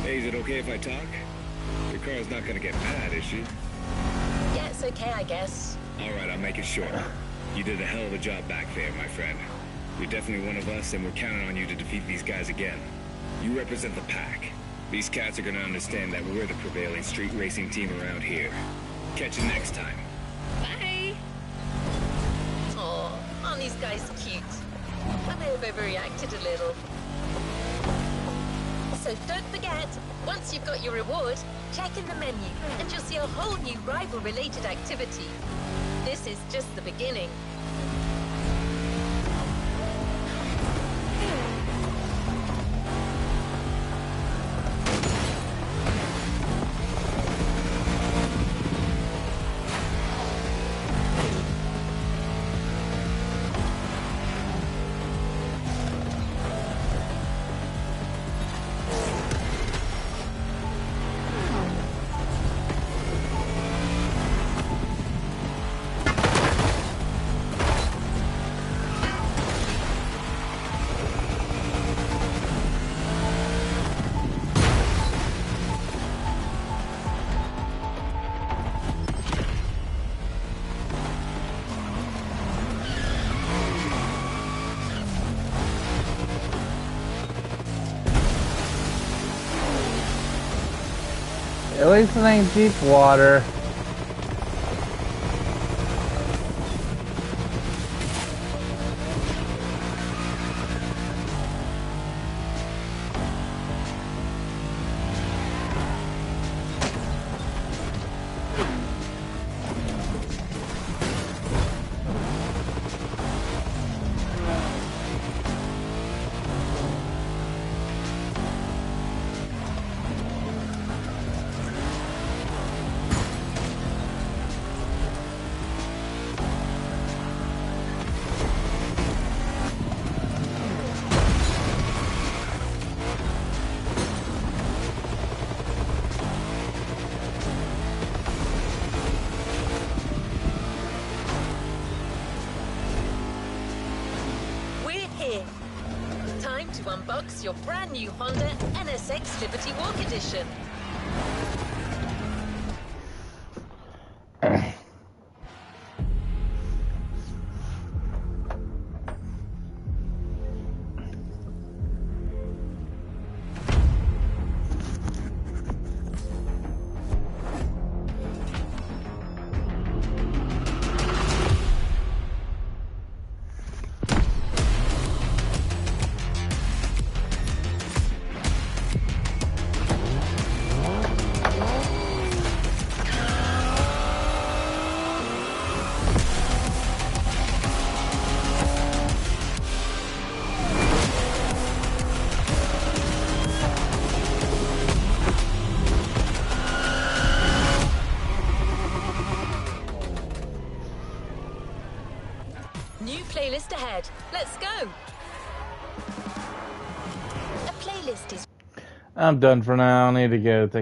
Hey, is it okay if I talk? Your car's not gonna get mad, is she? Yeah, it's okay, I guess. Alright, I'll make it short. You did a hell of a job back there, my friend. You're definitely one of us, and we're counting on you to defeat these guys again. You represent the pack. These cats are gonna understand that we're the prevailing street racing team around here. Catch you next time. Bye! Aw, aren't these guys cute? I may have overreacted a little. So don't forget, once you've got your reward, check in the menu, and you'll see a whole new rival-related activity. This is just the beginning. At least it ain't deep water. Time to unbox your brand new Honda NSX Liberty Walk Edition. New playlist ahead. Let's go. A playlist is... I'm done for now. I need to go take